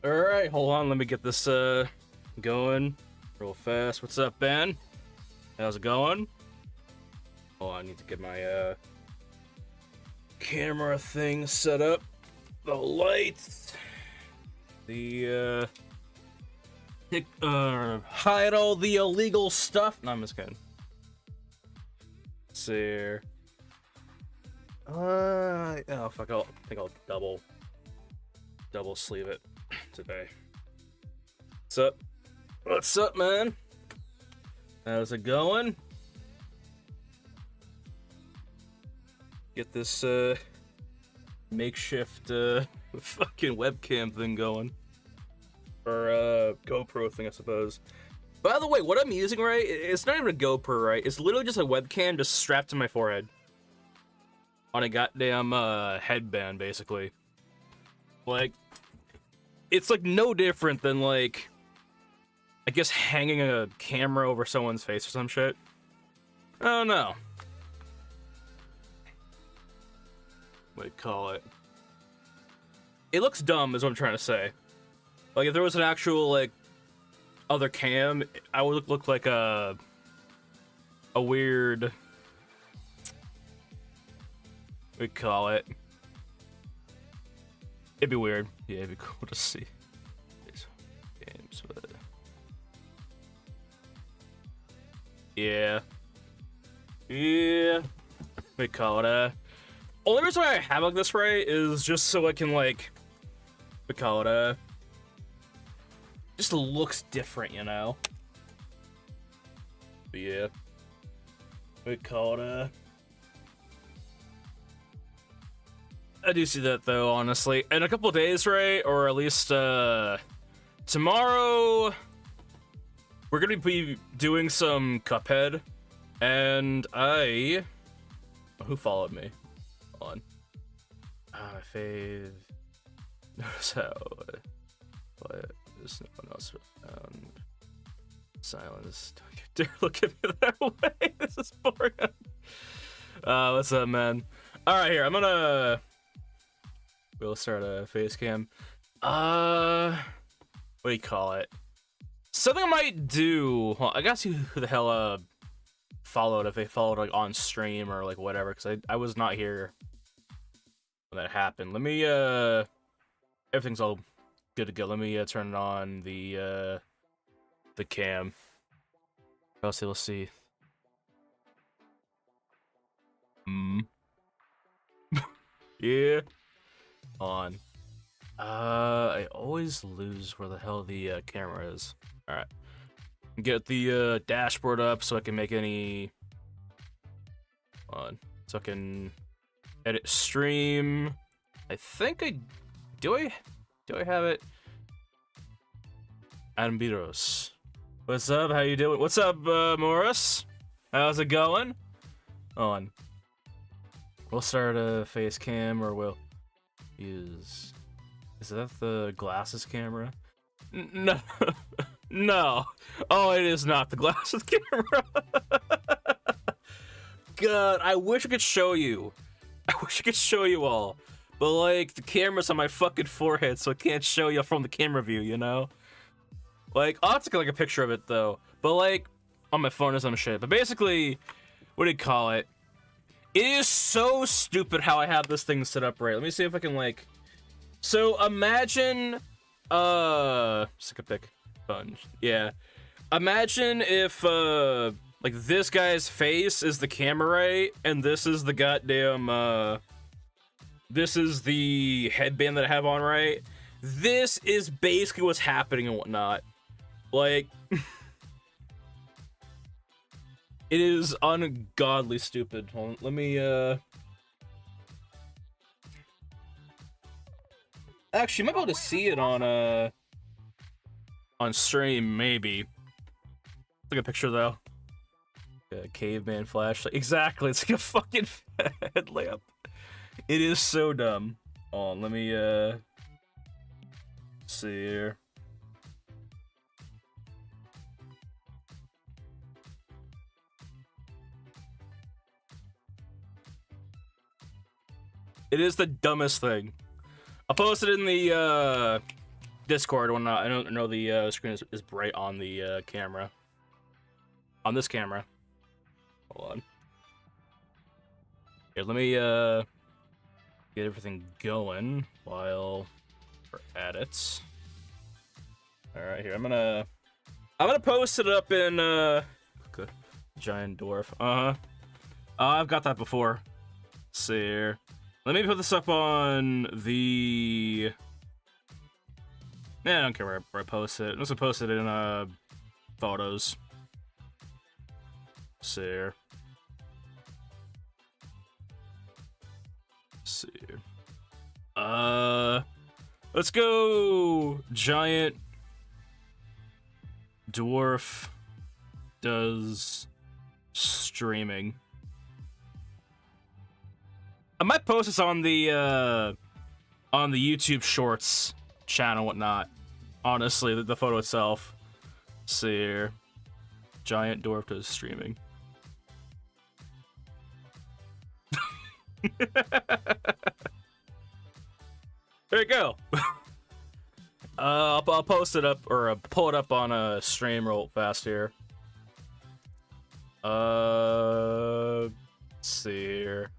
Alright, hold on, let me get this going real fast. What's up, Ben? How's it going? Oh, I need to get my camera thing set up. The lights. The hide all the illegal stuff. No, I'm just kidding. Let's see here. Oh fuck, I think I'll double sleeve it today. What's up? What's up, man? How's it going? Get this makeshift fucking webcam thing going. Or GoPro thing, I suppose. By the way, what I'm using, right, it's not even a GoPro, right? It's literally just a webcam just strapped to my forehead. On a goddamn headband, basically. Like, it's like no different than like, I guess hanging a camera over someone's face or some shit. I don't know. What do you call it? It looks dumb, is what I'm trying to say. Like, if there was an actual, like, other cam, I would look like a weird... we call it. It'd be weird. Yeah, it'd be cool to see. Games, but... yeah. We call it. Only reason why I have like this, right, is just so I can like. We call it. Just looks different, you know. But yeah. We call it. I do see that though, honestly. In a couple of days, right? Or at least tomorrow we're gonna be doing some Cuphead. And who followed me? Hold on. My fave. Notice how quiet there's no one else around. Silence. Don't you dare look at me that way. This is boring. What's up, man? Alright, here, I'm gonna we'll start a face cam. What do you call it? Something I might do. Well, I gotta see who the hell followed, if they followed like on stream or like whatever, because I was not here when that happened. Let me everything's all good to go. Let me turn it on the cam. Let's see. Yeah. On. I always lose where the hell the camera is. Alright. Get the dashboard up so I can make any... on. So I can edit stream. I think I... Do I have it? Ambiros. What's up? How you doing? What's up, Morris? How's it going? On. We'll start a face cam, or we'll use... Is that the glasses camera? No. No. Oh, it is not the glasses camera. God, I wish I could show you. I wish I could show you all. But, like, the camera's on my fucking forehead, so I can't show you from the camera view, you know? Like, I'll have to get, like, a picture of it, though. But, like, on my phone or some shit. But basically, what do you call it? It is so stupid how I have this thing set up right. Let me see if I can, like... So, imagine... Stick a pick. Sponge. Yeah. Imagine if, like, this guy's face is the camera, right? And this is the goddamn, this is the headband that I have on, right? This is basically what's happening and whatnot. Like... It is ungodly stupid. Hold on, let me, actually, you might be able to see it on stream, maybe. Take a picture, though. A caveman flashlight. Exactly, it's like a fucking headlamp. It is so dumb. Hold on, let me, see here. It is the dumbest thing. I'll post it in the Discord when I don't know the screen is bright on the camera. On this camera. Hold on. Here, let me get everything going while we're at it. All right, here I'm gonna post it up in okay. Giant dwarf. I've got that before. Let's see here. Let me put this up on the. Yeah, I don't care where I post it. I'm just gonna post it in photos. Let's see here. Let's see here. Let's go. Giant dwarf does streaming. I might post this on the YouTube Shorts channel and whatnot. Honestly, the photo itself. Let's see here. Giant dwarf does streaming. There you go. I'll post it up or pull it up on a stream real fast here. Let's see here.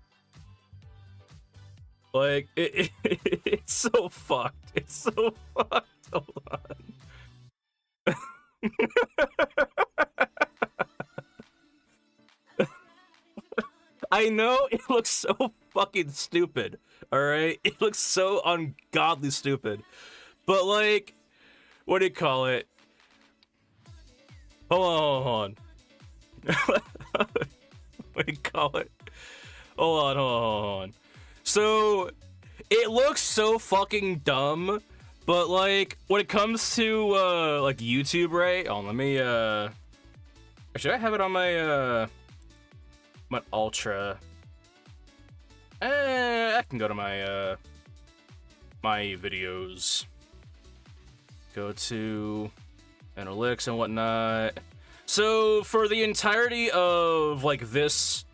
Like it's so fucked. It's so fucked. Hold on. I know it looks so fucking stupid. All right, it looks so ungodly stupid. But like, what do you call it? Hold on. What do you call it? Hold on. So, it looks so fucking dumb, but like, when it comes to like YouTube, right? Oh, let me should I have it on my my Ultra? I can go to my my videos. Go to analytics and whatnot. So for the entirety of like this,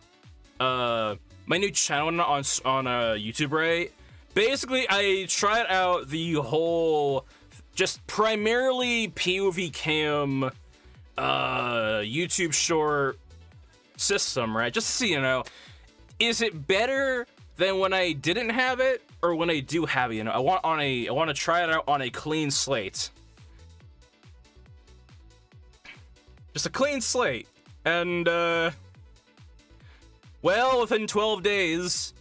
my new channel on YouTube, right? Basically, I tried out the whole, just primarily POV cam, YouTube short system, right? Just so you know, is it better than when I didn't have it, or when I do have it? You know, I want to try it out on a clean slate. Just a clean slate. And, well, within 12 days,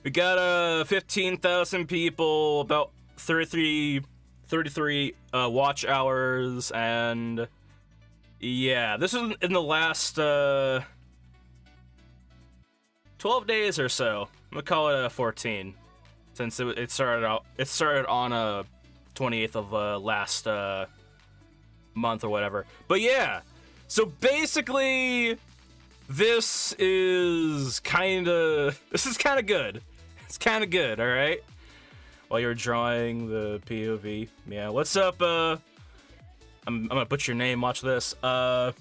we got 15,000 people, about 33 watch hours, and yeah, this is in the last 12 days or so. I'm gonna call it 14, since it started on 28th of last month or whatever. But yeah, so basically this is kind of good. It's kind of good, all right? While you're drawing the POV. Yeah, what's up? I'm gonna put your name, watch this. Amber,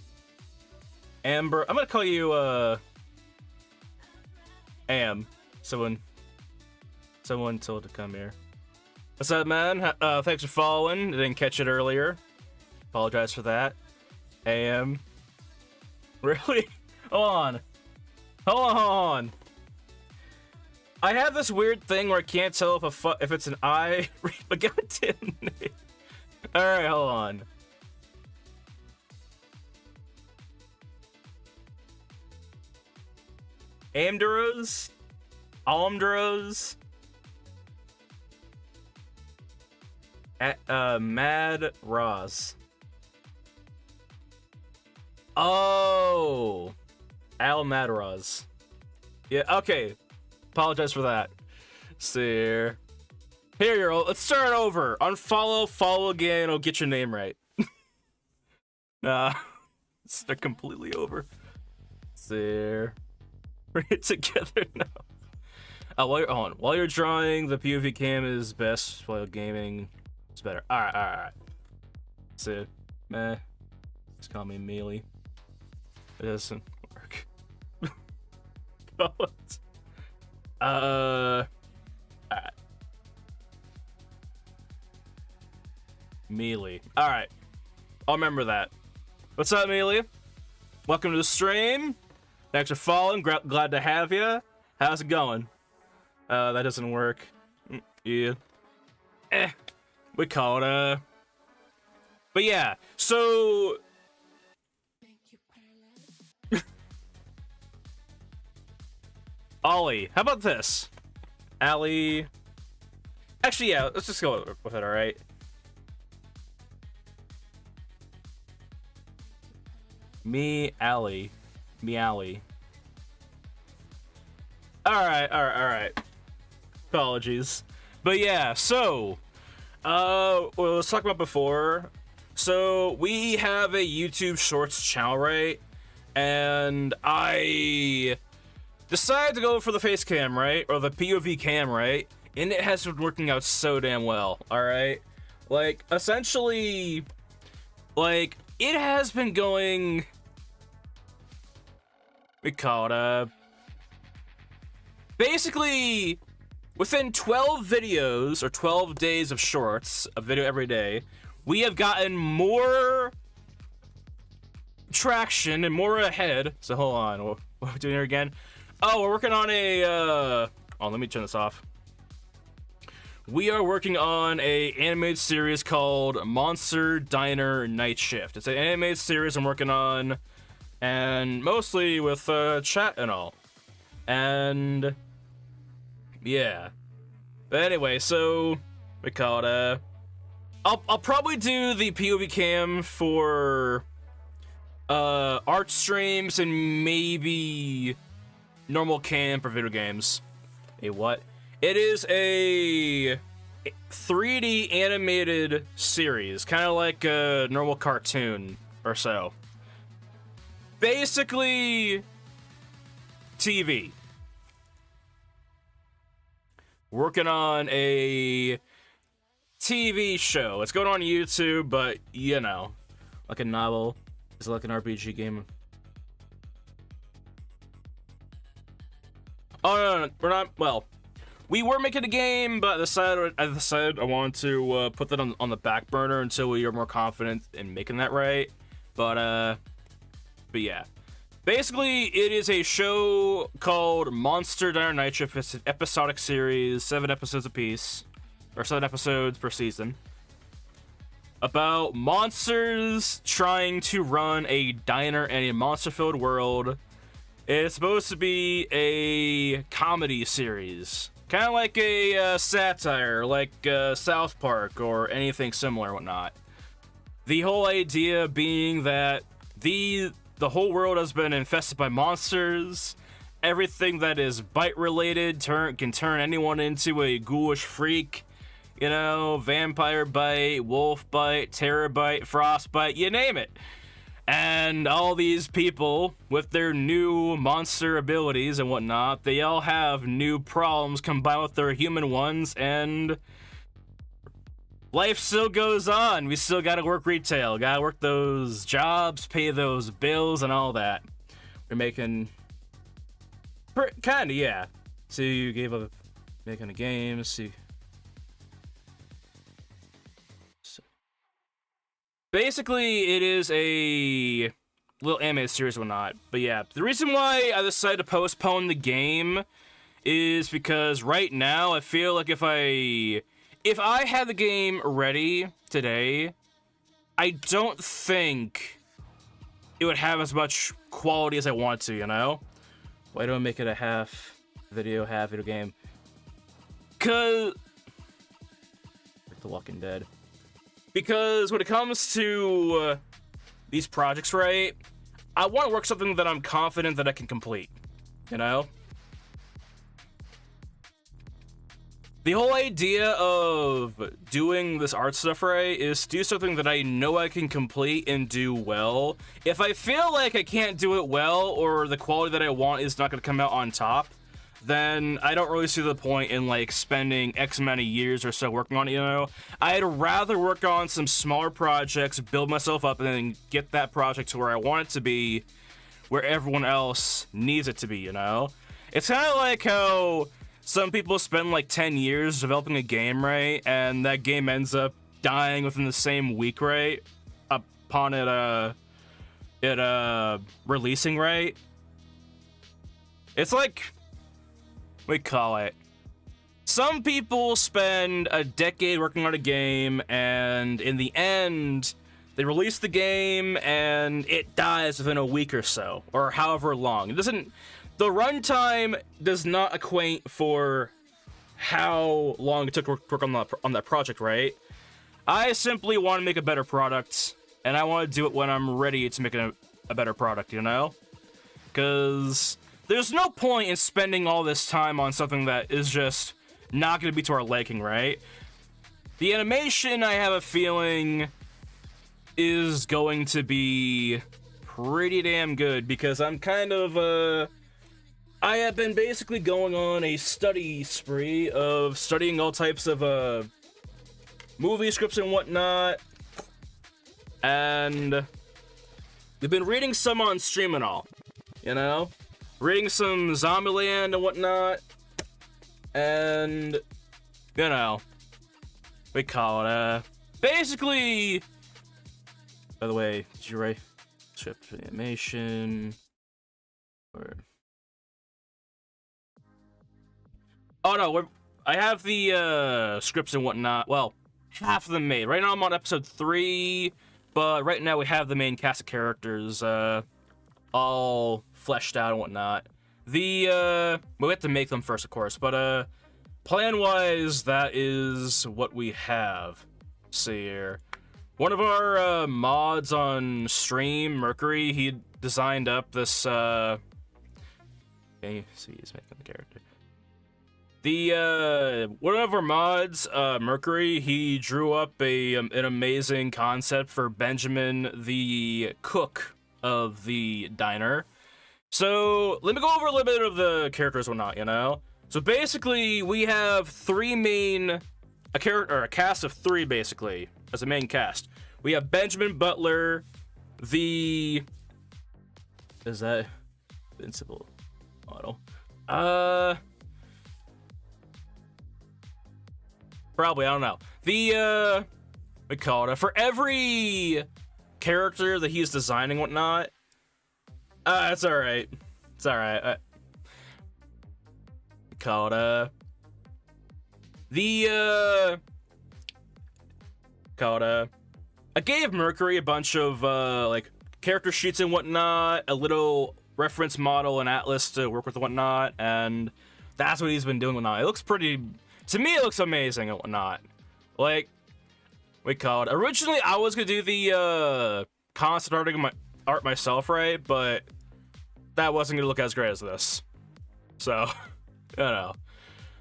I'm gonna call you Am. Someone told to come here. What's up, man? Thanks for following. I didn't catch it earlier. Apologize for that. Am. Really? Hold on. I have this weird thing where I can't tell if it's an I. But goddamn name. All right, hold on. Amderos? Almdros? Mad Roz. Oh, Al Madroz. Yeah, okay. Apologize for that. See here. Here you're. Let's start over. Unfollow, follow again. I'll get your name right. Nah, they're completely over. See here. We're together now. While you're drawing, the POV cam is best. While gaming, it's better. All right. See, meh. Just call me Mealy. It doesn't work. Alright. Mealy. Alright. I'll remember that. What's up, Mealy? Welcome to the stream. Thanks for following. Glad to have you. How's it going? That doesn't work. Yeah. We call it, But yeah, so... Ollie, how about this? Allie... Actually, yeah, let's just go with it, alright? Me, Allie. Me, Allie. Alright. Apologies. But yeah, so... well, let's talk about before. So, we have a YouTube Shorts channel, right? And I decided to go for the face cam, right? Or the POV cam, right? And it has been working out so damn well, alright? Like, essentially, like, it has been going... We call it, basically, within 12 videos, or 12 days of shorts, a video every day, we have gotten more traction and more ahead. So hold on, what are we doing here again? Oh, we're working on a, oh, let me turn this off. We are working on a animated series called Monster Diner Night Shift. It's an animated series I'm working on, and mostly with chat and all. And yeah. But anyway, so we call it I'll probably do the POV cam for art streams and maybe normal cam for video games. A what? It is a 3D animated series, kind of like a normal cartoon or so. Basically, TV. Working on a TV show. It's going on YouTube, but you know, like a novel. It's like an RPG game. Oh no, we're not. Well, we were making a game, but I decided I wanted to put that on the back burner until we are more confident in making that right. But yeah. Basically, it is a show called Monster Diner Night Shift. It's an episodic series, 7 episodes apiece, or 7 episodes per season, about monsters trying to run a diner in a monster-filled world. It's supposed to be a comedy series, kind of like a satire, like South Park or anything similar and whatnot. The whole idea being that the whole world has been infested by monsters. Everything that is bite-related can turn anyone into a ghoulish freak. You know, vampire bite, wolf bite, terror bite, frost bite, you name it. And all these people, with their new monster abilities and whatnot, they all have new problems combined with their human ones, and life still goes on. We still gotta work retail, gotta work those jobs, pay those bills, and all that. We're making... kinda, yeah. So you gave up making a game, see... Basically, it is a little anime series or whatnot. But yeah, the reason why I decided to postpone the game is because right now I feel like if I had the game ready today, I don't think it would have as much quality as I want to, you know? Why don't I make it a half video game? Cause... like The Walking Dead. Because when it comes to these projects, right, I want to work something that I'm confident that I can complete, you know? The whole idea of doing this art stuff, right, is to do something that I know I can complete and do well. If I feel like I can't do it well, or the quality that I want is not going to come out on top, then I don't really see the point in, like, spending X amount of years or so working on it, you know? I'd rather work on some smaller projects, build myself up, and then get that project to where I want it to be, where everyone else needs it to be, you know? It's kind of like how some people spend, like, 10 years developing a game, right? And that game ends up dying within the same week, right? Upon it releasing, right? It's like, we call it. Some people spend a decade working on a game, and in the end, they release the game, and it dies within a week or so, or however long. It doesn't. The runtime does not equate for how long it took to work on that project, right? I simply want to make a better product, and I want to do it when I'm ready to make a better product, you know? Because there's no point in spending all this time on something that is just not going to be to our liking, right? The animation, I have a feeling, is going to be pretty damn good, because I'm kind of, I have been basically going on a study spree of studying all types of, movie scripts and whatnot, and we've been reading some on stream and all, you know? Reading some Zombieland and whatnot, and, you know, we call it, basically, by the way, did you write script for the animation, or... Oh no, I have the scripts and whatnot. Well, half of them made. Right now I'm on episode 3, but right now we have the main cast of characters all fleshed out and whatnot. We have to make them first, of course, but plan-wise, that is what we have. Let's see here. One of our mods on stream, Mercury, he designed up this okay, see, he's making the character. One of our mods, Mercury, he drew up an amazing concept for Benjamin, the cook of the diner. So, let me go over a little bit of the characters and whatnot, you know? So basically, we have a cast of 3, basically, as a main cast. We have Benjamin Butler, is that Invincible model? Probably, I don't know. We call it, for every character that he's designing and whatnot, it's alright. It's alright. We call it, I gave Mercury a bunch of, like, character sheets and whatnot, a little reference model and atlas to work with and whatnot, and that's what he's been doing and whatnot. It looks pretty... To me, it looks amazing and whatnot. Like, we call it. Originally, I was gonna do the concept art myself, right? But that wasn't gonna look as great as this. So, you know.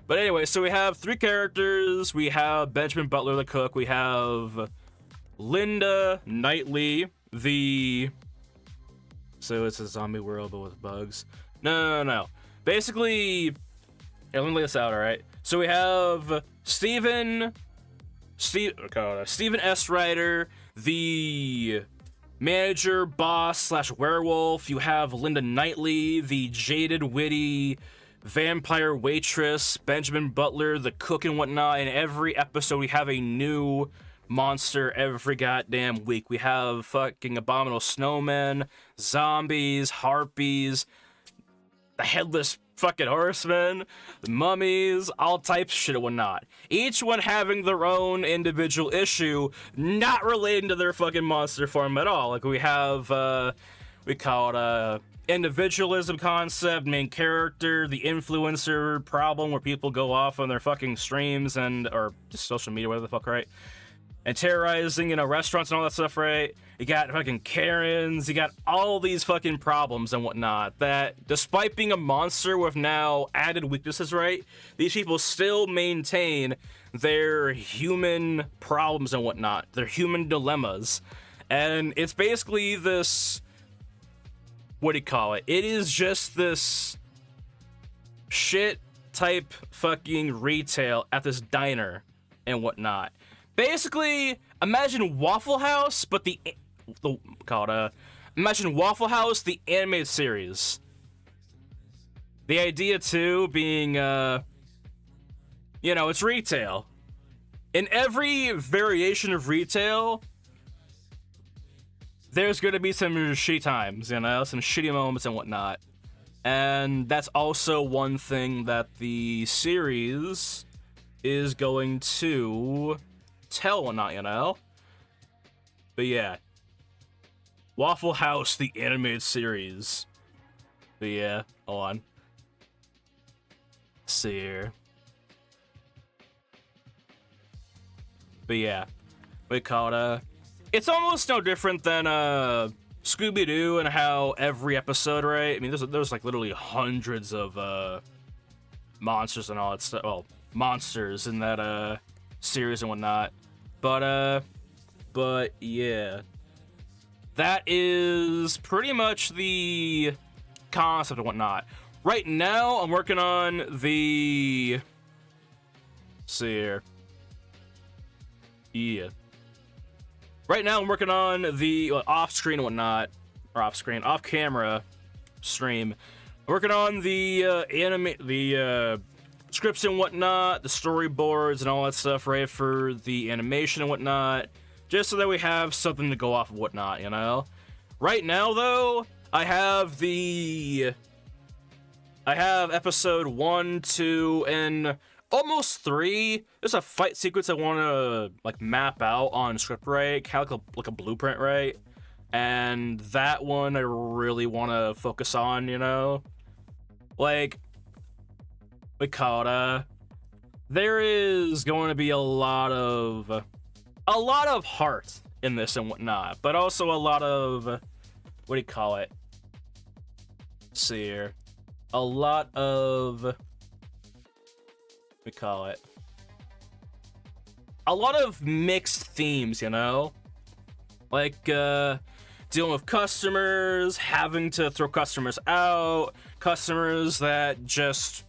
But anyway, so we have 3 characters. We have Benjamin Butler, the cook. We have Linda Knightley, so it's a zombie world but with bugs. No. Basically, let me lay this out, alright? So we have Steven S. Ryder, the manager, boss / werewolf. You have Linda Knightley, the jaded, witty vampire waitress. Benjamin Butler, the cook and whatnot. In every episode, we have a new monster every goddamn week. We have fucking abominable snowmen, zombies, harpies, the headless fucking horsemen, mummies, all types of shit and whatnot. Each one having their own individual issue, not relating to their fucking monster form at all. Like we have, we call it individualism concept, main character, the influencer problem where people go off on their fucking streams or just social media, whatever the fuck, right? And terrorizing, you know, restaurants and all that stuff, right? You got fucking Karens, you got all these fucking problems and whatnot that, despite being a monster with now added weaknesses, right? These people still maintain their human problems and whatnot, their human dilemmas. And it's basically this, what do you call it? It is just this shit type fucking retail at this diner and whatnot. Basically, imagine Waffle House, but imagine Waffle House, the animated series. The idea, too, being, you know, it's retail. in every variation of retail, there's going to be some shitty times, you know, some shitty moments and whatnot. And that's also one thing that the series is going to tell whatnot, you know? But yeah. Waffle House, the animated series. But yeah, hold on. Let's see here. But yeah, we call it, it's almost no different than, Scooby-Doo and how every episode, right? I mean, there's like literally hundreds of, monsters and all that stuff. Well, monsters in that, series and whatnot. But yeah. That is pretty much the concept and whatnot. Right now, I'm working on the... Let's see here. Yeah. Right now, I'm working on the off-screen and whatnot. Or off-screen, off-camera stream. I'm working on the scripts and whatnot, the storyboards and all that stuff, right, for the animation and whatnot. Just so that we have something to go off of whatnot, you know? Right now, though, I have episode 1, 2, and almost 3. There's a fight sequence I want to, like, map out on script, right? Kind of like a blueprint, right? And that one I really want to focus on, you know? Like, there is going to be a lot of heart in this and whatnot, but also a lot of, what do you call it? Let's see here. A lot of, a lot of mixed themes, you know? Like, dealing with customers, having to throw customers out, customers that just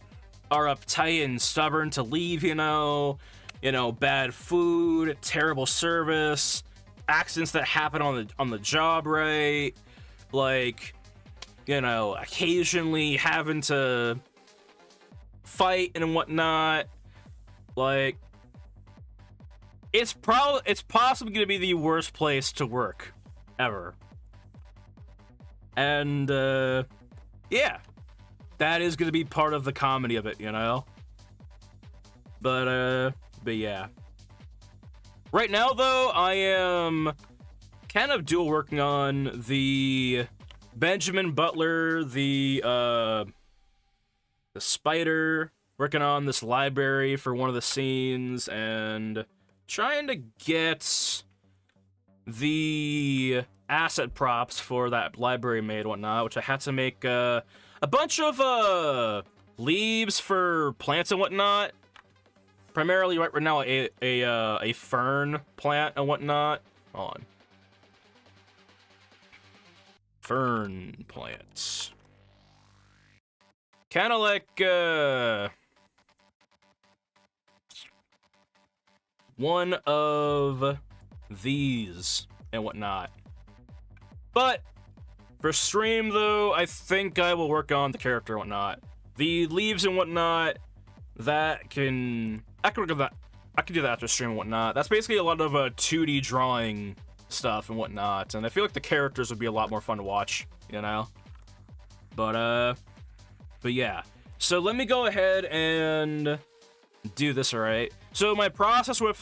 are uptight and stubborn to leave, you know? You know, bad food, terrible service, accidents that happen on the job, right? Like, you know, occasionally having to fight and whatnot. Like, it's possibly gonna be the worst place to work ever. And yeah, that is gonna be part of the comedy of it, you know? But yeah. Right now, though, I am kind of dual working on the Benjamin Butler, the spider, working on this library for one of the scenes, and trying to get the asset props for that library made and whatnot, which I had to make a bunch of leaves for plants and whatnot. Primarily right now a fern plant and whatnot. Hold on. Fern plants. Kind of like one of these and whatnot. But for stream though, I think I will work on the character and whatnot. The leaves and whatnot, that can... I can do that after stream and whatnot. That's basically a lot of 2D drawing stuff and whatnot, and I feel like the characters would be a lot more fun to watch, you know? But yeah. So let me go ahead and do this, alright? So my process with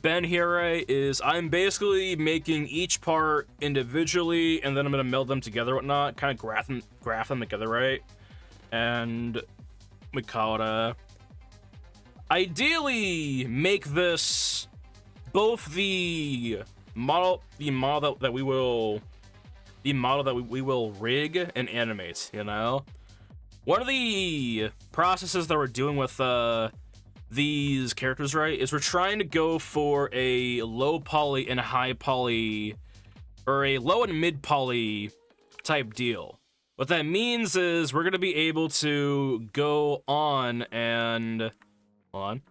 Ben here, right, is I'm basically making each part individually, and then I'm gonna meld them together and whatnot, kind of graph them together, right? And we call it ideally make this both the model that we will rig and animate, you know? One of the processes that we're doing with these characters, right, is we're trying to go for a low poly and high poly, or a low and mid poly type deal. What that means is we're going to be able to go on and... Hold on.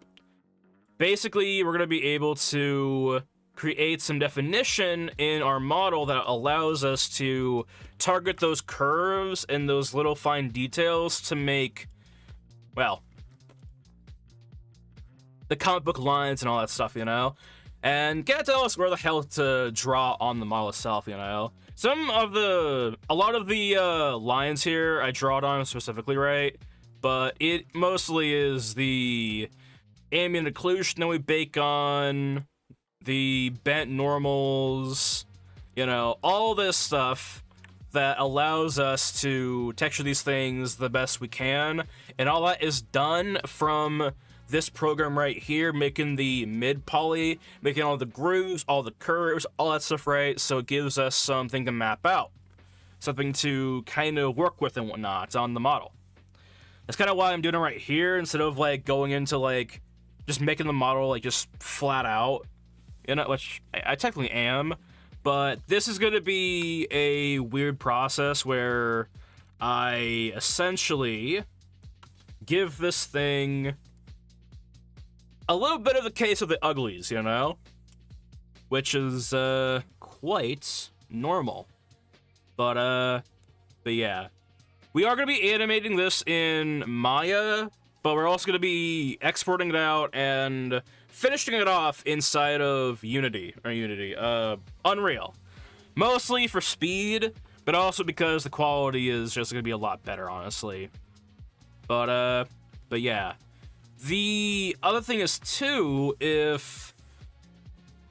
Basically, we're going to be able to create some definition in our model that allows us to target those curves and those little fine details to make, well, the comic book lines and all that stuff, you know? And can't tell us where the hell to draw on the model itself, you know? A lot of the lines here I draw it on specifically, right? But it mostly is the ambient occlusion that we bake on, the bent normals, you know, all this stuff that allows us to texture these things the best we can, and all that is done from this program right here, making the mid poly, making all the grooves, all the curves, all that stuff, right? So it gives us something to map out, something to kind of work with and whatnot on the model. That's kind of why I'm doing it right here, instead of like going into like just making the model like just flat out, you know, which I technically am. But this is going to be a weird process where I essentially give this thing a little bit of the case of the uglies, you know? Which is quite normal. But yeah. We are going to be animating this in Maya, but we're also going to be exporting it out and finishing it off inside of Unreal. Mostly for speed, but also because the quality is just going to be a lot better, honestly. But yeah. The other thing is, too, if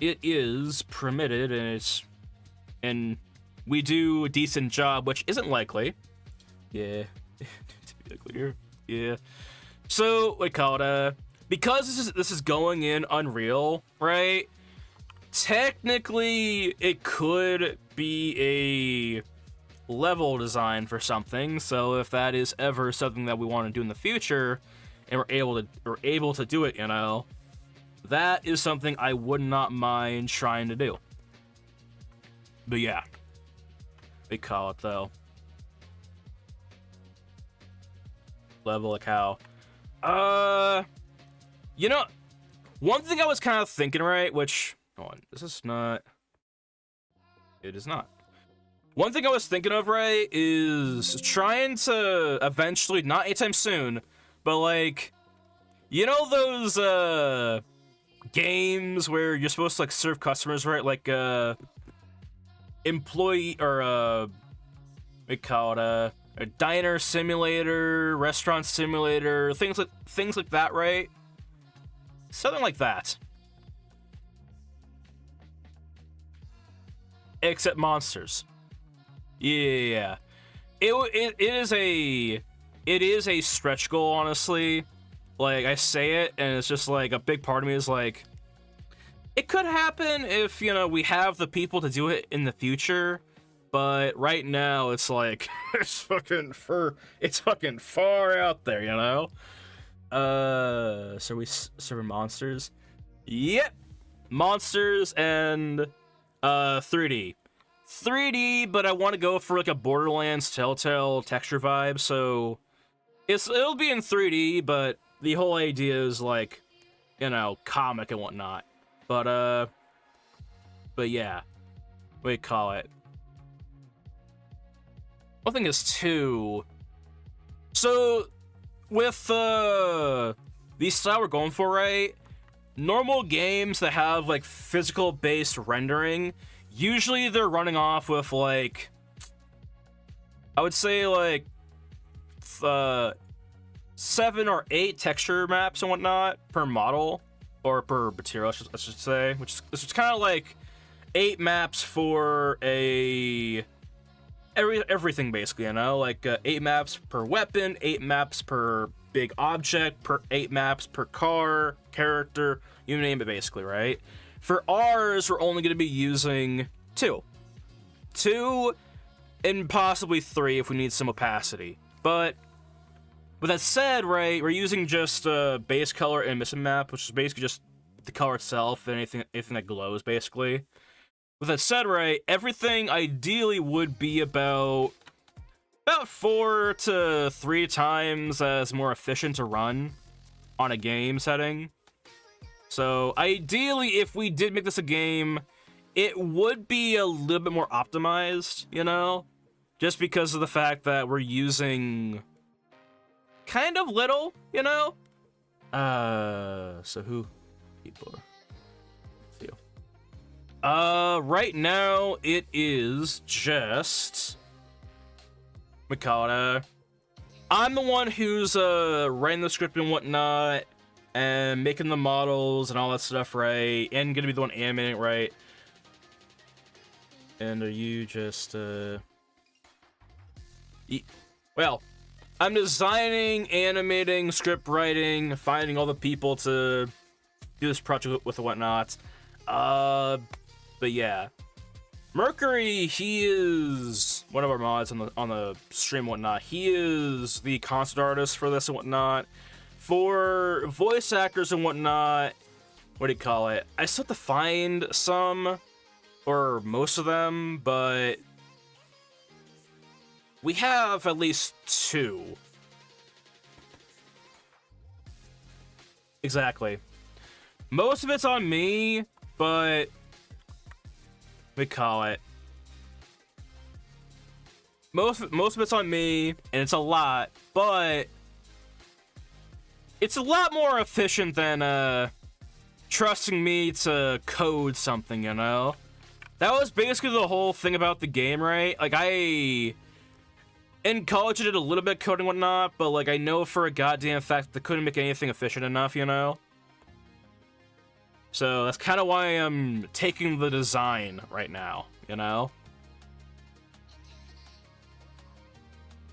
it is permitted and we do a decent job, which isn't likely. Yeah. To be clear. Yeah. So, we call it, because this is going in Unreal, right? Technically, it could be a level design for something. So if that is ever something that we want to do in the future, and we're able to do it, you know, that is something I would not mind trying to do. But yeah, we call it though. Level a cow. You know, one thing I was kind of thinking, right, which, hold on, this is not, it is not. One thing I was thinking of, right, is trying to eventually, not anytime soon, but like, you know those, games where you're supposed to, like, serve customers, right, like, employee, or, we call it, a diner simulator, restaurant simulator, things like that, right? Something like that. Except monsters. Yeah. It is a stretch goal, honestly. Like, I say it, and it's just like, a big part of me is like, it could happen if, you know, we have the people to do it in the future. But right now, it's like, it's fucking far out there, you know? So we serving monsters? Yep! Monsters and, 3D. 3D, but I want to go for, like, a Borderlands Telltale texture vibe, so it'll be in 3D, but the whole idea is, like, you know, comic and whatnot. But yeah. What do you call it? One thing is, too, so with the style we're going for, right, normal games that have like physical based rendering, usually they're running off with like, I would say like 7 or 8 texture maps and whatnot per model, or per material, I should say, which is kind of like 8 maps for everything basically, you know, like 8 maps per weapon, 8 maps per big object, 8 maps per car, character, you name it basically, right? For ours, we're only going to be using 2 and possibly 3 if we need some opacity. But with that said, right, we're using just base color and emission map, which is basically just the color itself and anything that glows basically. With that said, right, everything ideally would be about 4 to 3 times as more efficient to run on a game setting. So ideally, if we did make this a game, it would be a little bit more optimized, you know? Just because of the fact that we're using kind of little, you know? So who people are you? Right now it is just Mikata. I'm the one who's writing the script and whatnot, and making the models and all that stuff, right? And gonna be the one animating it, right? And are you just well, I'm designing, animating, script writing, finding all the people to do this project with and whatnot. But yeah. Mercury, he is one of our mods on the stream and whatnot. He is the concept artist for this and whatnot. For voice actors and whatnot, what do you call it? I still have to find some, or most of them, but we have at least 2. Exactly. Most of it's on me, but we call it. Most of it's on me, and it's a lot, but it's a lot more efficient than trusting me to code something, you know? That was basically the whole thing about the game, right? Like, in college I did a little bit of coding and whatnot, but like I know for a goddamn fact that I couldn't make anything efficient enough, you know? So that's kind of why I'm taking the design right now, you know?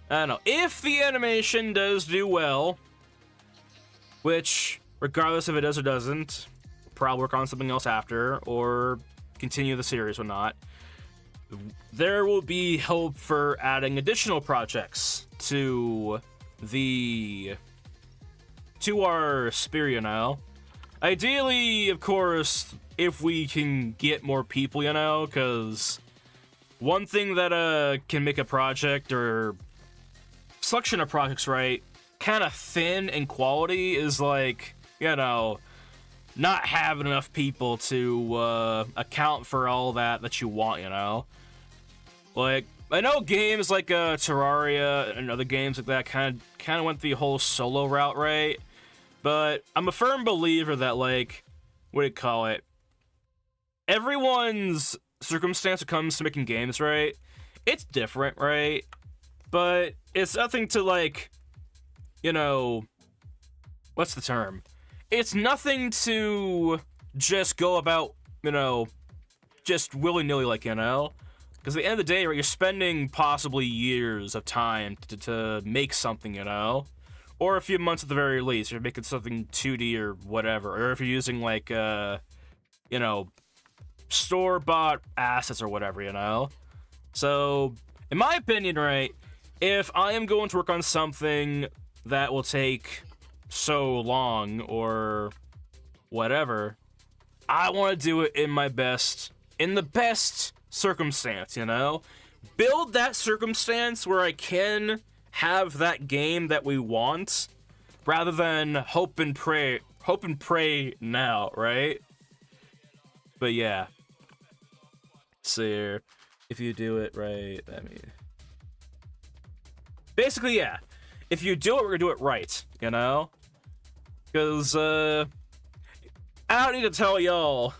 I don't know. If the animation does do well, which, regardless if it does or doesn't, we'll probably work on something else after, or continue the series or not, there will be hope for adding additional projects to our sphere, you know? Ideally, of course, if we can get more people, you know, because one thing that can make a project or selection of projects, right, kind of thin in quality is like, you know, not having enough people to account for all that you want, you know? Like, I know games like Terraria and other games like that kind of went the whole solo route, right? But I'm a firm believer that, like, what do you call it? Everyone's circumstance when it comes to making games, right? It's different, right? But it's nothing to, like, you know, what's the term? It's nothing to just go about, you know, just willy-nilly, like, you know? Because at the end of the day, right, you're spending possibly years of time to make something, you know? Or a few months at the very least. You're making something 2D or whatever. Or if you're using, like, you know, store-bought assets or whatever, you know? So, in my opinion, right, if I am going to work on something that will take so long or whatever, I want to do it in the best circumstance, you know? Build that circumstance where I can have that game that we want, rather than hope and pray now, right? But yeah. So, if you do it right, I mean, basically, yeah. If you do it, we're gonna do it right, you know? Because, I don't need to tell y'all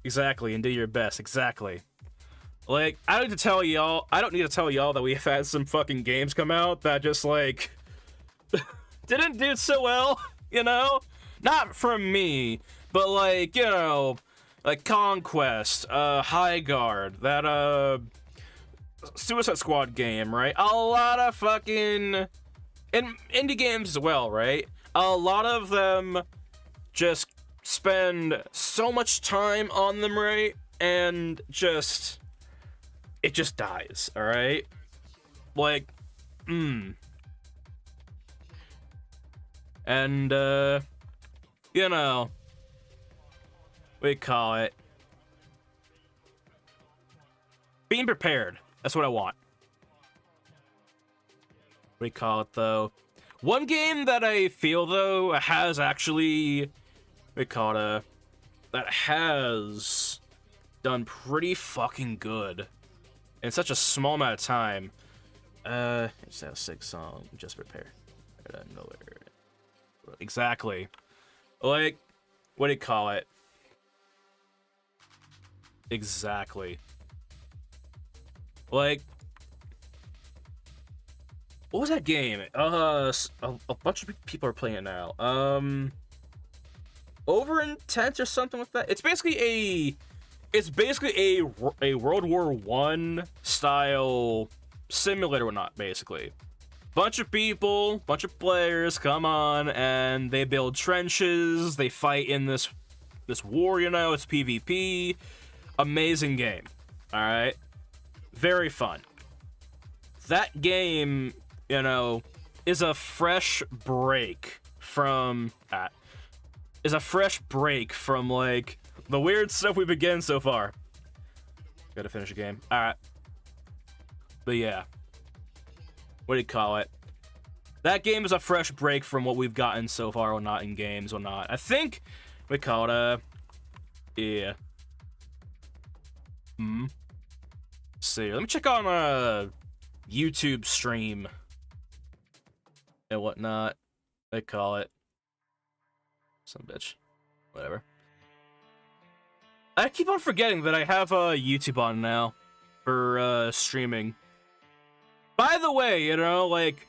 exactly and do your best, exactly. Like, I don't need to tell y'all that we've had some fucking games come out that just, like, didn't do so well, you know? Not from me, but, like, you know, like Conquest, High Guard, that, Suicide Squad game, right? A lot of fucking, and indie games as well, right? A lot of them just spend so much time on them, right? And it just dies, alright? Like, And, you know, we call it being prepared. That's what I want. We call it, though. One game that I feel, though, has actually, that has done pretty fucking good in such a small amount of time. It's a 6 song, just prepare. Exactly. Like, what do you call it? Exactly. Like, what was that game? A bunch of people are playing it now. Over Intent or something like that. It's basically a World War I style simulator or not, basically. Bunch of people, bunch of players come on, and they build trenches, they fight in this war, you know, it's PvP. Amazing game. Alright? Very fun. That game, you know, is a fresh break from like the weird stuff we've been getting so far. Gotta finish a game. Alright. But yeah. What do you call it? That game is a fresh break from what we've gotten so far or not in games or not. I think we call it yeah. Let's see. Let me check on a YouTube stream and whatnot. They call it some bitch. Whatever. I keep on forgetting that I have YouTube on now for streaming. By the way, you know, like,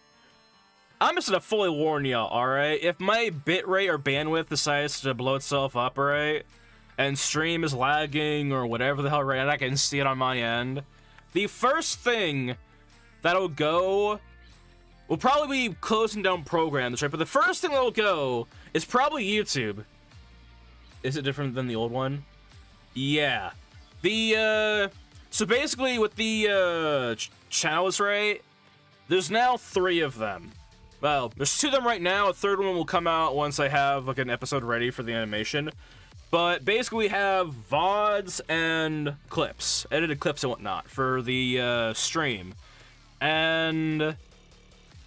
I'm just gonna fully warn y'all, alright? If my bitrate or bandwidth decides to blow itself up, right, and stream is lagging or whatever the hell, right, and I can see it on my end, the first thing that'll go will probably be closing down programs, right? But the first thing that'll go is probably YouTube. Is it different than the old one? Yeah. So basically with the channels, right, there's now 3 of them. Well, there's 2 of them right now. A third one will come out once I have like an episode ready for the animation. But basically we have VODs and clips, edited clips and whatnot for the stream. And what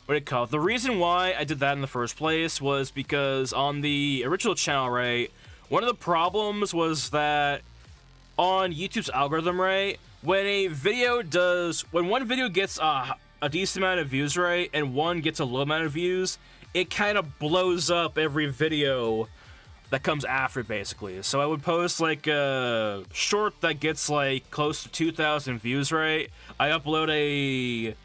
do you call it? The reason why I did that in the first place was because on the original channel, right, one of the problems was that on YouTube's algorithm, right, when one video gets a decent amount of views, right, and one gets a low amount of views, it kind of blows up every video that comes after, basically. So I would post like a short that gets like close to 2,000 views, right? I upload a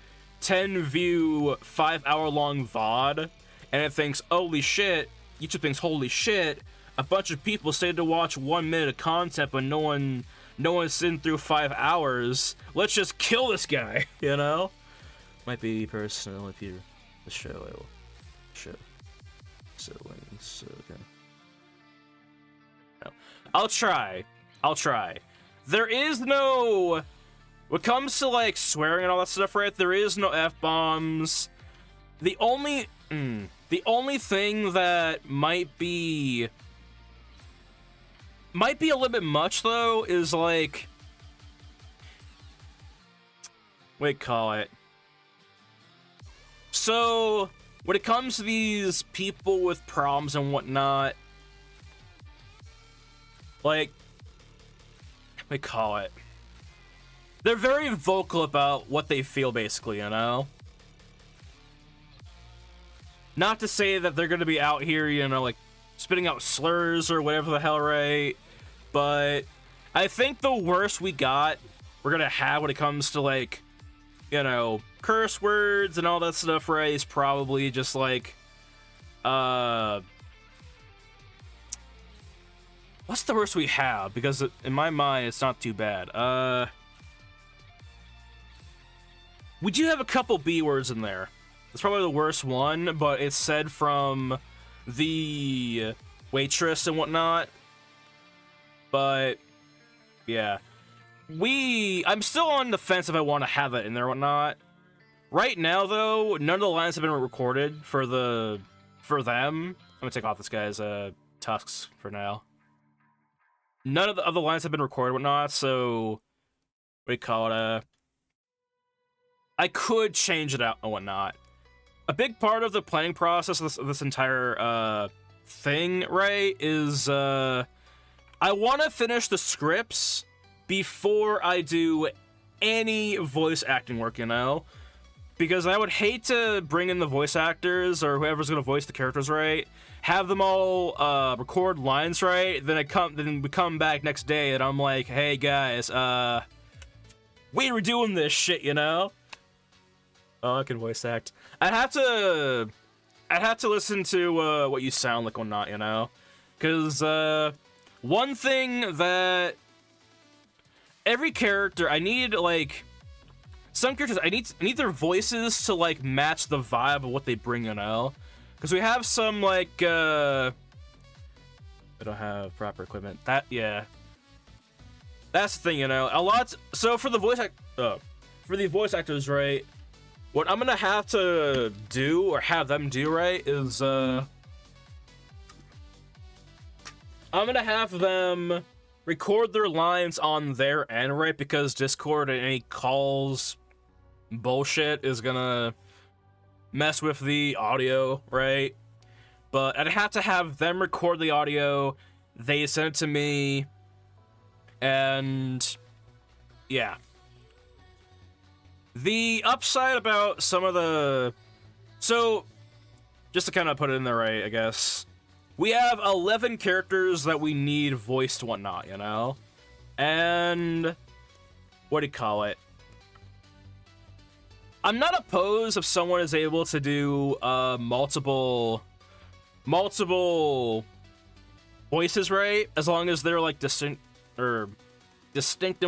10-view, 5-hour-long VOD, and it thinks, holy shit, YouTube thinks, holy shit, a bunch of people stayed to watch 1 minute of content, but no one's sitting through 5 hours. Let's just kill this guy, you know? Might be personal if you the show. I will show. So okay. No. I'll try. There is no. When it comes to like swearing and all that stuff, right? There is no F-bombs. The only thing that might be a little bit much though is like, what do you call it? So when it comes to these people with problems and whatnot, like, what do you call it? They're very vocal about what they feel, basically, you know? Not to say that they're gonna be out here, you know, like, spitting out slurs or whatever the hell, right? But I think the worst we're gonna have when it comes to, like, you know, curse words and all that stuff, right, is probably just, like, what's the worst we have? Because in my mind, it's not too bad. We do have a couple B words in there. It's probably the worst one, but it's said from the waitress and whatnot. But yeah, I'm still on the fence if I want to have it in there or whatnot. Right now, though, none of the lines have been recorded for them. I'm gonna take off this guy's tusks for now. None of the other lines have been recorded or whatnot, so what do you call it? I could change it out and whatnot. A big part of the planning process of this entire thing, right, is I want to finish the scripts before I do any voice acting work, you know? because I would hate to bring in the voice actors or whoever's gonna voice the characters right, have them all record lines right, then we come back next day and I'm like, hey guys, we were doing this shit, you know? Oh, I can voice act. I'd have to listen to what you sound like or not, you know? Because one thing that every character, I need like some characters, I need their voices to like match the vibe of what they bring, you know? Because we have some like I don't have proper equipment. Yeah. That's the thing, you know. So for the voice actors, right? What I'm gonna have to do or have them do, right, is I'm gonna have them record their lines on their end, right? Because Discord and any calls bullshit is gonna mess with the audio, right? But I'd have to have them record the audio, they send it to me, and yeah. The upside about some of the... So, just to kind of put it in there right, I guess. We have 11 characters that we need voiced whatnot, you know? And... what do you call it? I'm not opposed if someone is able to do multiple voices, right? As long as they're like distinct and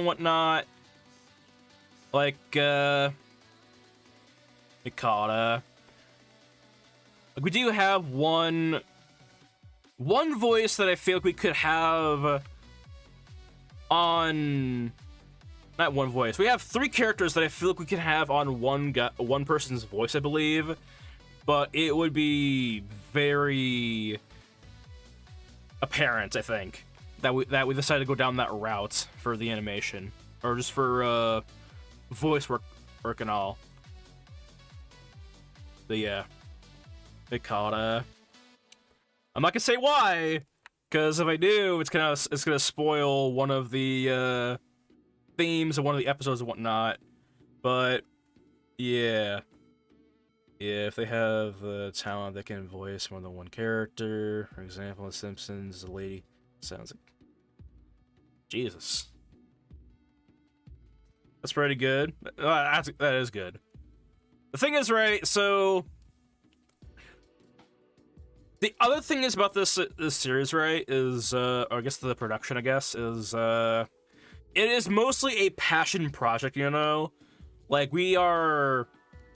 whatnot. Like, we do have one voice that I feel like we could have on... Not one voice. We have 3 characters that I feel like we could have on one person's voice, I believe. But it would be very apparent, I think, that we decided to go down that route for the animation. Or just for, voice work and all. But yeah, I'm not gonna say why, because if I do, it's gonna spoil one of the themes of one of the episodes and whatnot. But yeah, if they have talent that can voice more than one character, for example, in Simpsons, the lady sounds like Jesus. That's pretty good. That is good. The thing is, right, so... The other thing is about this series, right, is, or I guess the production, I guess, is, it is mostly a passion project, you know? Like, we are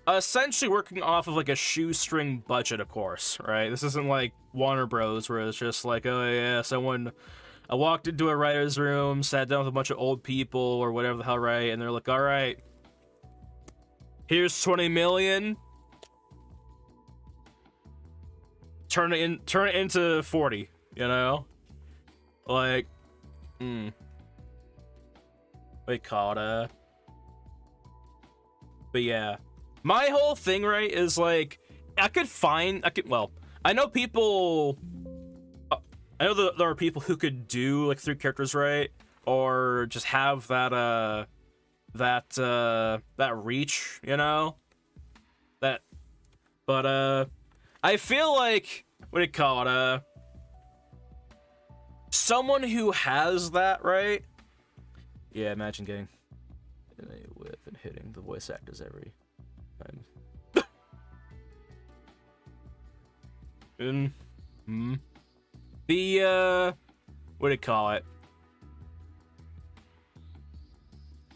essentially working off of, like, a shoestring budget, of course, right? This isn't like Warner Bros., where it's just like, oh yeah, I walked into a writer's room, sat down with a bunch of old people or whatever the hell, right? And they're like, all right, here's 20 million. Turn it into 40, you know? Like, But yeah. My whole thing, right, is like, I know people... I know that there are people who could do like 3 characters, right? Or just have that reach, you know? But I feel like someone who has that, right? Yeah, imagine getting in a whip and hitting the voice actors every time.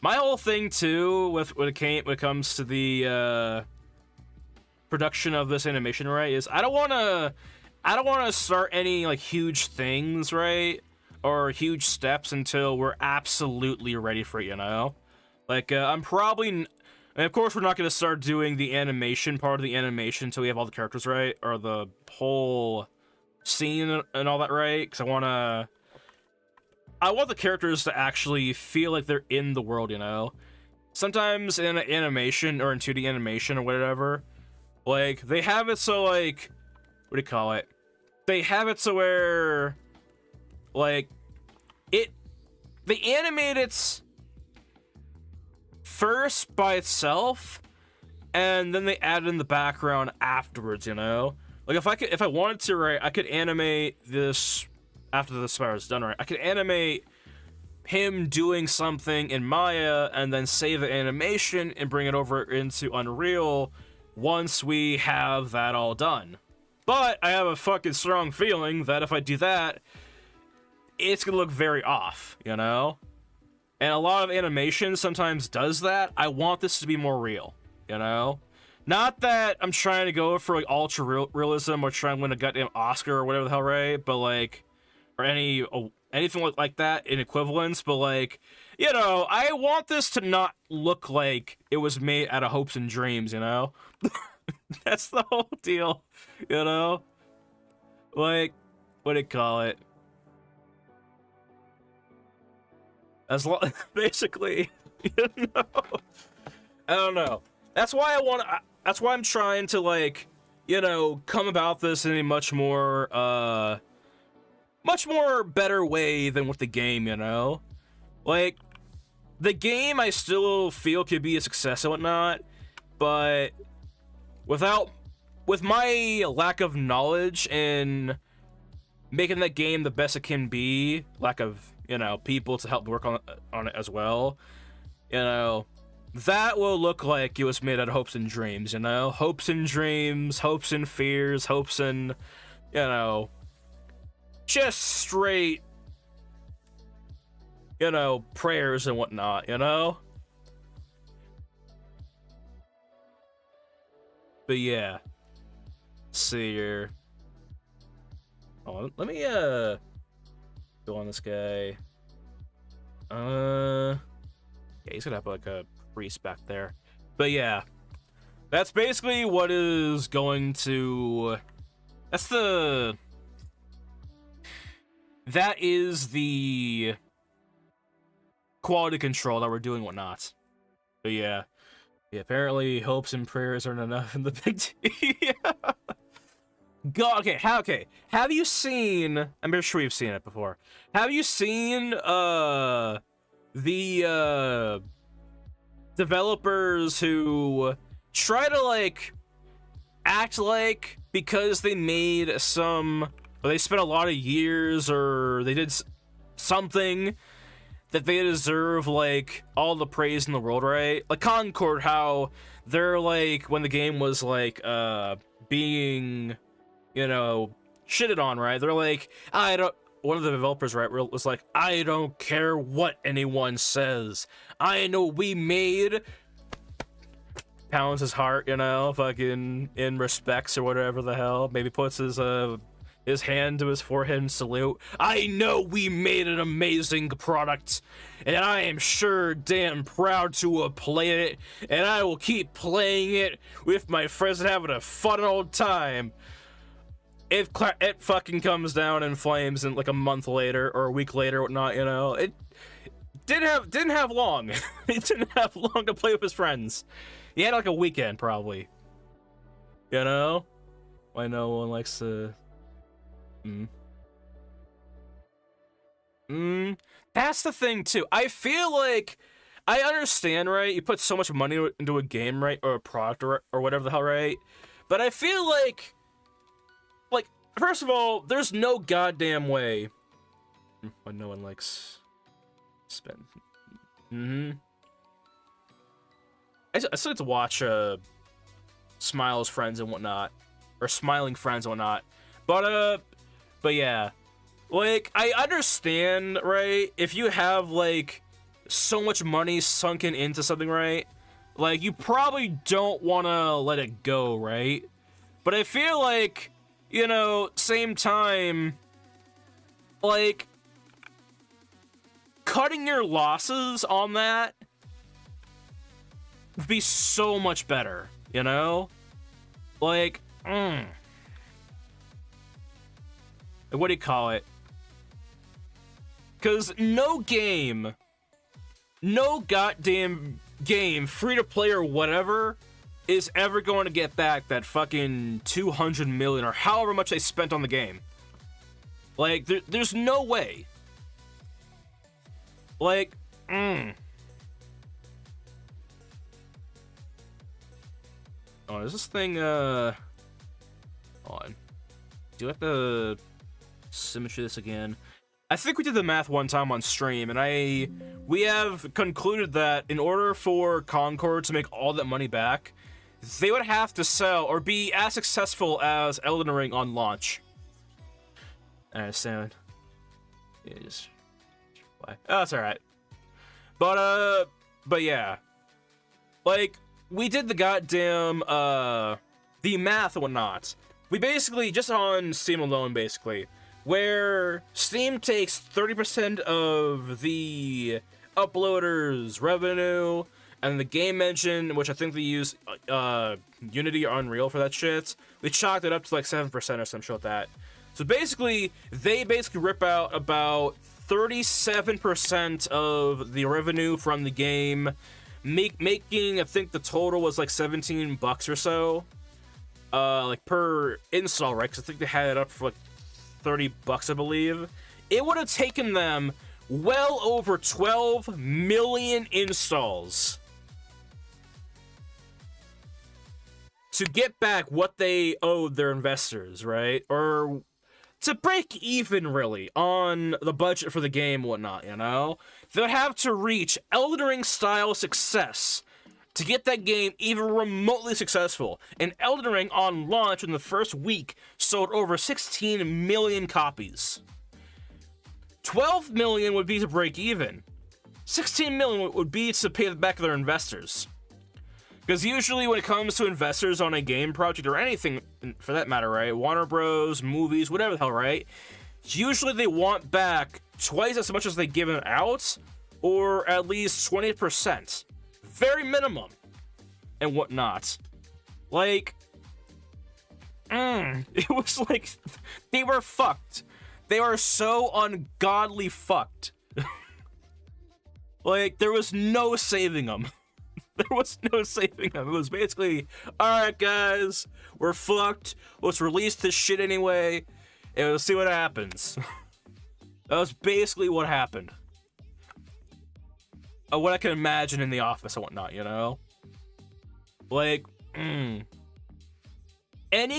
My whole thing too when it comes to the production of this animation, right, is I don't want to start any like huge things, right, or huge steps until we're absolutely ready for it, you know? Like and of course we're not going to start doing the animation part of the animation until we have all the characters right, or the whole scene and all that right, because I want the characters to actually feel like they're in the world, you know? Sometimes in an animation or in 2D animation or whatever, like, they have it so, like, they have it so where, like, they animate it first by itself, and then they added in the background afterwards, you know? Like, if I wanted to, right, I could animate this after the spire is done, right? I could animate him doing something in Maya and then save the animation and bring it over into Unreal once we have that all done. But I have a fucking strong feeling that if I do that, it's gonna look very off, you know? And a lot of animation sometimes does that. I want this to be more real, you know? Not that I'm trying to go for like ultra realism or trying to win a goddamn Oscar or whatever the hell, right? But like, or anything like that in equivalence, but like, you know, I want this to not look like it was made out of hopes and dreams, you know? That's the whole deal, you know? Like, what do you call it? As long, basically, you know? I don't know. That's why that's why I'm trying to, like, you know, come about this in a much more better way than with the game, you know? Like, the game I still feel could be a success and whatnot, but with my lack of knowledge in making that game the best it can be, lack of, you know, people to help work on it as well, you know, that will look like it was made out of hopes and dreams, you know? Hopes and dreams, hopes and fears, hopes and, you know, just straight, you know, prayers and whatnot, you know? But yeah. Let's see here. Oh, let me, go on this guy. Yeah, he's gonna have, like, a priest back there. But yeah. That's basically what is going to... That is the quality control that we're doing and whatnot. But yeah. Yeah, apparently hopes and prayers aren't enough in the big T. God, okay. Have you seen... I'm pretty sure you've seen it before. Have you seen, the, developers who try to, like, act like because they made some... or they spent a lot of years, or they did something that they deserve, like, all the praise in the world, right? Like Concord, how they're, like, when the game was, like, being, you know, shitted on, right? They're like, one of the developers, right, was like, I don't care what anyone says. I know we made... pounds his heart, you know, fucking in respects or whatever the hell. Maybe puts his hand to his forehead and salute. I know we made an amazing product, and I am sure damn proud to have played it, and I will keep playing it with my friends and having a fun old time. It fucking comes down in flames in like a month later or a week later or whatnot, you know. It didn't have long. It didn't have long to play with his friends. He had like a weekend probably. You know? Why no one likes to... That's the thing too. I feel like I understand, right? You put so much money into a game, right, or a product or whatever the hell, right? But I feel like first of all, there's no goddamn way. When no one likes spend. I still have to watch Smile's friends and whatnot, or Smiling Friends and whatnot. But yeah, like, I understand, right? If you have, like, so much money sunken into something, right? Like, you probably don't want to let it go, right? But I feel like, you know, same time, like, cutting your losses on that would be so much better, you know? Like, what do you call it? Because no goddamn game, free to play or whatever, is ever going to get back that fucking 200 million or however much they spent on the game. Like, there's no way. Like, Oh, is this thing, hold on. Do I have to symmetry this again? I think we did the math one time on stream, and we have concluded that in order for Concord to make all that money back, they would have to sell or be as successful as Elden Ring on launch. I understand. Yeah, just why? Oh, that's all right. But yeah, like we did the goddamn the math and whatnot. We basically just on Steam alone, basically, where Steam takes 30% of the uploaders' revenue, and the game engine, which I think they use Unity or Unreal for that shit, we chalked it up to like 7% or some shit like that. So basically, they rip out about 37% of the revenue from the game, making, I think the total was like $17 or so, like per install, right? Because I think they had it up for like $30, I believe. It would have taken them well over 12 million installs to get back what they owed their investors, right? Or to break even, really, on the budget for the game and whatnot, you know? They would have to reach Elden Ring-style success to get that game even remotely successful. And Elden Ring, on launch in the first week, sold over 16 million copies. 12 million would be to break even. 16 million would be to pay back their investors. Because usually when it comes to investors on a game project, or anything for that matter, right? Warner Bros, movies, whatever the hell, right? Usually they want back twice as much as they give out, or at least 20%. Very minimum. And whatnot. Like, it was like, they were fucked. They were so ungodly fucked. Like, there was no saving them. There was no saving them. It was basically, alright guys, we're fucked. Let's release this shit anyway, and we'll see what happens. That was basically what happened. What I can imagine in the office and whatnot, you know? Like, any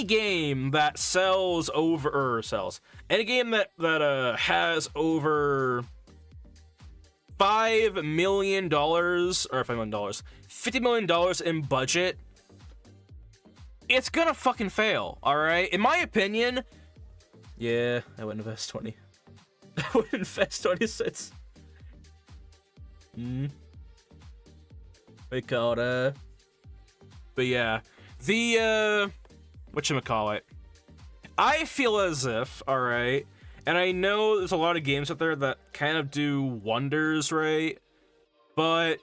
game that sells over, any game that has over $5 million, or $5 million, $50 million in budget, it's gonna fucking fail, alright? In my opinion, yeah, I wouldn't invest 20. I wouldn't invest 26. We called, but yeah, the, whatchamacallit, I feel as if, alright, and I know there's a lot of games out there that kind of do wonders, right? But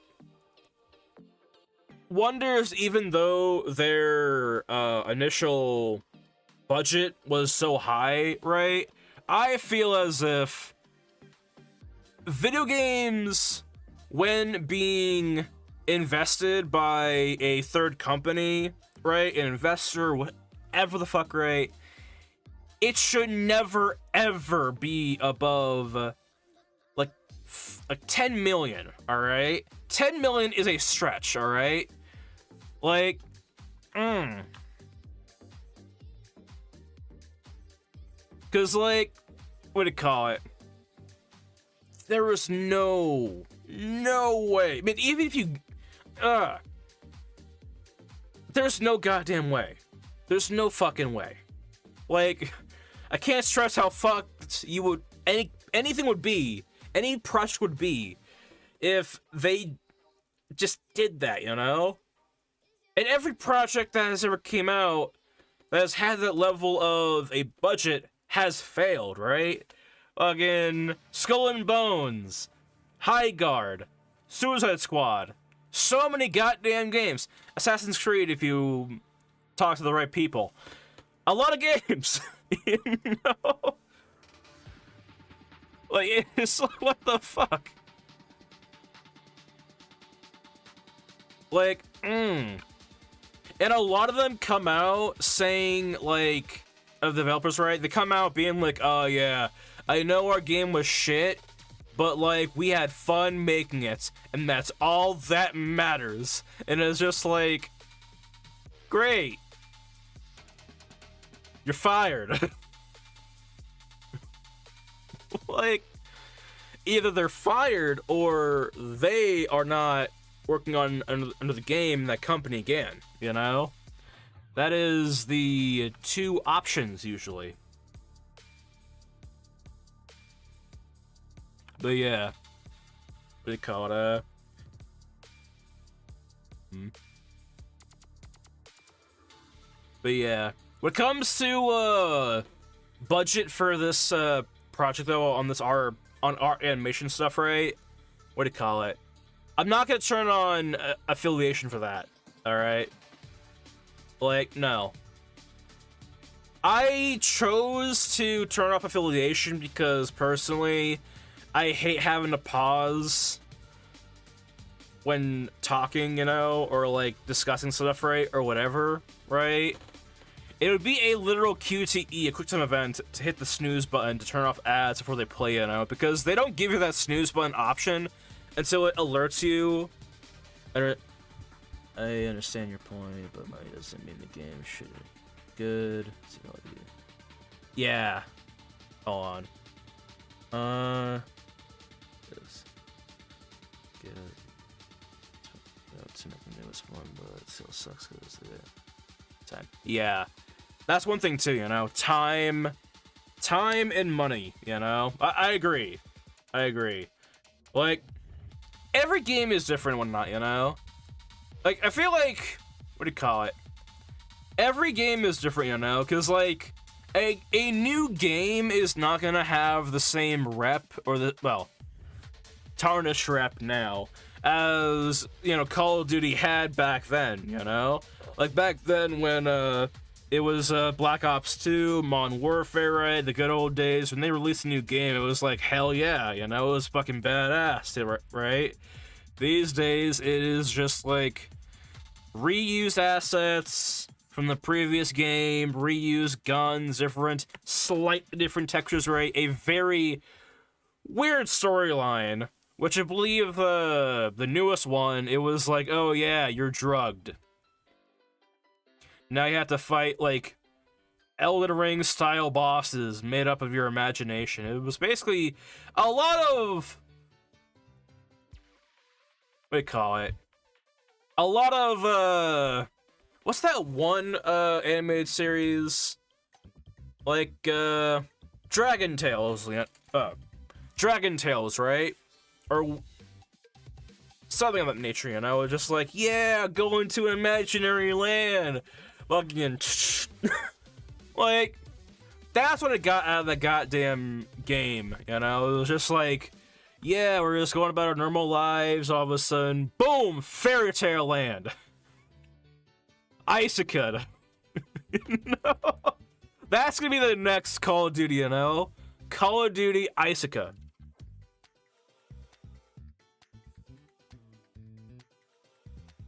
wonders, even though their initial budget was so high, right? I feel as if video games, when being invested by a third company, right? An investor, whatever the fuck, right? It should never, ever be above, like 10 million, alright? 10 million is a stretch, alright? Like, Because, like, what do you call it? There was no way. I mean, even if you, there's no goddamn way. There's no fucking way. Like, I can't stress how fucked you would, anything would be, any project would be, if they just did that, you know? And every project that has ever came out that has had that level of a budget has failed, right? Again, Skull and Bones, High Guard, Suicide Squad, so many goddamn games. Assassin's Creed, if you talk to the right people. A lot of games, you know? Like, it's like, what the fuck? Like, And a lot of them come out saying, like, of developers, right? They come out being like, oh yeah, I know our game was shit, but, like, we had fun making it, and that's all that matters. And it's just like, Great. You're fired. Like, either they're fired or they are not working on under the game that company again, you know? That is the two options usually. But yeah. What do you call it? But yeah. When it comes to budget for this project though, on our animation stuff, right? What do you call it? I'm not gonna turn on affiliation for that. Alright? Like, no. I chose to turn off affiliation because personally, I hate having to pause when talking, you know, or like discussing stuff, right, or whatever, right? It would be a literal QTE, a quick time event, to hit the snooze button to turn off ads before they play, you know, because they don't give you that snooze button option until it alerts you. I understand your point, but money doesn't mean the game should be good. Yeah. Hold on. This good. To make the newest one, but it still sucks because the time. Yeah, that's one thing too. You know, time and money. You know, I agree. Like, every game is different and whatnot. You know. Like, I feel like, what do you call it? Every game is different, you know, because, like, a new game is not gonna have the same rep, or tarnished rep now, as, you know, Call of Duty had back then, you know? Like, back then when, it was, Black Ops 2, Modern Warfare, right? The good old days, when they released a new game, it was like, hell yeah, you know? It was fucking badass, right? These days, it is just, like, reused assets from the previous game, reused guns, slightly different textures, right? A very weird storyline, which I believe, the newest one, it was like, oh yeah, you're drugged. Now you have to fight, like, Elden Ring-style bosses made up of your imagination. It was basically a lot of... what do you call it? A lot of, what's that one, animated series? Like, Dragon Tales, Dragon Tales, right? Or something of that nature, you know? Just like, yeah, go into an imaginary land. Fucking, like, that's what it got out of the goddamn game, you know? It was just like, yeah, we're just going about our normal lives, all of a sudden, boom, fairy tale land. Icica. No. That's gonna be the next Call of Duty, you know? Call of Duty Icica.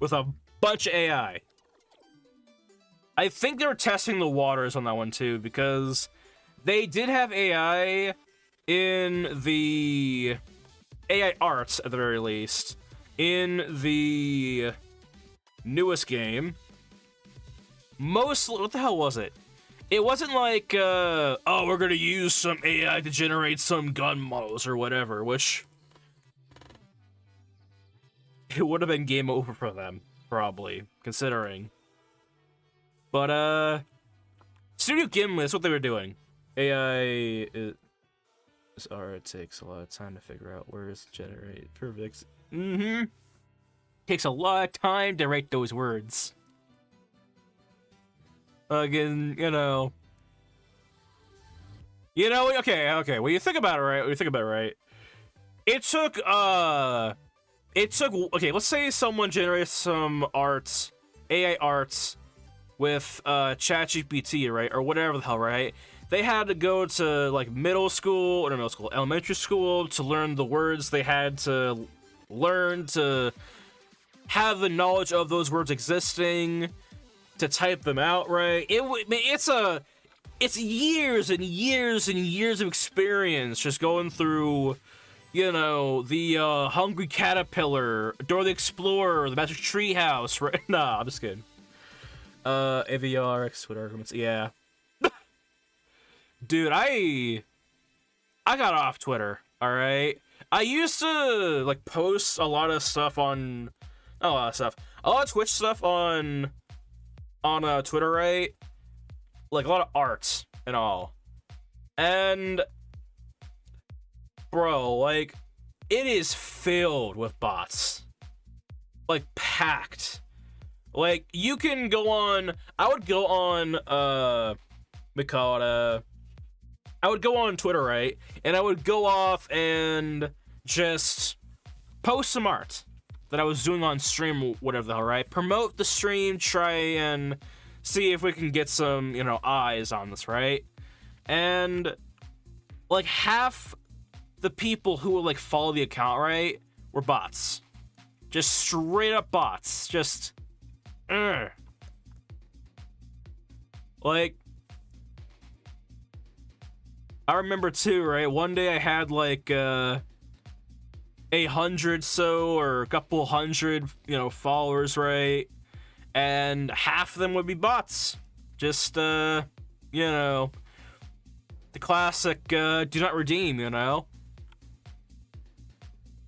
With a bunch of AI. I think they were testing the waters on that one too, because they did have AI in the... AI art, at the very least, in the newest game. Mostly, what the hell was it? It wasn't like, oh, we're gonna use some AI to generate some gun models or whatever, which... it would have been game over for them, probably, considering. But, Studio Gimli, that's what they were doing. AI... This art takes a lot of time to figure out words to generate perfect. Takes a lot of time to write those words. Again, you know. Okay, when you think about it, right? It took, okay, let's say someone generates some arts, AI arts, with, ChatGPT, right? Or whatever the hell, right? They had to go to, like, elementary school to learn the words they had to learn to have the knowledge of those words existing, to type them out, right? It's years and years and years of experience just going through, you know, the, Hungry Caterpillar, Dora the Explorer, the Magic Tree House, right? Nah, I'm just kidding. AVR, Twitter arguments, yeah. Dude, I got off Twitter, alright? I used to, like, post a lot of stuff on... Not a lot of stuff. A lot of Twitch stuff on Twitter, right? Like, a lot of art and all. And... Bro, like, it is filled with bots. Like, packed. Like, you can go on... I would go on, I would go on Twitter, right? And I would go off and just post some art that I was doing on stream, whatever the hell, right? Promote the stream, try and see if we can get some, you know, eyes on this, right? And, like, half the people who would, like, follow the account, right, were bots. Just straight up bots. Just, like, I remember too, right? One day I had like 100 so or a couple hundred, you know, followers, right? And half of them would be bots. Just you know, the classic do not redeem, you know?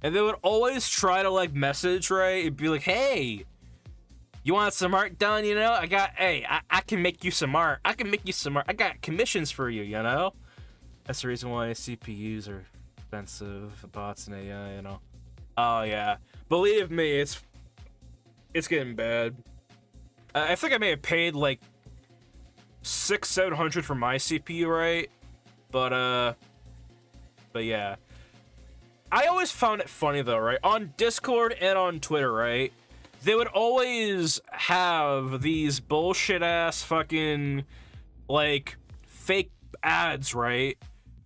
And they would always try to like message, right? It'd be like, hey, you want some art done, you know? I can make you some art. I can make you some art. I got commissions for you, you know? That's the reason why CPUs are expensive, bots and AI, you know. Oh yeah, believe me, it's getting bad. I think I may have paid like $600-700 for my CPU, right? But yeah. I always found it funny though, right? On Discord and on Twitter, right? They would always have these bullshit ass fucking like fake ads, right?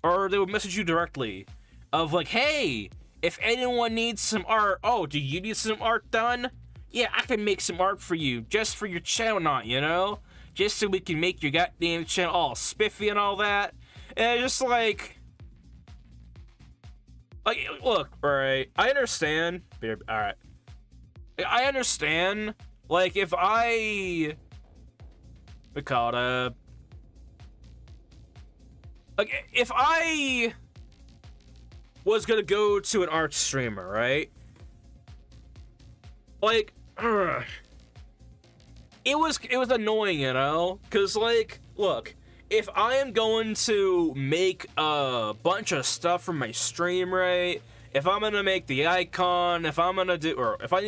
Or they would message you directly of like, hey, if anyone needs some art, oh, do you need some art done? Yeah, I can make some art for you, just for your channel, not, you know? Just so we can make your goddamn channel all spiffy and all that. And it's just like, look, alright, I understand. Alright. I understand, like, if I, we call it, like, if I was gonna go to an art streamer, right? Like, it was annoying, you know? Cause like, look, if I am going to make a bunch of stuff for my stream, right? If I'm gonna make the icon, if I'm gonna do, or if I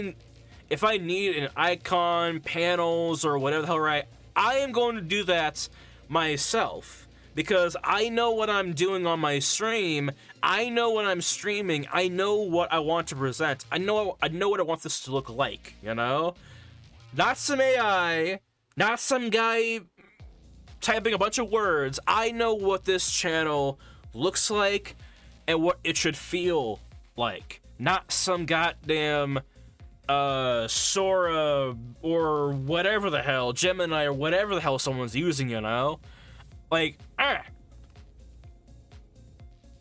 need an icon, panels, or whatever the hell, right? I am going to do that myself. Because I know what I'm doing on my stream, I know what I'm streaming, I know what I want to present, I know what I want this to look like, you know? Not some AI, not some guy typing a bunch of words. I know what this channel looks like and what it should feel like. Not some goddamn Sora or whatever the hell, Gemini or whatever the hell someone's using, you know? Like, I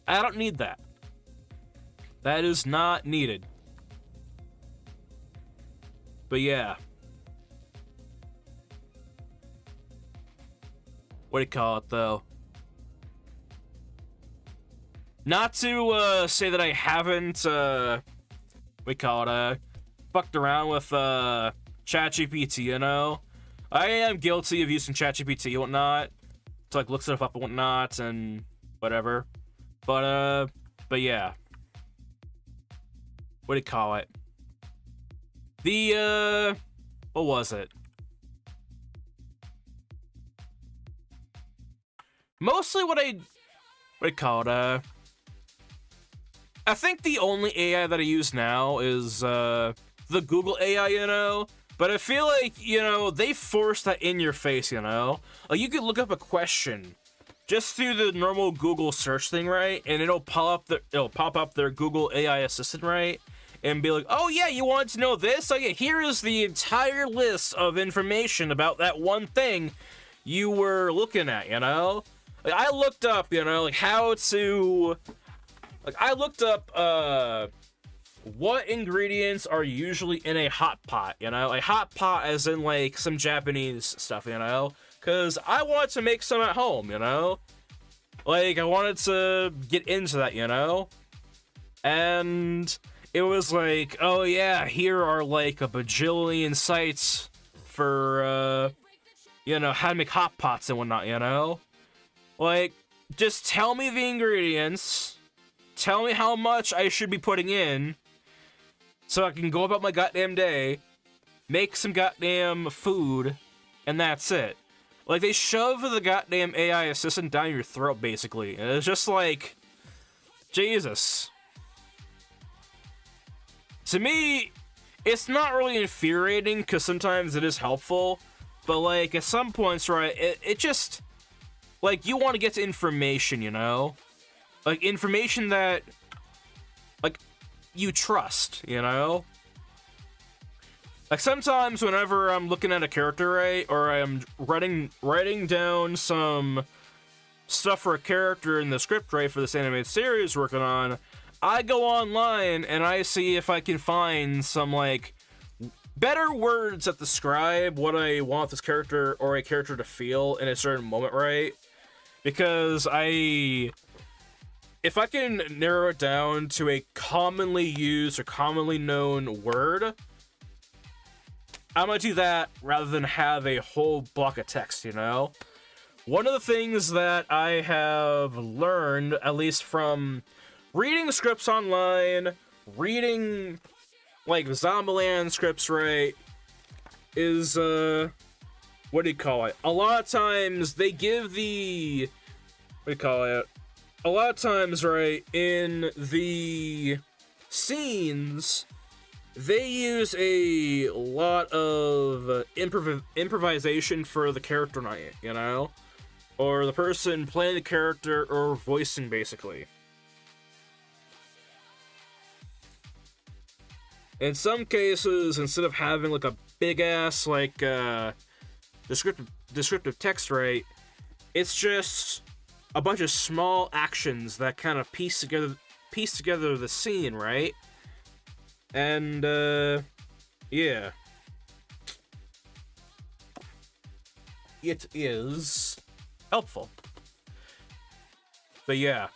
don't need that. That is not needed. But yeah. What do you call it, though? Not to say that I haven't, what do you call it, fucked around with ChatGPT, you know? I am guilty of using ChatGPT and whatnot. To like look stuff up and whatnot and whatever. But yeah. What do you call it? The what was it? Mostly what do you call it? I think the only AI that I use now is the Google AI, you know? But I feel like, you know, they force that in your face, you know? Like, you could look up a question just through the normal Google search thing, right? And it'll pop up their Google AI assistant, right? And be like, oh yeah, you wanted to know this? Oh yeah, here is the entire list of information about that one thing you were looking at, you know? Like, I looked up, you know, like how to... Like, I looked up, what ingredients are usually in a hot pot, you know? A hot pot as in, like, some Japanese stuff, you know? Because I wanted to make some at home, you know? Like, I wanted to get into that, you know? And it was like, oh yeah, here are, like, a bajillion sites for, you know, how to make hot pots and whatnot, you know? Like, just tell me the ingredients, tell me how much I should be putting in, so I can go about my goddamn day, make some goddamn food, and that's it. Like, they shove the goddamn AI assistant down your throat, basically. And it's just like, Jesus. To me, it's not really infuriating, because sometimes it is helpful, but, like, at some points, right, it just, like, you want to get to information, you know? Like, information that, like, you trust, you know? Like, sometimes whenever I'm looking at a character, right, or I'm writing down some stuff for a character in the script, right, for this animated series we're working on, I go online and I see if I can find some, like, better words that describe what I want this character or a character to feel in a certain moment, right? Because if I can narrow it down to a commonly used or commonly known word, I'm gonna do that rather than have a whole block of text, you know? One of the things that I have learned, at least from reading scripts online, reading, like, Zombieland scripts, right, is, what do you call it? A lot of times, they give the, what do you call it? A lot of times, right, in the scenes, they use a lot of improvisation for the character night, you know? Or the person playing the character or voicing, basically. In some cases, instead of having, like, a big-ass, like, descriptive text, right, it's just a bunch of small actions that kind of piece together the scene, right? And, yeah. It is helpful. But yeah.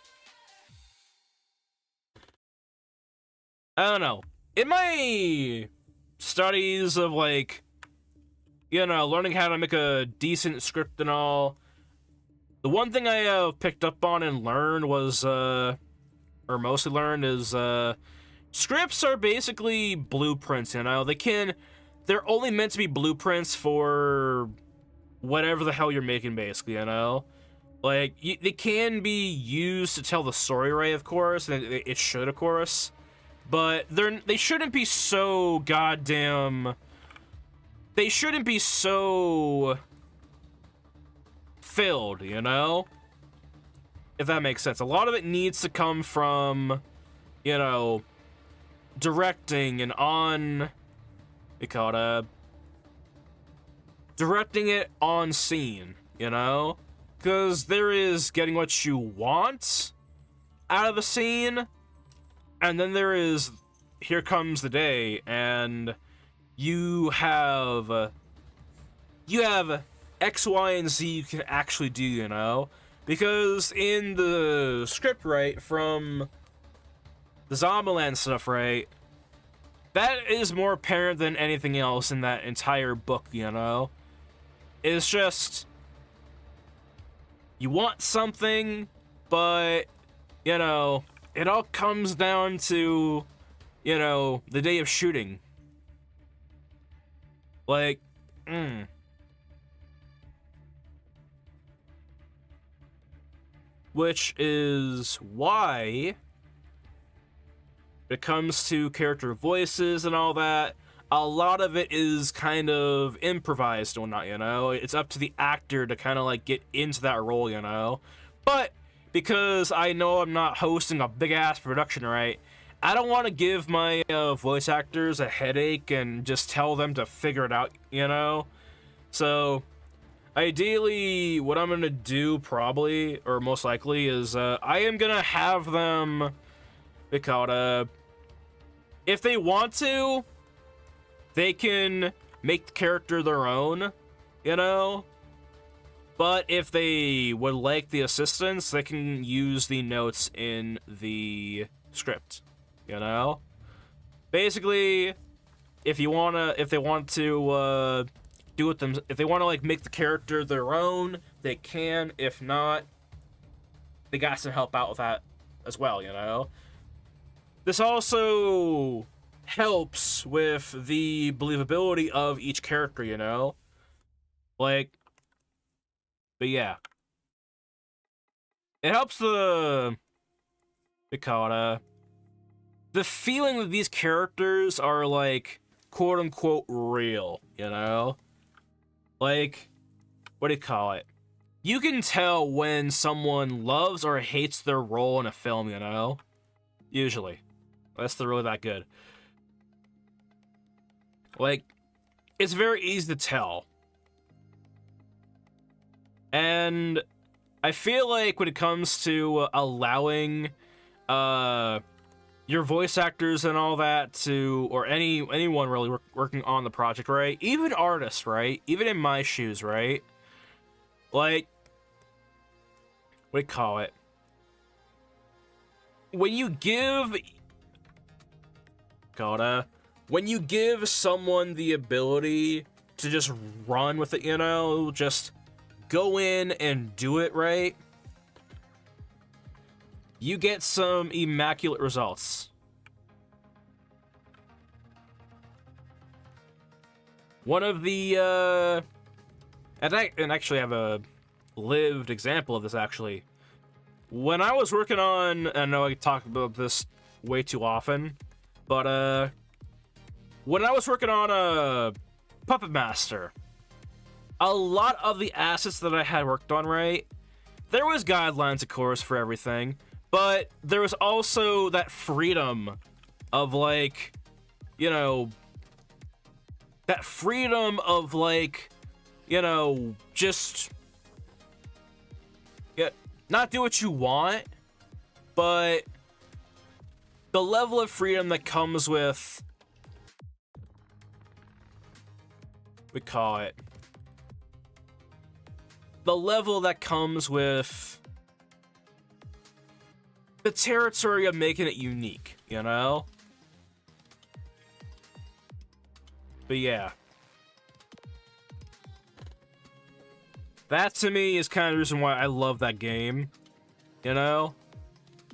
I don't know. In my studies of, like, you know, learning how to make a decent script and all, the one thing I picked up on and learned was, or mostly learned, is, scripts are basically blueprints, you know? They're only meant to be blueprints for whatever the hell you're making, basically, you know? Like, they can be used to tell the story, right, of course, and it should, of course, but they shouldn't be so goddamn... They shouldn't be so filled, you know? If that makes sense. A lot of it needs to come from, you know, directing and directing it on scene, you know? Because there is getting what you want out of a scene, and then there is here comes the day, and you have X, Y, and Z you can actually do, you know? Because in the script, right, from the Zombieland stuff, right, that is more apparent than anything else in that entire book, you know? It's just, you want something, but, you know, it all comes down to, you know, the day of shooting. Like, Which is why, when it comes to character voices and all that, a lot of it is kind of improvised or not, you know? It's up to the actor to kind of, like, get into that role, you know? But, because I know I'm not hosting a big-ass production, right, I don't want to give my voice actors a headache and just tell them to figure it out, you know? So, ideally, what I'm gonna do probably, or most likely, is I am gonna have them, if they want to, they can make the character their own, you know? But if they would like the assistance, they can use the notes in the script, you know? Basically, if they want to do it them, if they want to like make the character their own, they can. If not, they got some help out with that as well, you know? This also helps with the believability of each character, you know? Like, but yeah. It helps the feeling that these characters are, like, quote-unquote real, you know? Like, what do you call it? You can tell when someone loves or hates their role in a film, you know? Usually. Unless they're really that good. Like, it's very easy to tell. And I feel like when it comes to allowing your voice actors and all that to, or anyone really working on the project, right? Even artists, right? Even in my shoes, right? Like, what do you call it? When you give someone the ability to just run with it, you know, just go in and do it right, you get some immaculate results. One of the, and actually I have a lived example of this, actually. When I was working on, I know I talk about this way too often, but, when I was working on Puppet Master, a lot of the assets that I had worked on, right, there was guidelines, of course, for everything, but there was also that freedom of, like, you know, that freedom of, like, you know, just, yeah, not do what you want, but the level of freedom that comes with, we call it, the level that comes with the territory of making it unique, you know? But yeah. That to me is kind of the reason why I love that game, you know?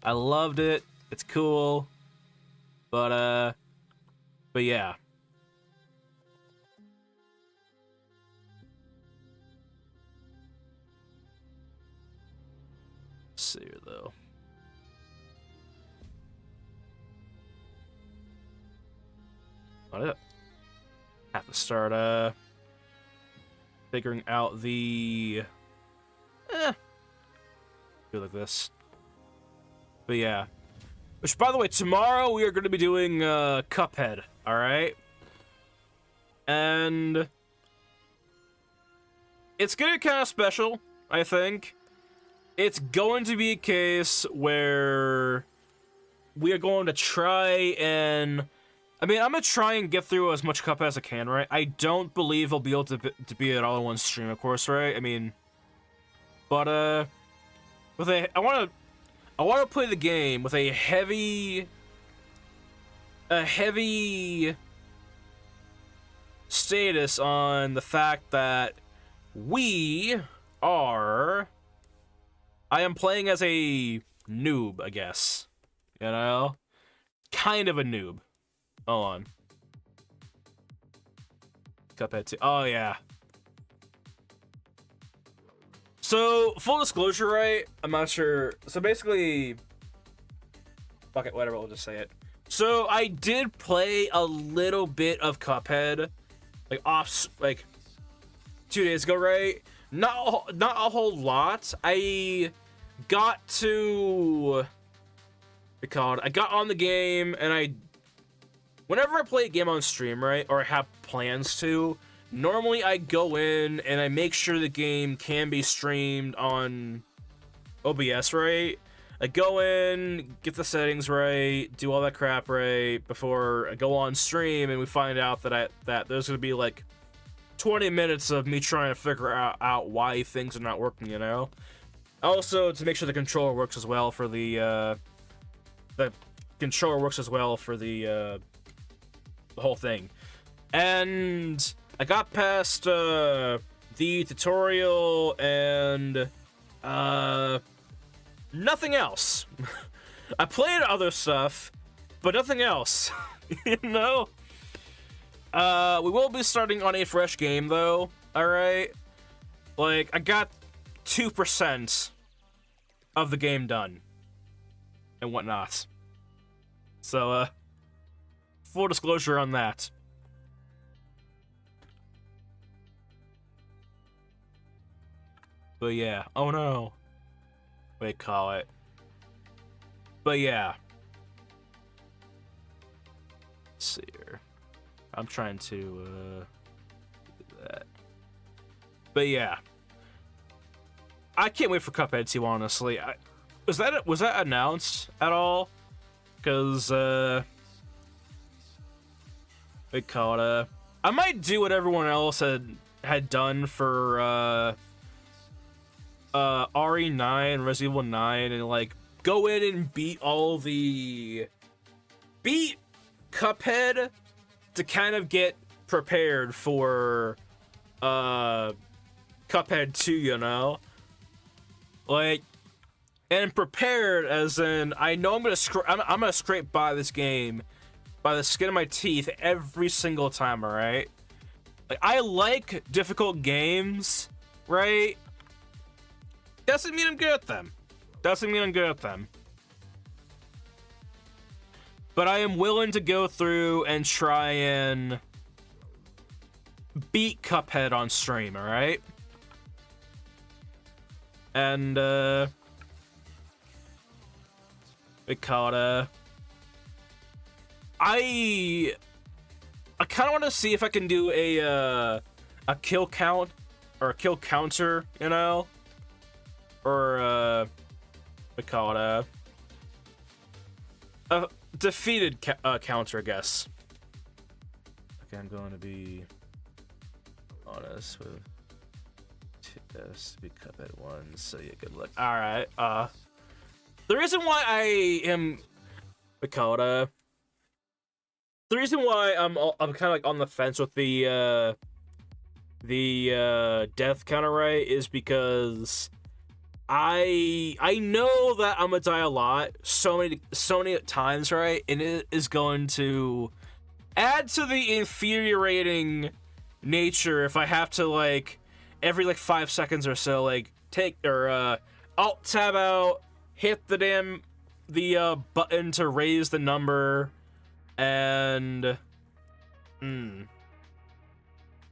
I loved it. It's cool. But yeah. Let's see here, though. What? Have to start figuring out the do like this. But yeah. Which, by the way, tomorrow we are going to be doing Cuphead. All right. And it's gonna be kind of special, I think. It's going to be a case where we are going to try and, I mean, I'm going to try and get through as much Cuphead as I can, right? I don't believe I'll be able to be it all in one stream, of course, right? I mean, but, I want to play the game with a heavy status on the fact that I am playing as a noob, I guess. You know? Kind of a noob. Hold on. Cuphead 2. Oh, yeah. So, full disclosure, right? I'm not sure. So, basically... Fuck it, whatever, we'll just say it. So, I did play a little bit of Cuphead. Like, 2 days ago, right? Not a whole lot. I got to... I got on the game, and whenever I play a game on stream, right, or I have plans to, normally I go in and I make sure the game can be streamed on OBS, right? I go in, get the settings right, do all that crap right before I go on stream, and we find out that there's gonna be like 20 minutes of me trying to figure out why things are not working, you know? Also, to make sure the controller works as well for the whole thing. And I got past the tutorial and nothing else. I played other stuff, but nothing else. You know? We will be starting on a fresh game though, alright? Like, I got 2% of the game done and whatnot. So, full disclosure on that. But yeah, oh no. They call it. But yeah. Let's see here. I'm trying to do that. But yeah. I can't wait for Cuphead 2, honestly. Was that announced at all? Because they call it I might do what everyone else had done for RE9, Resident Evil 9, and like go in and beat Cuphead to kind of get prepared for Cuphead 2, you know? Like, and prepared as in I know I'm gonna scrape by this game by the skin of my teeth every single time, alright? Like, I like difficult games, right? Doesn't mean I'm good at them. But I am willing to go through and try and beat Cuphead on stream, alright? And, we call it, I kind of want to see if I can do a kill count, or a kill counter, you know? Or, we call it a defeated counter, I guess. Okay, I'm going to be honest with this. Be Cuphead 1, so yeah, good luck. Alright, the reason why I am, we call it the reason why I'm kind of like on the fence with the death counter, right, is because I know that I'm gonna die a lot, so many times, right, and it is going to add to the infuriating nature if I have to like every like 5 seconds or so like take or alt tab out, hit the button to raise the number, and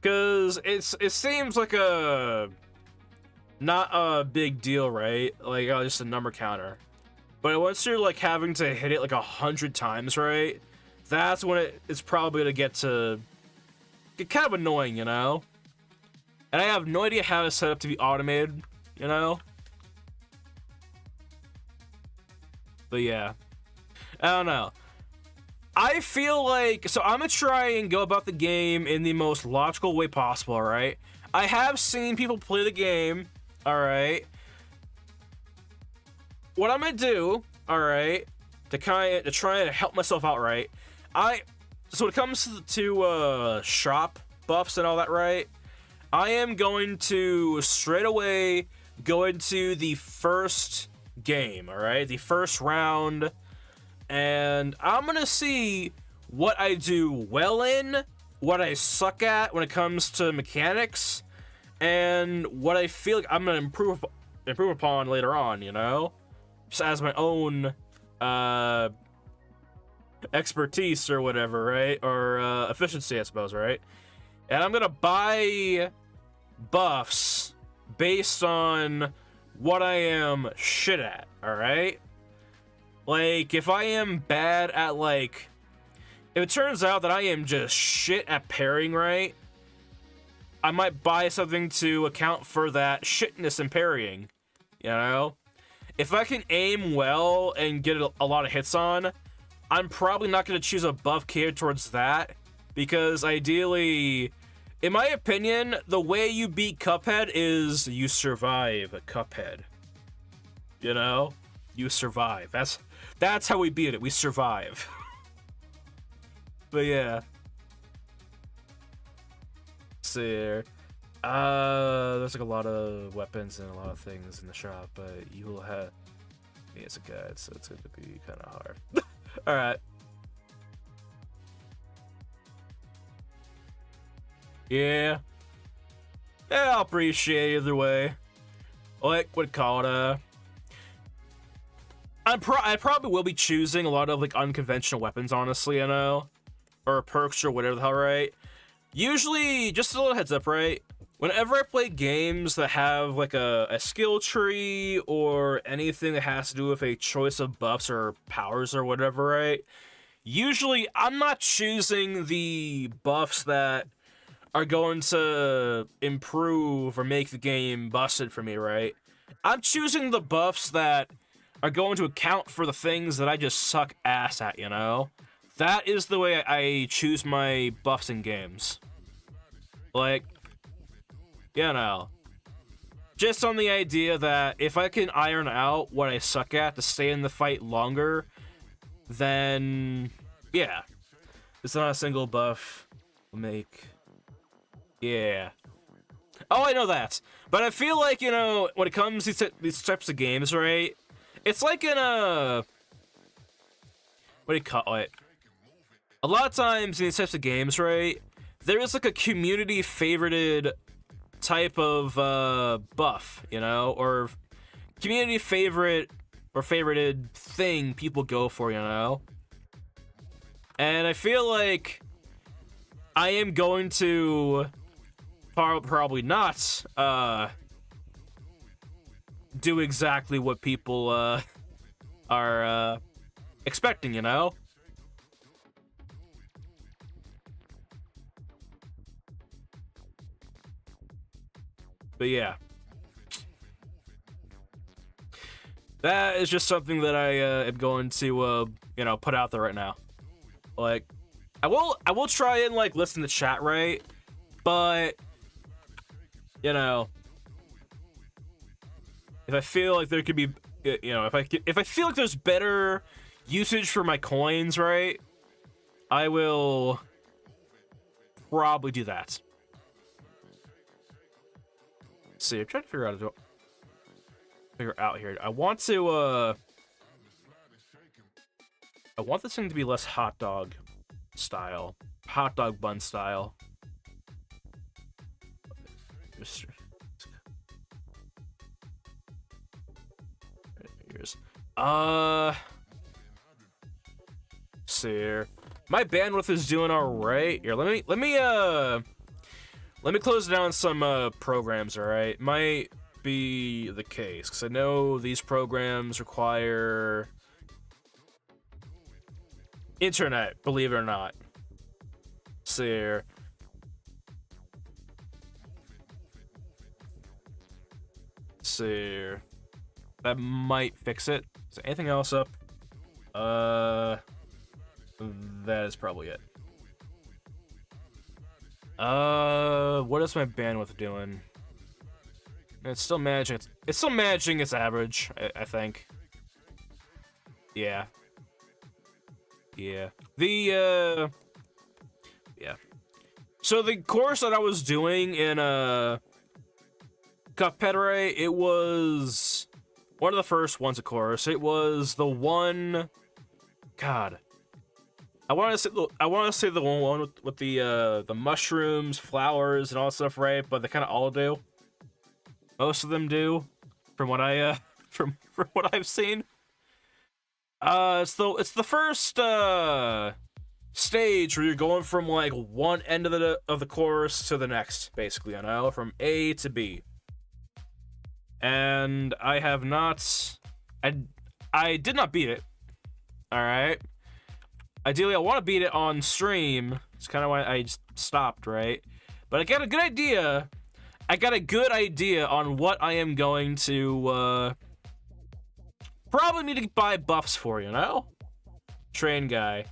because it seems like not a big deal, right? Like, oh, just a number counter. But once you're like having to hit it like 100 times, right? That's when it's probably gonna get kind of annoying, you know? And I have no idea how to set up to be automated, you know? But yeah. I don't know. I feel like, so I'm gonna try and go about the game in the most logical way possible, alright? I have seen people play the game, alright? What I'm gonna do, alright, to try and help myself out, right? So when it comes to shop buffs and all that, right? I am going to straight away go into the first game, alright? The first round. And I'm gonna see what I do well in, what I suck at when it comes to mechanics, and what I feel like I'm gonna improve upon later on, you know? Just as my own expertise or whatever, right? Or efficiency, I suppose, right? And I'm gonna buy buffs based on what I am shit at, alright? Like, if I am bad at, like, if it turns out that I am just shit at parrying, right, I might buy something to account for that shitness in parrying, you know? if I can aim well and get a lot of hits on, I'm probably not going to choose a buff geared towards that, because ideally, in my opinion, the way you beat Cuphead is you survive Cuphead. You know? You survive. That's how we beat it. We survive. But yeah. Let's see here. There's like a lot of weapons and a lot of things in the shop, but you will have... Yeah, it's a guide, so it's going to be kind of hard. Alright. Yeah. Yeah, I'll appreciate it either way. Like, what call it, I probably will be choosing a lot of, like, unconventional weapons, honestly, you know? Or perks or whatever the hell, right? Usually, just a little heads up, right? Whenever I play games that have, like, a skill tree or anything that has to do with a choice of buffs or powers or whatever, right? Usually, I'm not choosing the buffs that are going to improve or make the game busted for me, right? I'm choosing the buffs that are going to account for the things that I just suck ass at, you know? That is the way I choose my buffs in games. Like, you know, just on the idea that if I can iron out what I suck at to stay in the fight longer, then, yeah. It's not a single buff will make... Yeah. Oh, I know that. But I feel like, you know, when it comes to these types of games, right? It's like in a... What do you call it? A lot of times in these types of games, right? There is like a community favorited type of buff, you know? Or community favorite or favorited thing people go for, you know? And I feel like I am going to probably not do exactly what people are expecting, you know? But yeah. That is just something that I am going to, you know, put out there right now. Like, I will try and, like, listen to chat, right? But, you know, if I feel like there could be, you know, if I feel like there's better usage for my coins, right? I will probably do that. Let's see, I'm trying to figure out here. I want this thing to be less hot dog style, hot dog bun style. Here's see here. My bandwidth is doing all right. Here, let me close down some programs. All right, might be the case because I know these programs require internet, believe it or not. See here. See here. That might fix it. Is there anything else up? That is probably it. What is my bandwidth doing? It's still managing. It's still managing its average, I think. Yeah. Yeah. Yeah. So the course that I was doing in Cuphead, right? It was one of the first ones, of course. It was the one. God. I want to say the one with the mushrooms, flowers, and all that stuff, right? But they kind of all do. Most of them do, from what I from what I've seen. It's the first stage where you're going from like one end of the course to the next, basically, you know, from A to B. And I have not, I did not beat it. All right. Ideally, I want to beat it on stream. It's kind of why I just stopped, right? But I got a good idea. I got a good idea on what I am going to probably need to buy buffs for, you know? Train guy.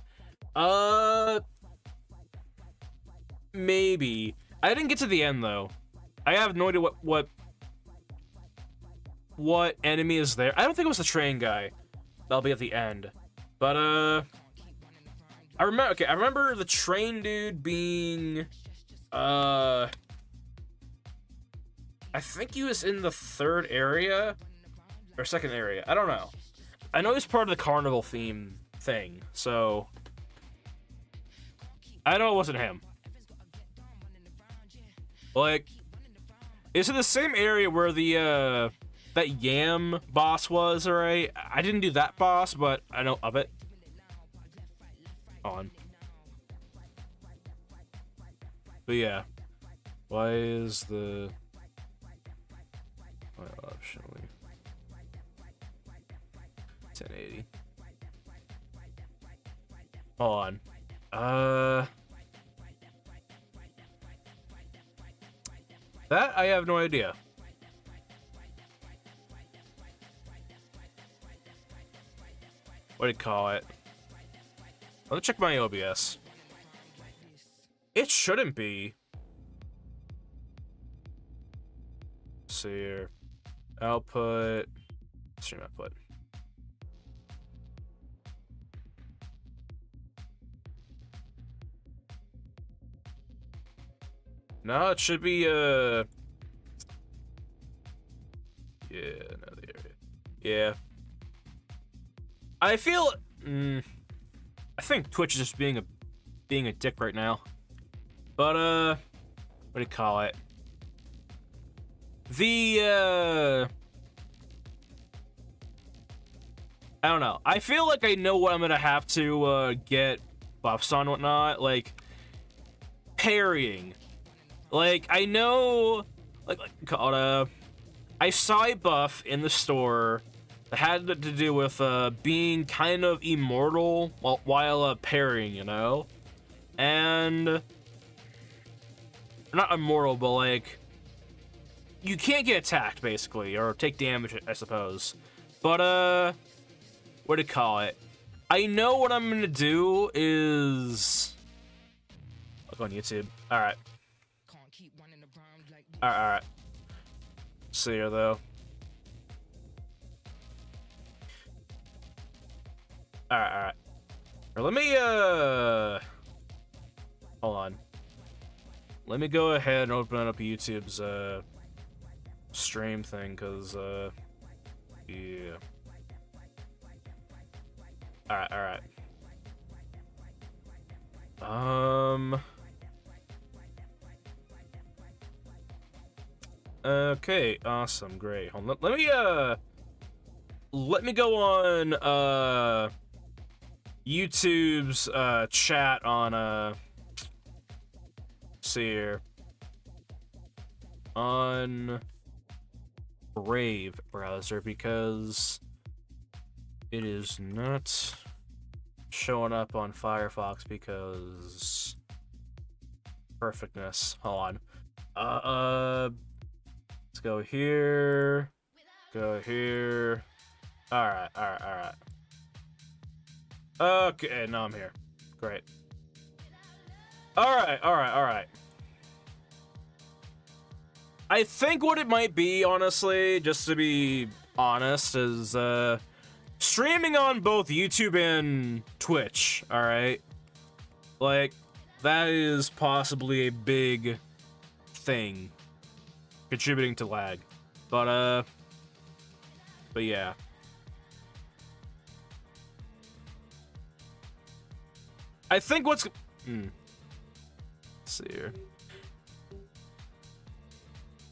Maybe. I didn't get to the end, though. I have no idea what enemy is there. I don't think it was the train guy. That'll be at the end. But, I remember the train dude being, I think he was in the third area, or second area, I don't know. I know he's part of the carnival theme thing, so I know it wasn't him. Like, is it the same area where the, that Yam boss was, alright? I didn't do that boss, but I know of it. On. But yeah. Why is the... optionally 1080. Hold on. That I have no idea. What do you call it? Let me check my OBS. It shouldn't be. Let's see here. Output. Stream output. No, it should be, yeah, no, the area. Yeah. I feel, I think Twitch is just being a dick right now. But, what do you call it? The, I don't know. I feel like I know what I'm gonna have to, get buffs on and whatnot. Like, parrying. Like, I know, I saw a buff in the store that had to do with, being kind of immortal while parrying, you know? And, not immortal, but, like, you can't get attacked, basically, or take damage, I suppose. But, what do you call it? I know what I'm gonna do is... I'll go on YouTube. Alright. Alright. See here, though. Alright. Let me, hold on. Let me go ahead and open up YouTube's, stream thing, because, yeah. Alright. Okay, awesome, great. Hold on. Let me go on, YouTube's, chat on, see here. On Brave browser, because it is not showing up on Firefox because perfectness. Hold on. Let's go here. Go here. Alright. Okay, now I'm here. Great. Alright. I think what it might be, honestly, just to be honest, is, streaming on both YouTube and Twitch, alright? Like, that is possibly a big thing contributing to lag. But yeah. I think what's... Let's see here.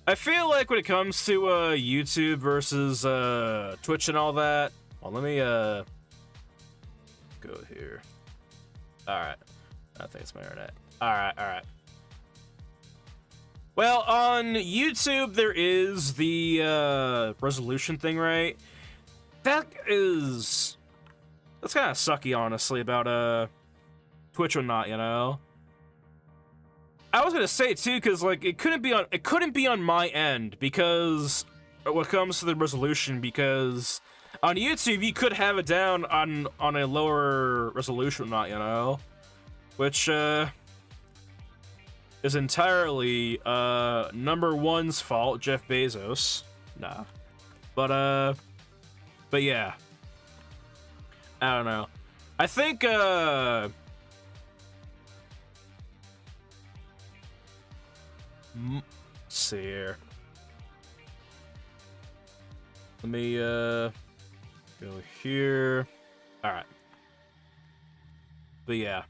I feel like when it comes to, YouTube versus, Twitch and all that... Well, let me, go here. Alright. I think it's my internet. Alright. Well, on YouTube, there is the, resolution thing, right? That's kind of sucky, honestly, about, Twitch or not, you know? I was gonna say, too, because, like, it couldn't be on my end, because, when it comes to the resolution, because On YouTube, you could have it down on a lower resolution, not, you know, which is entirely number one's fault, Jeff Bezos. Nah, but yeah, I don't know. I think let's see here. Let me go here. All right. But yeah.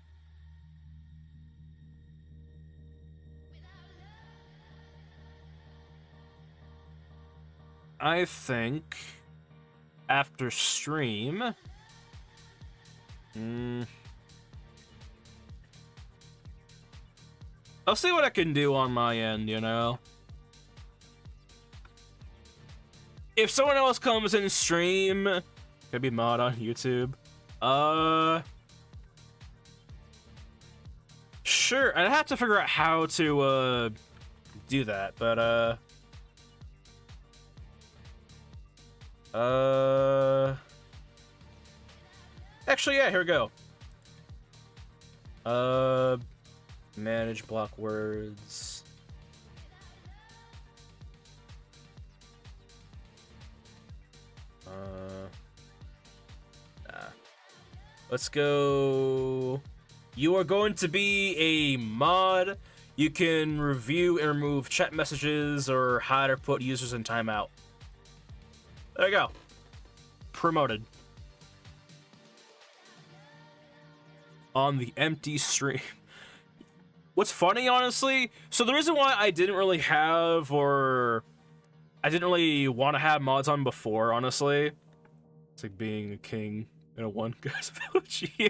I think after stream, I'll see what I can do on my end, you know? If someone else comes in stream, could be mod on YouTube. Sure, I'd have to figure out how to do that, but actually, yeah, here we go. Manage block words. Let's go. You are going to be a mod. You can review and remove chat messages or hide or put users in timeout. There you go. Promoted. On the empty stream. What's funny, honestly, so the reason why I didn't really have, or I didn't really want to have mods on before, honestly, it's like being a king in a one guy's village. Yeah,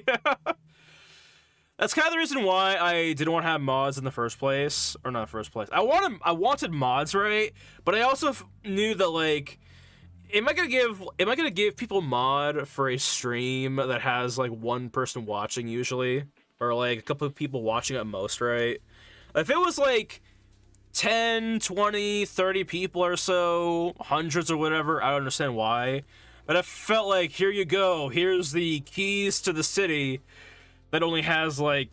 that's kind of the reason why I didn't want to have mods in the first place, or not first place. I wanted mods, right? But I also knew that, like, am I gonna give people mod for a stream that has like one person watching usually, or like a couple of people watching at most, right? If it was like 10, 20, 30 people or so, hundreds or whatever, I don't understand why. But I felt like, here you go, here's the keys to the city that only has like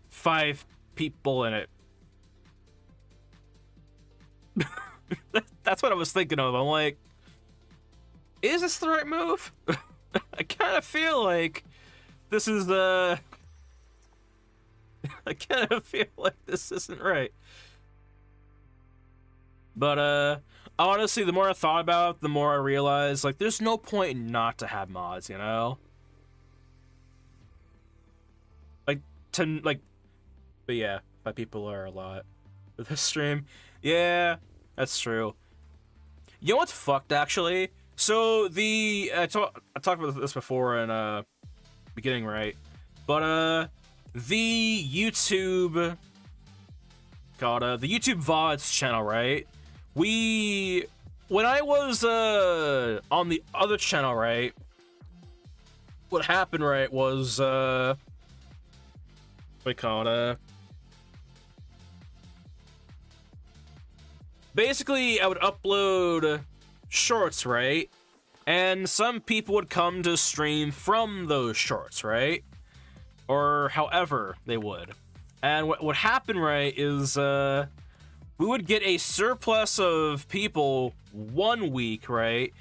5 people in it. That's what I was thinking of. I'm like, is this the right move? I kind of feel like this is the... I kind of feel like this isn't right. But, honestly, the more I thought about it, the more I realized, like, there's no point not to have mods, you know? Like, but yeah, 5 people are a lot for this stream. Yeah, that's true. You know what's fucked, actually? So, I talked about this before in, beginning, right? But, the YouTube... the YouTube Vods channel, right? When I was, on the other channel, right? What happened, right, was, what do you call it, basically, I would upload shorts, right? And some people would come to stream from those shorts, right? Or however they would. And what happened, right, is we would get a surplus of people 1 week, right?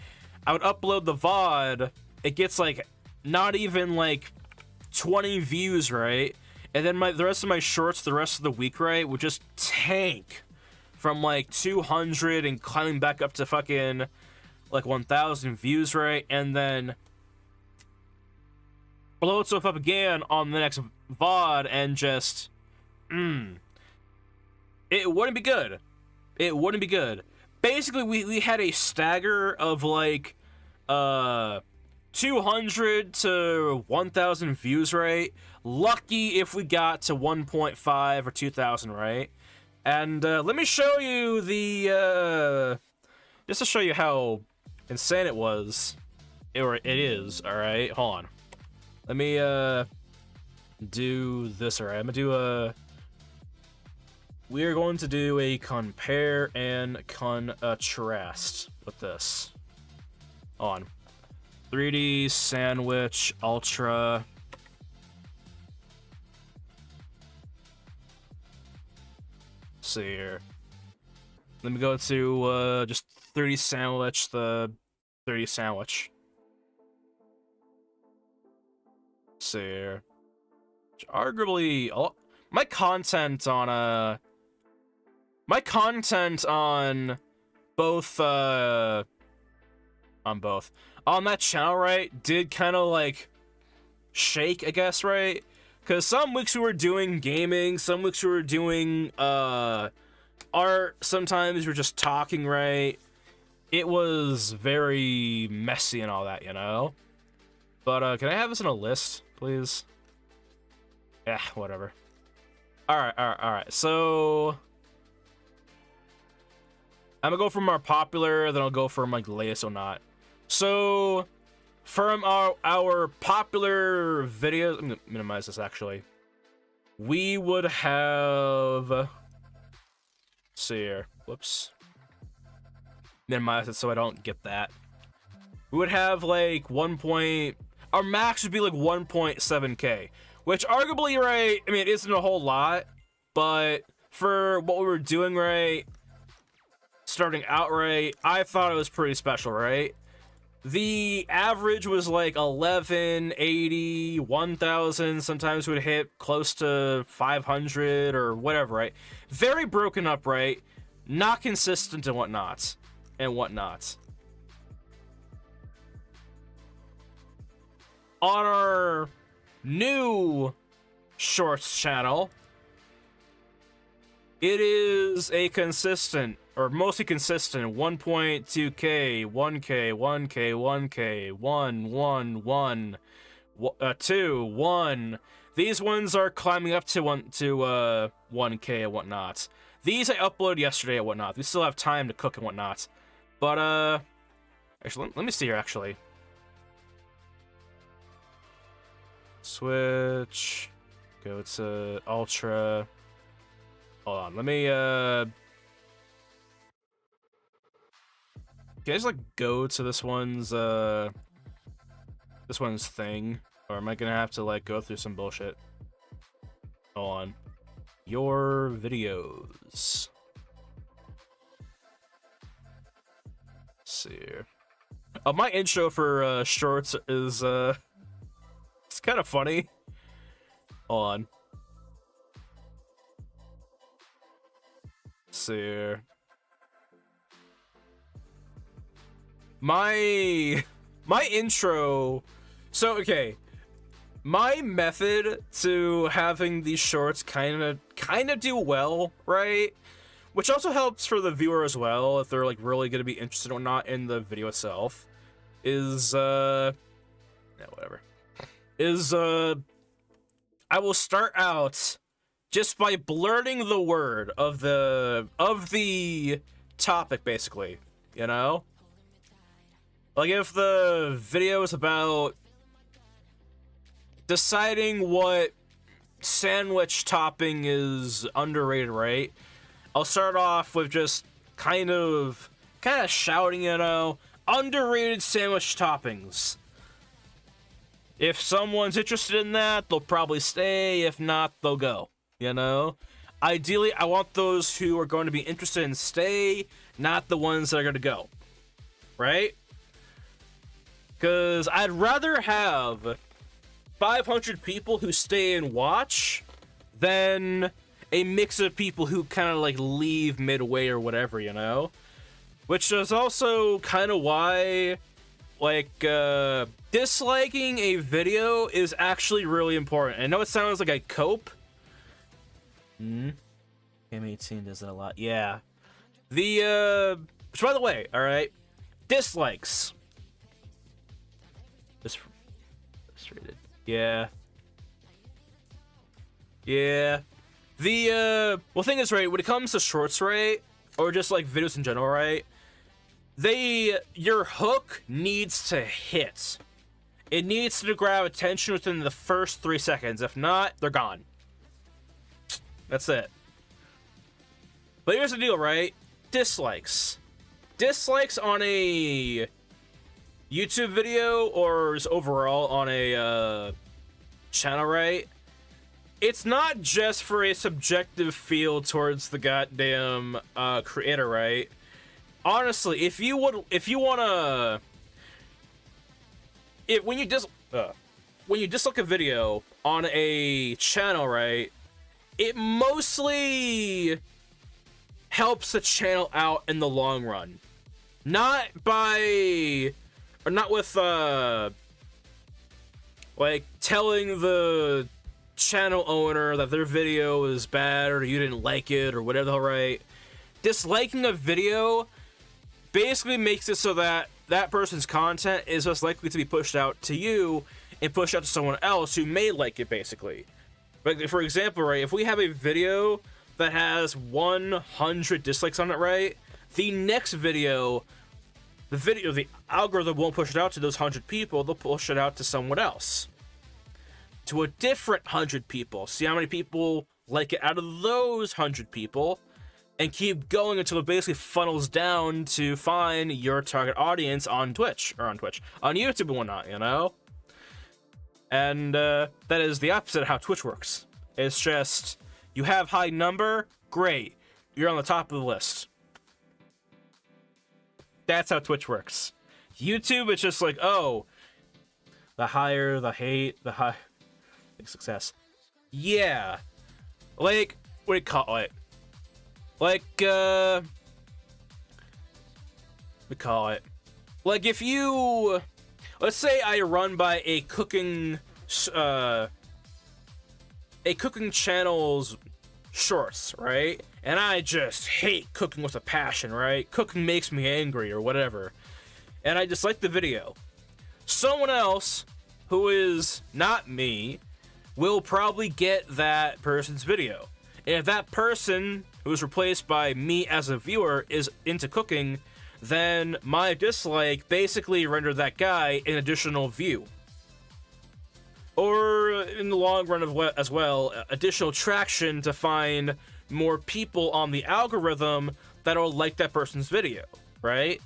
I would upload the VOD. It gets like not even like 20 views, right? And then the rest of my shorts, the rest of the week, right, would just tank from like 200 and climbing back up to fucking like 1,000 views, right? And then blow itself up again on the next VOD and just, it wouldn't be good. It wouldn't be good. Basically, we had a stagger of like 200 to 1,000 views, right? Lucky if we got to 1.5 or 2,000, right? And let me show you the just to show you how insane it was, or it is. All right, hold on. Let me do this. All right, I'm gonna do we are going to do a compare and contrast with this. Hold on. 3D sandwich ultra. Let's see here. Let me go to just 3D sandwich, the 3D sandwich. Let's see here. Arguably, my content on both on that channel, right, did kind of like shake, I guess, right? Because some weeks we were doing gaming, some weeks we were doing art, sometimes we were just talking, right? It was very messy and all that, you know? But can I have this in a list, please? Yeah, whatever. Alright, so I'm gonna go from our popular, then I'll go from like latest or not. So from our popular videos, I'm gonna minimize this actually. We would have, let's see here, whoops. Minimize it so I don't get that. We would have like our max would be like 1.7k, which arguably, right, I mean, it isn't a whole lot, but for what we were doing, right, starting out, right, I thought it was pretty special, right? The average was like 11, 80, 1,000, sometimes would hit close to 500 or whatever, right? Very broken up, right? Not consistent and whatnot. On our new shorts channel, it is a consistent, or mostly consistent, 1.2k, 1k, 1k, 1k, 1, 1, 1, 2, 1. These ones are climbing up to 1k and whatnot. These I uploaded yesterday and whatnot. We still have time to cook and whatnot. But, actually, let me see here, actually. Switch. Go to Ultra. Hold on, let me, can I just, like, go to this one's thing? Or am I gonna have to, like, go through some bullshit? Hold on. Your videos. Let's see here. My intro for, shorts is, it's kind of funny. Hold on. Let's see here. My intro. So, okay. My method to having these shorts kind of do well, right? Which also helps for the viewer as well, if they're like really gonna be interested or not in the video itself, is yeah, whatever. Is I will start out just by blurting the word of the topic, basically, you know? Like if the video is about deciding what sandwich topping is underrated, right? I'll start off with just kind of shouting, you know, underrated sandwich toppings. If someone's interested in that, they'll probably stay. If not, they'll go, you know? Ideally, I want those who are going to be interested in stay, not the ones that are going to go, right? Because I'd rather have 500 people who stay and watch than a mix of people who kind of like leave midway or whatever, you know? Which is also kind of why, like, disliking a video is actually really important. I know it sounds like I cope. M18 does that a lot. Yeah. Which, by the way, alright, dislikes. Just frustrated. Yeah. Yeah. Well, thing is, right, when it comes to shorts, right, or just, like, videos in general, right, your hook needs to hit. It needs to grab attention within the first 3 seconds. If not, they're gone. That's it. But here's the deal, right? Dislikes. Dislikes on a YouTube video or just overall on a channel, right? It's not just for a subjective feel towards the goddamn creator, right? Honestly, if you wanna, when you dislike a video on a channel, right? It mostly helps the channel out in the long run, not with like telling the channel owner that their video is bad or you didn't like it or whatever the hell, right? Disliking a video basically makes it so that that person's content is less likely to be pushed out to you and pushed out to someone else who may like it, basically. Like, for example, right, if we have a video that has 100 dislikes on it, right, the next video, the algorithm won't push it out to those 100 people, they'll push it out to someone else. To a different 100 people. See how many people like it out of those 100 people, and keep going until it basically funnels down to find your target audience on Twitch, on YouTube and whatnot, you know? And that is the opposite of how Twitch works. It's just, you have high number, great, you're on the top of the list. That's how Twitch works. YouTube, it's just like, oh, the higher the hate, the high success. Yeah. Like, what do you call it? Like, we call it. Like, if you, let's say I run by a cooking channel's shorts, right? And I just hate cooking with a passion, right? Cooking makes me angry or whatever. And I dislike the video. Someone else who is not me will probably get that person's video. And if that person who is replaced by me as a viewer is into cooking, then my dislike basically rendered that guy an additional view. Or in the long run as well, additional traction to find more people on the algorithm that'll like that person's video, right?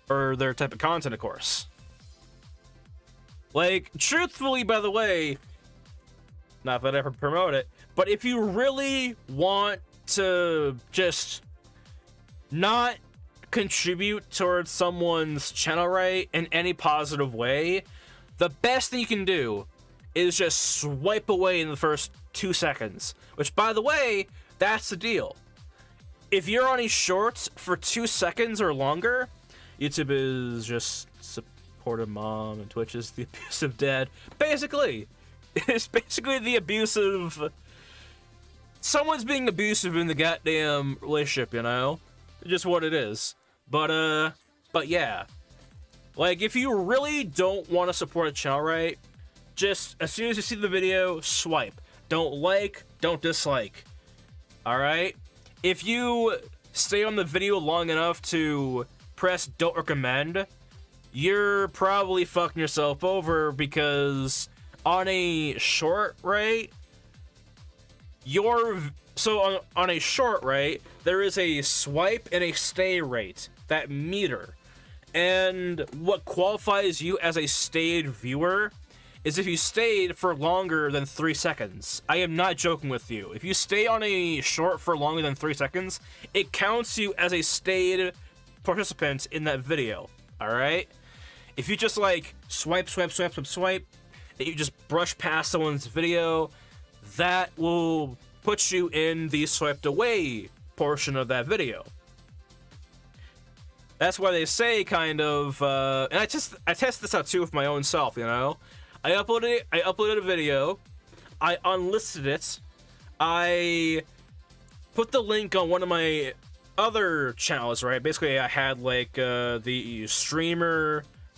Or their type of content, of course. Like, truthfully, by the way, not that I ever promote it, but if you really want to just not contribute towards someone's channel, right, in any positive way, the best thing you can do is just swipe away in the first 2 seconds. Which, by the way, that's the deal. If you're on a shorts for 2 seconds or longer, YouTube is just supportive mom and Twitch is the abusive dad. Basically, it's basically the abusive. Someone's being abusive in the goddamn relationship, you know? Just what it is. But yeah. Like, if you really don't want to support a channel, right, just as soon as you see the video, swipe. Don't like, don't dislike. Alright? If you stay on the video long enough to press don't recommend, you're probably fucking yourself over, because on a short, right, on a short, right, there is a swipe and a stay rate, that meter. And what qualifies you as a stayed viewer is if you stayed for longer than 3 seconds. I am not joking with you. If you stay on a short for longer than 3 seconds, it counts you as a stayed participant in that video. Alright? If you just like swipe, that you just brush past someone's video, that will put you in the swiped away portion of that video. That's why they say kind of, and I test this out too with my own self, you know? I uploaded a video, I unlisted it, I put the link on one of my other channels, right? Basically, I had like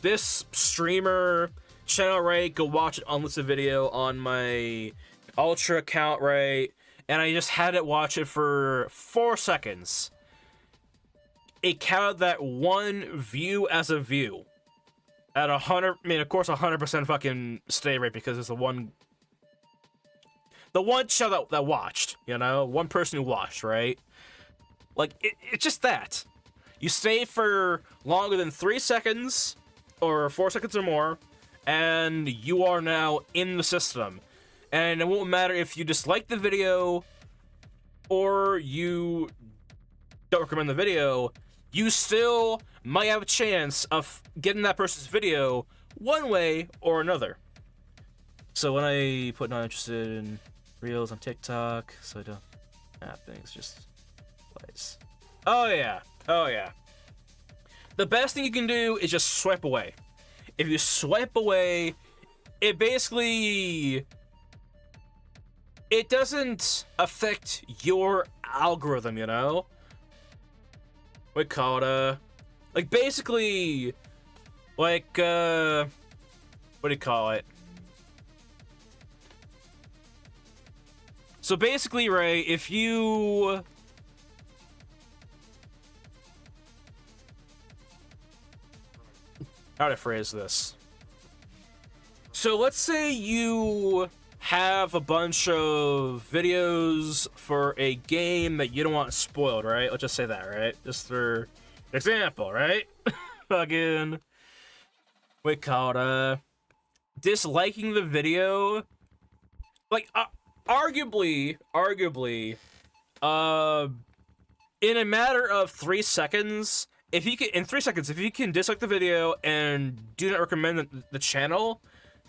this streamer channel, right? Go watch an unlisted video on my Ultra account, right? And I just had it watch it for 4 seconds. It counted that one view as a view. At 100, I mean, of course, 100% fucking stay rate, because it's the one channel that watched, you know? One person who watched, right? Like, it's just that. You stay for longer than 3 seconds, or 4 seconds or more, and you are now in the system. And it won't matter if you dislike the video or you don't recommend the video, you still might have a chance of getting that person's video one way or another. So when I put not interested in reels on TikTok, so I don't have things, just plays. Oh yeah, oh yeah. The best thing you can do is just swipe away. If you swipe away, it basically, it doesn't affect your algorithm, you know? We call it, like, basically, like, what do you call it? So basically, right, if you, how to phrase this? So let's say you have a bunch of videos for a game that you don't want spoiled, right? Let's just say that, right? Just for example, right? Fucking, we call it, disliking the video. Like, arguably, in a matter of 3 seconds, if you can dislike the video and do not recommend the channel,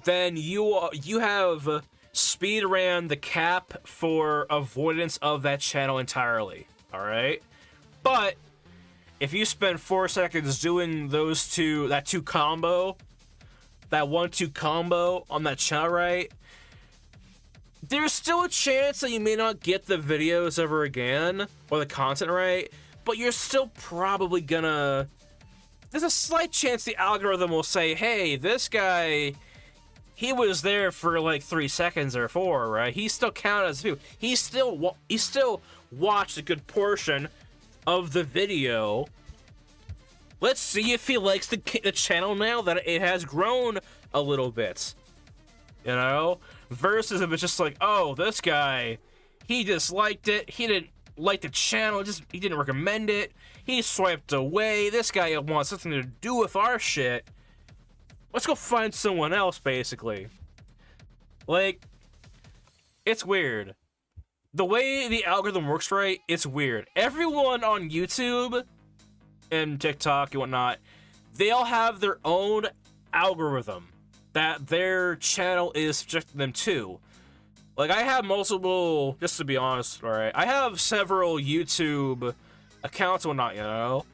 then you have speed ran the cap for avoidance of that channel entirely. All right, but if you spend 4 seconds doing those two, that 1-2 combo on that channel, right, there's still a chance that you may not get the videos ever again or the content right, but you're still probably gonna, there's a slight chance the algorithm will say, hey, this guy, he was there for like 3 seconds or 4, right? He still counted as view. He still watched a good portion of the video. Let's see if he likes the channel now that it has grown a little bit, you know? Versus if it's just like, oh, this guy, he disliked it, he didn't like the channel, he didn't recommend it, he swiped away, this guy wants something to do with our shit. Let's go find someone else, basically. Like, it's weird. The way the algorithm works, right, it's weird. Everyone on YouTube and TikTok and whatnot, they all have their own algorithm that their channel is subjecting them to. Like, I have multiple, just to be honest, alright, I have several YouTube accounts and whatnot, you know?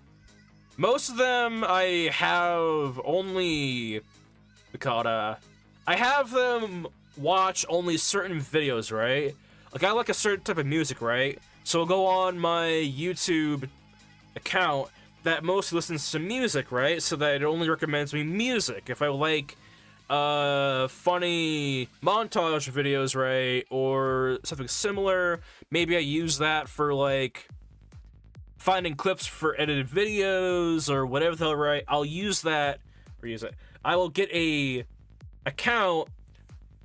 Most of them I have only, I have them watch only certain videos, right? Like, I like a certain type of music, right? So I'll go on my YouTube account that mostly listens to music, right? So that it only recommends me music. If I like funny montage videos, right, or something similar, maybe I use that for like finding clips for edited videos or whatever the hell, right? I'll use that, or use it. I will get a account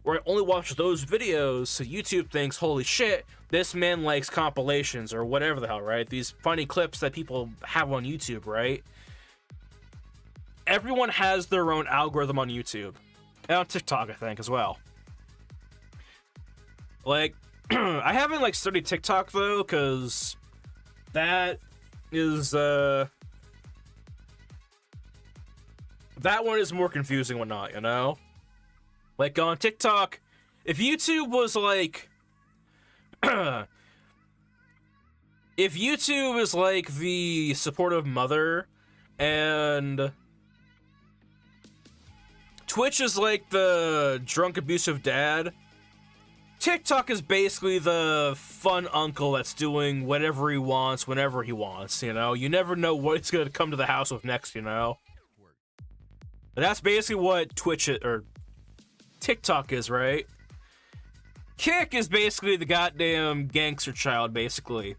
where I only watch those videos, so YouTube thinks, holy shit, this man likes compilations or whatever the hell, right? These funny clips that people have on YouTube, right? Everyone has their own algorithm on YouTube. And on TikTok, I think, as well. Like, I haven't, like, studied TikTok, though, because that is, that one is more confusing and whatnot, you know? Like, on TikTok, if YouTube was, like, if YouTube is, like, the supportive mother, and Twitch is like the drunk abusive dad, TikTok is basically the fun uncle that's doing whatever he wants whenever he wants, you know? You never know what he's gonna come to the house with next, you know? And that's basically what Twitch is, or TikTok is, right? Kick is basically the goddamn gangster child, basically.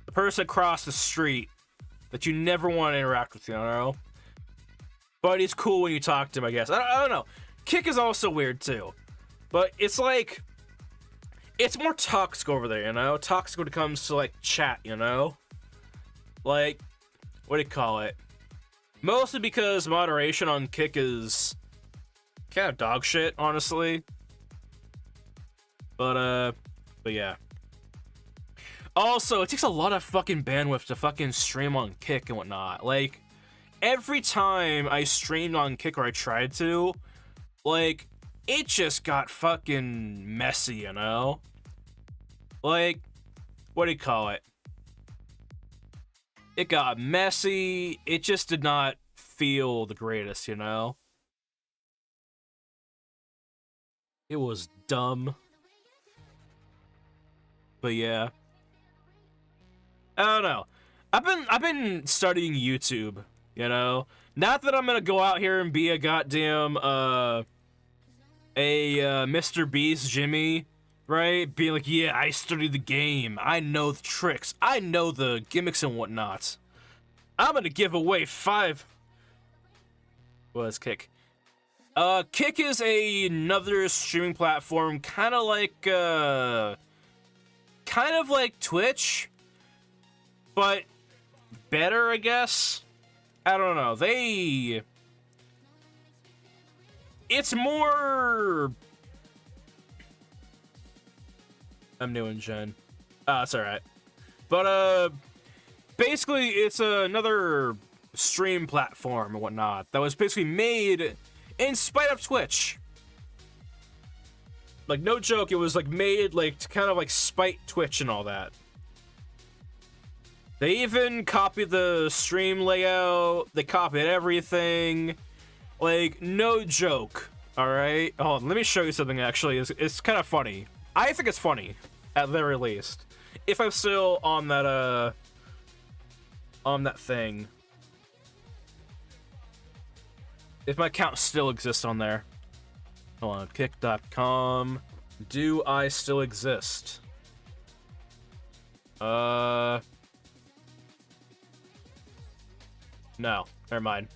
The person across the street that you never want to interact with, you know? But he's cool when you talk to him, I guess. I don't know. Kick is also weird, too. But it's like, it's more toxic over there, you know? Toxic when it comes to, like, chat, you know? Like, what do you call it? Mostly because moderation on Kick is kind of dog shit, honestly. But yeah. Also, it takes a lot of fucking bandwidth to fucking stream on Kick and whatnot. Like, every time I streamed on Kick, or I tried to, like, it just got fucking messy, you know? Like, what do you call it? It got messy. It just did not feel the greatest, you know? It was dumb. But yeah. I don't know. I've been studying YouTube, you know? Not that I'm gonna go out here and be a goddamn Mr. Beast Jimmy, right? Being like, yeah, I studied the game. I know the tricks. I know the gimmicks and whatnot. I'm gonna give away 5. What is Kick? Kick is another streaming platform, kind of like Twitch, but better, I guess. I don't know. It's more... I'm new in Gen. It's alright. But, basically, it's another stream platform and whatnot that was basically made in spite of Twitch. Like, no joke, it was, like, made, like, to kind of, like, spite Twitch and all that. They even copied the stream layout. They copied everything. Like, no joke. Alright? Hold on, let me show you something, actually. It's kind of funny. I think it's funny, at the very least. If I'm still on that thing. If my account still exists on there. Hold on, kick.com. Do I still exist? No, never mind.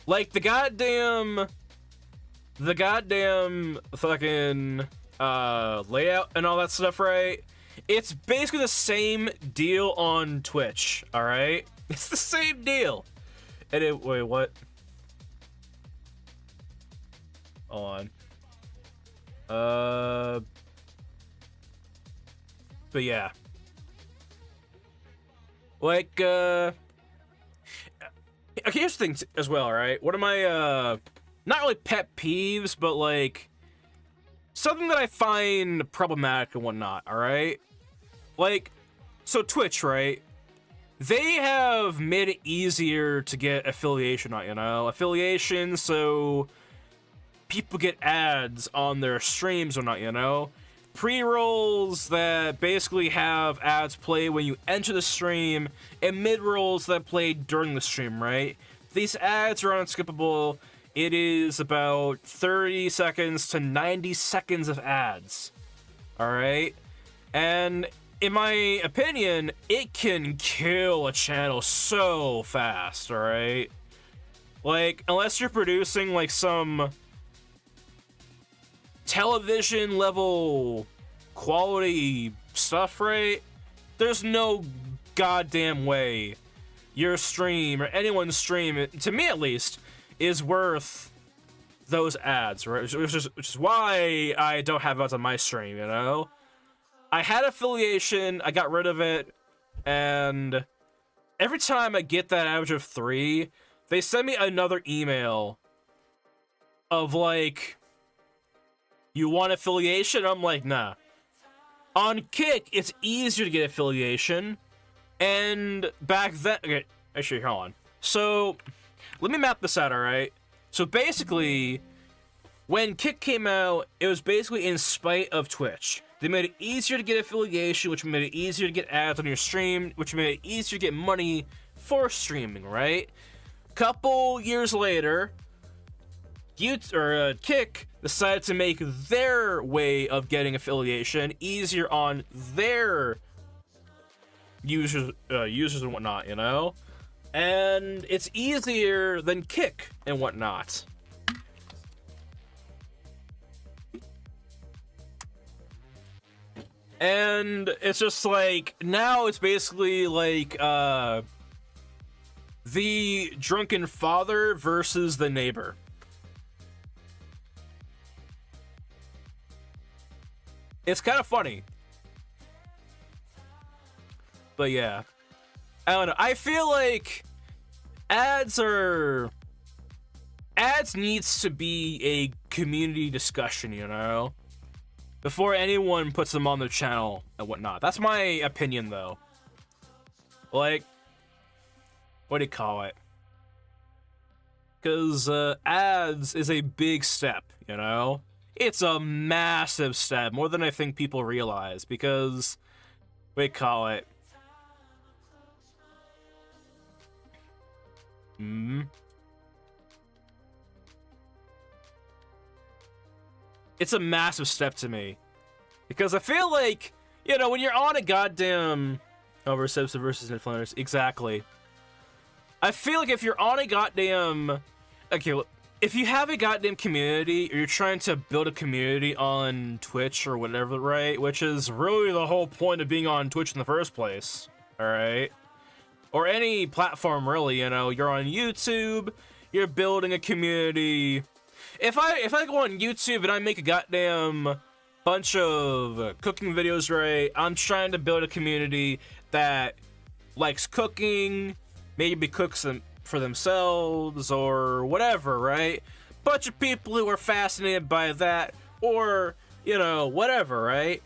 Like, the goddamn fucking layout and all that stuff, right? It's basically the same deal on Twitch, alright? It's the same deal. And wait, what? Hold on. But yeah. Like, okay, here's the thing as well, right? One of my, not really pet peeves, but, like, something that I find problematic and whatnot, alright? Like, so Twitch, right? They have made it easier to get affiliation, you know? Affiliation, so people get ads on their streams or not, you know? Pre-rolls that basically have ads play when you enter the stream, and mid-rolls that play during the stream, right? These ads are unskippable. It is about 30 seconds to 90 seconds of ads, alright? And in my opinion, it can kill a channel so fast, alright? Like, unless you're producing, like, some television level quality stuff, right? There's no goddamn way your stream or anyone's stream, to me at least, is worth those ads, right? Which is why I don't have ads on my stream, you know? I had affiliation, I got rid of it, and every time I get that average of 3, they send me another email of like, you want affiliation? I'm like, nah. On Kick, it's easier to get affiliation, and back then, okay, actually, hold on. So, let me map this out, alright? So basically, when Kick came out, it was basically in spite of Twitch. They made it easier to get affiliation, which made it easier to get ads on your stream, which made it easier to get money for streaming, right? Couple years later, Kick decided to make their way of getting affiliation easier on their users and whatnot, you know? And it's easier than Kick and whatnot. And it's just like, now it's basically like, the drunken father versus the neighbor. It's kind of funny. But yeah. I don't know. I feel like ads needs to be a community discussion, you know? Before anyone puts them on their channel and whatnot. That's my opinion, though. Like, what do you call it? Because ads is a big step, you know? It's a massive step, more than I think people realize, because, what do you call it? It's a massive step to me. Because I feel like, you know, when you're on a goddamn... Oh, recipients versus influencers. Exactly. I feel like if you're on a goddamn... Okay, if you have a goddamn community, or you're trying to build a community on Twitch or whatever, right? Which is really the whole point of being on Twitch in the first place. Alright? Or any platform, really, you know. You're on YouTube, you're building a community... If I go on YouTube and I make a goddamn bunch of cooking videos, right, I'm trying to build a community that likes cooking, maybe cooks them for themselves or whatever, right? Bunch of people who are fascinated by that, or, you know, whatever, right?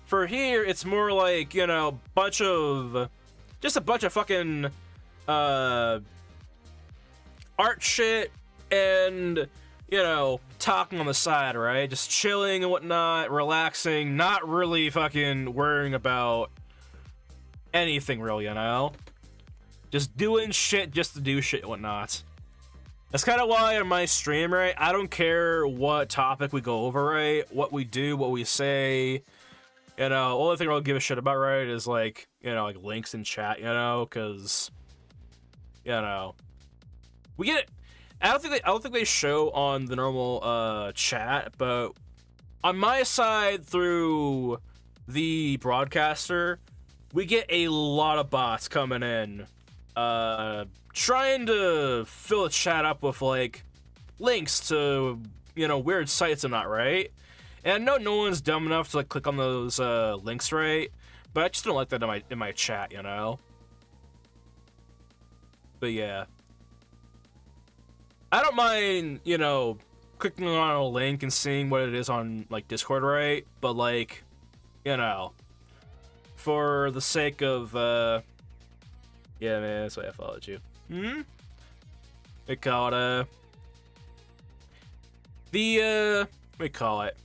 For here, it's more like, you know, just a bunch of fucking art shit and, you know, talking on the side, right? Just chilling and whatnot, relaxing, not really fucking worrying about anything, really, you know? Just doing shit just to do shit and whatnot. That's kind of why on my stream, right, I don't care what topic we go over, right? What we do, what we say. You know, the only thing I'll give a shit about, right, is, like, you know, like, links in chat, you know? Because, you know, we get... I don't think they show on the normal chat, but on my side through the broadcaster, we get a lot of bots coming in, trying to fill the chat up with like links to, you know, weird sites and that, right? And I know no one's dumb enough to like click on those links, right? But I just don't like that in my chat, you know. But yeah. I don't mind, you know, clicking on a link and seeing what it is on, like, Discord, right? But, like, you know, for the sake of, yeah, man, that's why I followed you. We call it, we call it.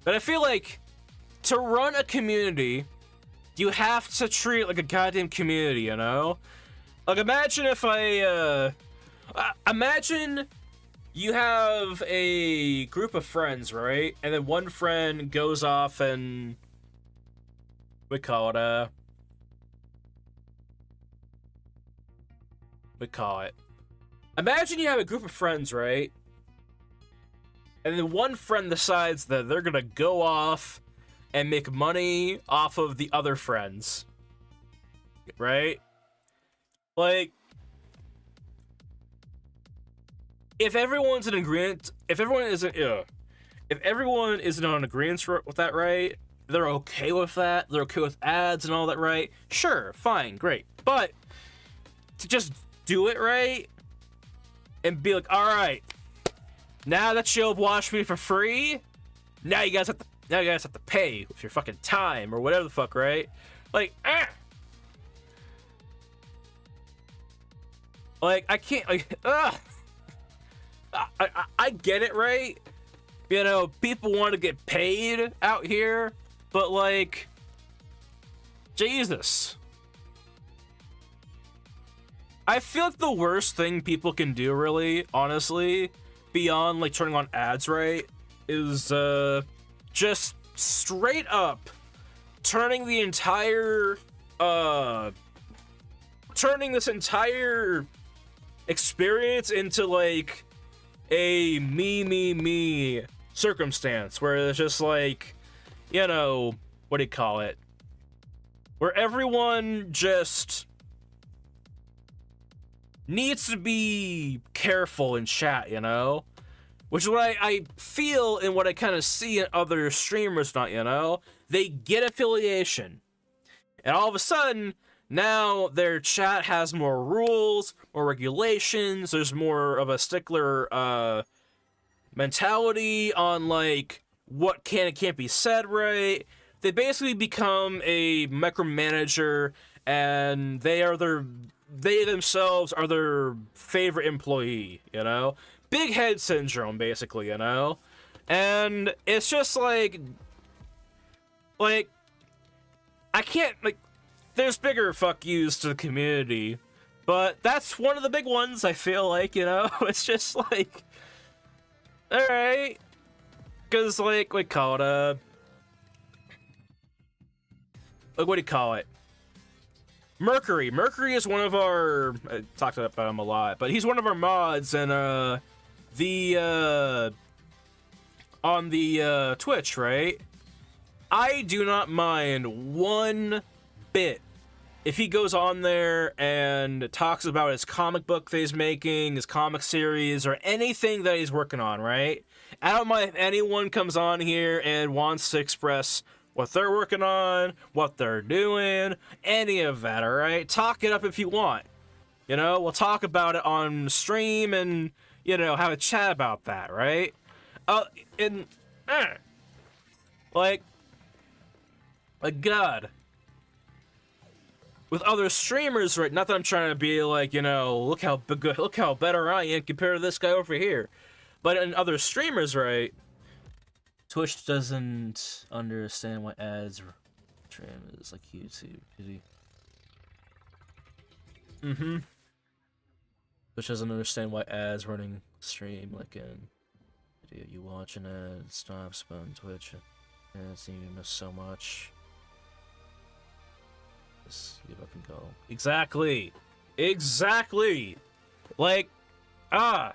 But I feel like, to run a community, you have to treat it like a goddamn community, you know? Like, imagine if imagine you have a group of friends, right? And then one friend goes off and we call it imagine you have a group of friends, right? And then one friend decides that they're gonna go off and make money off of the other friends, right? Like, if everyone's in agreement, if everyone isn't on agreement with that, right? They're okay with that. They're okay with ads and all that, right? Sure, fine, great. But to just do it, right? And be like, all right, now that you'll watch me for free, now you guys have to pay with your fucking time or whatever the fuck, right? Like, like I can't, like, I get it, right? You know, people want to get paid out here, but like, Jesus. I feel like the worst thing people can do, really, honestly, beyond like turning on ads, right, is just straight up turning the entire turning this entire experience into like a me circumstance where it's just like, you know, what do you call it? Where everyone just needs to be careful in chat, you know? Which is what I feel and what I kind of see in other streamers, not, you know? They get affiliation. And all of a sudden, now their chat has more rules, more regulations, there's more of a stickler mentality on, like, what can and can't be said right. They basically become a micromanager, and they themselves are their favorite employee, you know? Big head syndrome, basically, you know? And it's just like, I can't, like, there's bigger fuck yous to the community, but that's one of the big ones, I feel like, you know? It's just like, alright. Because, like, we call it, like, what do you call it? Mercury. Mercury is one of our, I talked about him a lot, but he's one of our mods, and, on the, Twitch, right? I do not mind one bit if he goes on there and talks about his comic book that he's making, his comic series, or anything that he's working on, right? I don't mind if anyone comes on here and wants to express what they're working on, what they're doing, any of that, alright? Talk it up if you want. You know, we'll talk about it on stream and, you know, have a chat about that, right? Like, God. With other streamers, right? Not that I'm trying to be like, you know, look how better I am compared to this guy over here. But in other streamers, right? Twitch doesn't understand what ads stream is like YouTube. Twitch doesn't understand why ads running stream like in video. You watch an ad, stops on Twitch, and it's you miss so much. Just give up and go. Exactly. Like, but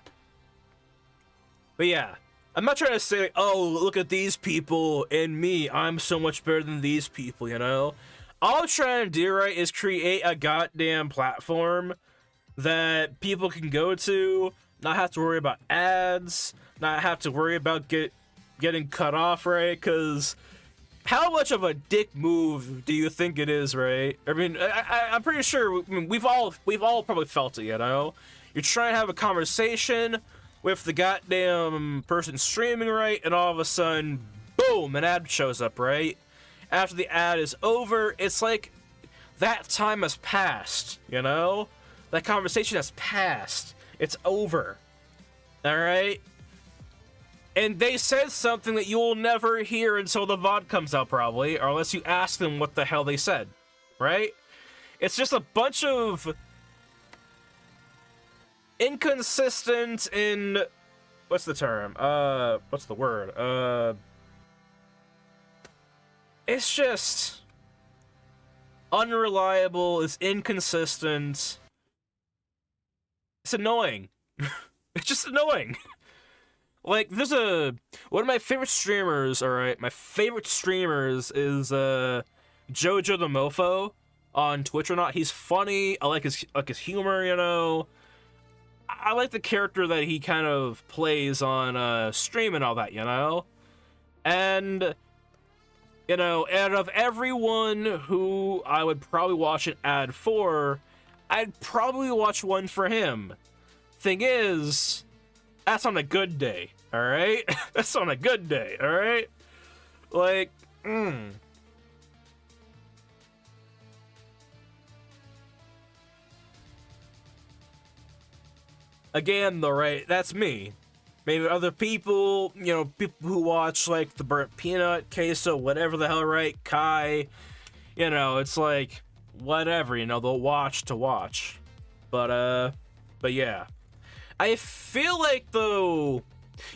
yeah. I'm not trying to say, like, oh, look at these people and me. I'm so much better than these people, you know? All I'm trying to do, right, is create a goddamn platform that people can go to, not have to worry about ads, not have to worry about getting cut off, right? Because how much of a dick move do you think it is, right? I mean, I'm pretty sure we've all probably felt it, you know? You're trying to have a conversation with the goddamn person streaming, right? And all of a sudden, boom, an ad shows up, right? After the ad is over, it's like that time has passed, you know? That conversation has passed. It's over. Alright? And they said something that you will never hear until the VOD comes out, probably, or unless you ask them what the hell they said, right? It's just a bunch of inconsistent in, what's the term? What's the word? It's just unreliable, it's inconsistent. It's annoying. It's just annoying. Like, there's one of my favorite streamers, alright? My favorite streamers is, Jojo the Mofo on Twitch or not. He's funny, I like his humor, you know? I like the character that he kind of plays on, stream and all that, you know? And, you know, out of everyone who I would probably watch an ad for, I'd probably watch one for him. Thing is, that's on a good day, alright? That's on a good day, alright? Like, Again, though, right? That's me. Maybe other people, you know, people who watch, like, the Burnt Peanut, Queso, whatever the hell, right? Kai, you know, it's like, whatever, you know, they'll watch to watch. But yeah. I feel like, though,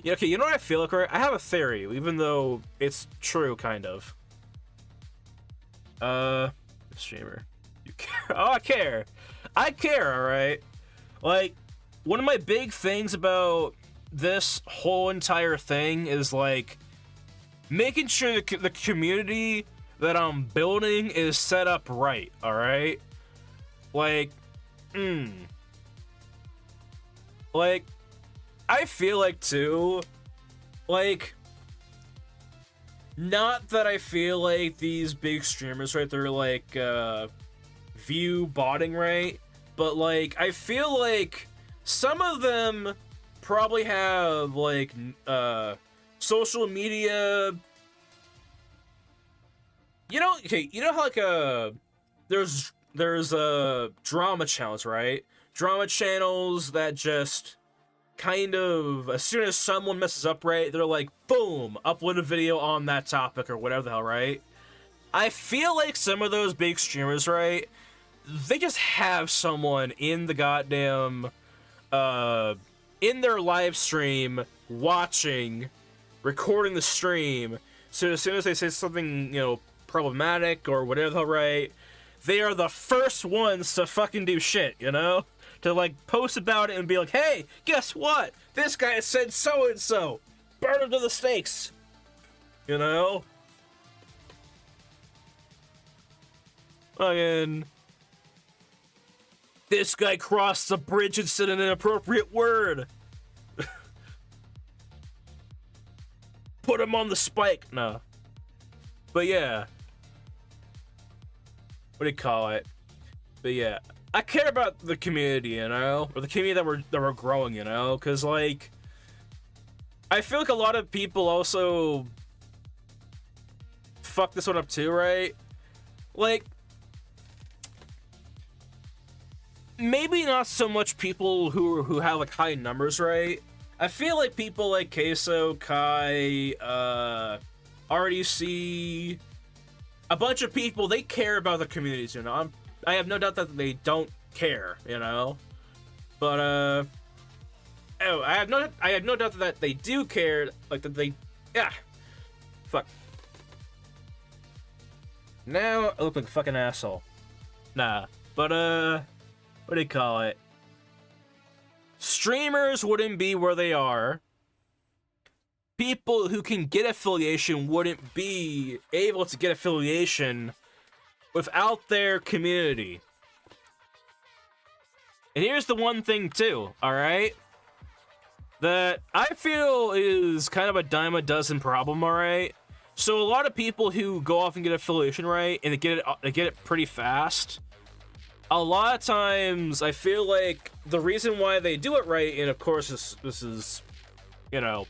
yeah, okay, you know what I feel like, right? I have a theory, even though it's true, kind of. Streamer. You care? Oh, I care. I care, alright? Like, one of my big things about this whole entire thing is, like, making sure the community that I'm building is set up right, alright? Like, Like, I feel like too, like, not that I feel like these big streamers, right, they're like, view botting, right? But like, I feel like some of them probably have like, social media. You know, okay, you know how like there's drama channels, right? Drama channels that just kind of, as soon as someone messes up, right, they're like, boom, upload a video on that topic or whatever the hell, right? I feel like some of those big streamers, right, they just have someone in the goddamn, in their live stream, watching, recording the stream, so as soon as they say something, you know, problematic or whatever the hell, right, they are the first ones to fucking do shit, you know? To, like, post about it and be like, hey, guess what? This guy said so-and-so! Burn him to the stakes! You know? Fucking... This guy crossed the bridge and said an inappropriate word! Put him on the spike! No. But yeah. What do you call it? But yeah. I care about the community, you know? Or the community that we're growing, you know? Because, like, I feel like a lot of people also fuck this one up too, right? Like, maybe not so much people who have, like, high numbers, right? I feel like people like Queso, Kai, RDC, a bunch of people, they care about the communities, you know? I have no doubt that they don't care, you know? But, oh, I have no doubt that they do care, like, that they, yeah. Fuck. Now, I look like a fucking asshole. Nah, but, what do you call it? Streamers wouldn't be where they are. People who can get affiliation wouldn't be able to get affiliation without their community. And here's the one thing too, alright? That I feel is kind of a dime a dozen problem, alright? So a lot of people who go off and get affiliation, right, and they get it pretty fast, a lot of times I feel like the reason why they do it right, and of course this is, you know,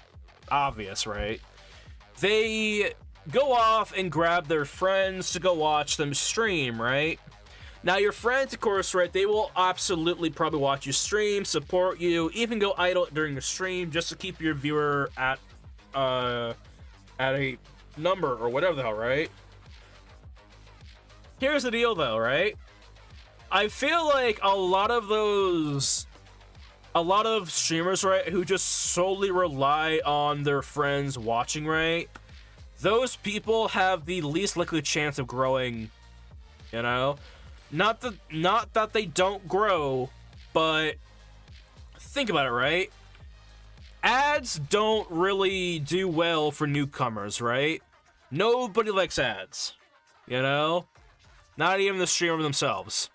obvious, right? They go off and grab their friends to go watch them stream, right? Now your friends, of course, right, they will absolutely probably watch you stream, support you, even go idle during the stream just to keep your viewer at a number or whatever the hell, right? Here's the deal though, right? I feel like a lot of streamers, right, who just solely rely on their friends watching, right? Those people have the least likely chance of growing, you know? Not that they don't grow, but think about it, right? Ads don't really do well for newcomers, right? Nobody likes ads, you know? Not even the streamer themselves.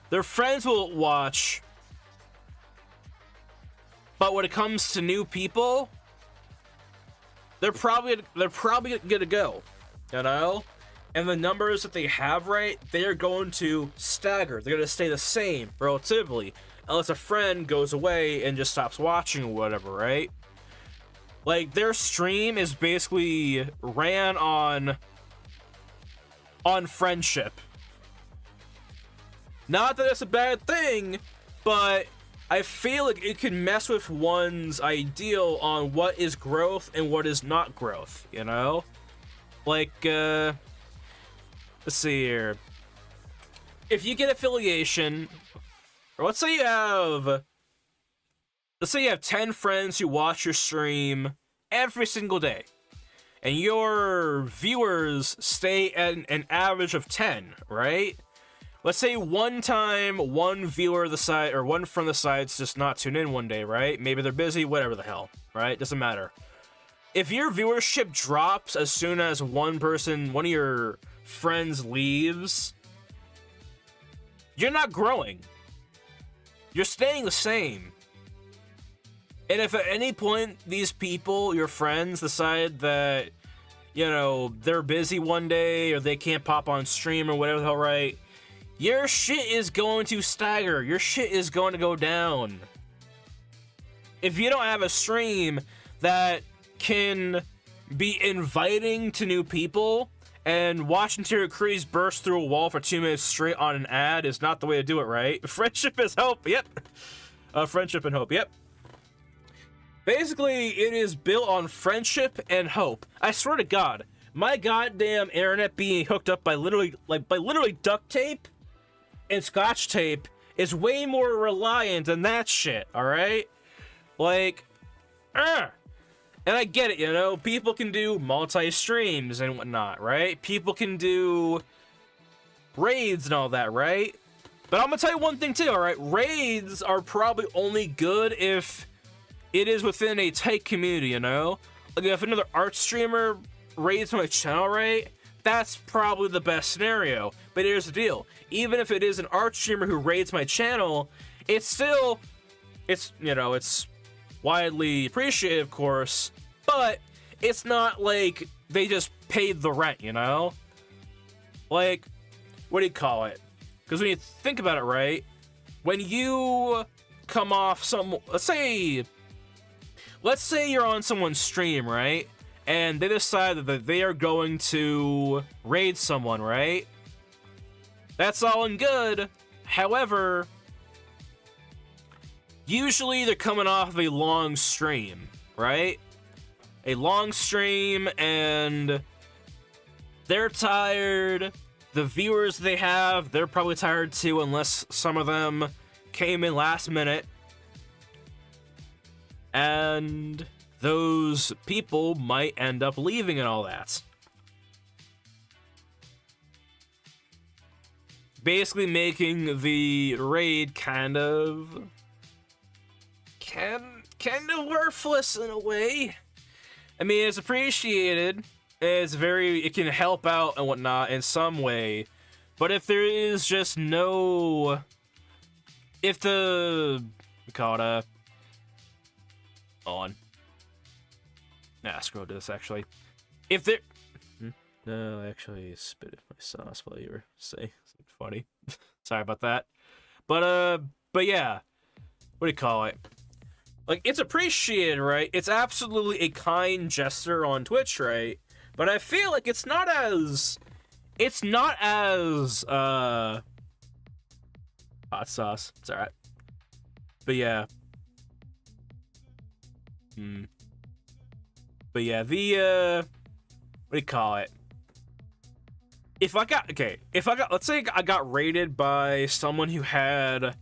Their friends will watch, but when it comes to new people, they're probably gonna go, you know? And the numbers that they have, right, they are going to stagger. They're gonna stay the same, relatively, unless a friend goes away and just stops watching or whatever, right? Like, their stream is basically ran on friendship. Not that it's a bad thing, but I feel like it can mess with one's ideal on what is growth and what is not growth, you know? Like, let's see here. If you get affiliation, or let's say you have 10 friends who watch your stream every single day, and your viewers stay at an average of 10, right? Let's say one time, one viewer the side, or one from the side's just not tune in one day, right? Maybe they're busy, whatever the hell, right? Doesn't matter. If your viewership drops as soon as one of your friends leaves, you're not growing. you're staying the same. And if at any point these people, your friends, decide that, you know, they're busy one day or they can't pop on stream or whatever the hell, right? Your shit is going to stagger. Your shit is going to go down. If you don't have a stream that can be inviting to new people, and watching your crews burst through a wall for 2 minutes straight on an ad is not the way to do it, right? Friendship is hope, yep. Friendship and hope, yep. Basically, it is built on friendship and hope. I swear to God, my goddamn internet being hooked up by literally duct tape and scotch tape is way more reliant than that shit, alright? Like, and I get it, you know, people can do multi-streams and whatnot, right? People can do raids and all that, right? But I'm gonna tell you one thing too, alright? Raids are probably only good if it is within a tight community, you know? Like, if another art streamer raids my channel, right? That's probably the best scenario. But here's the deal. Even if it is an art streamer who raids my channel, it's still, you know, it's widely appreciated, of course, but it's not like they just paid the rent, you know? Like, what do you call it? Because when you think about it, right? When you come off some, let's say you're on someone's stream, right? And they decide that they are going to raid someone, right? That's all and good. However, usually they're coming off of a long stream, right? A long stream, and they're tired. The viewers they have, they're probably tired too, unless some of them came in last minute. And those people might end up leaving and all that. Basically making the raid kind of worthless in a way. I mean, it's appreciated. It can help out and whatnot in some way. But if there is just no, we call it on. Nah, screw this actually. If there, no, I actually spit my sauce while you were saying something funny. Sorry about that. But yeah, what do you call it? Like, it's appreciated, right? It's absolutely a kind gesture on Twitch, right? But I feel like it's not as hot sauce. It's alright. But yeah. But yeah, what do you call it? Let's say I got raided by someone who had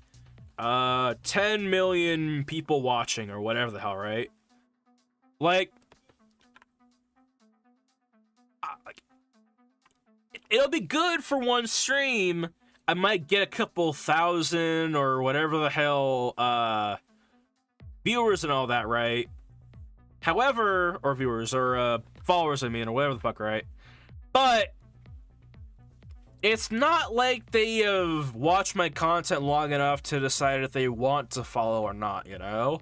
10 million people watching or whatever the hell, right? Like, it'll be good for one stream. I might get a couple thousand or whatever the hell viewers and all that, right? However, or viewers, or followers, I mean, or whatever the fuck, right? But it's not like they have watched my content long enough to decide if they want to follow or not, you know?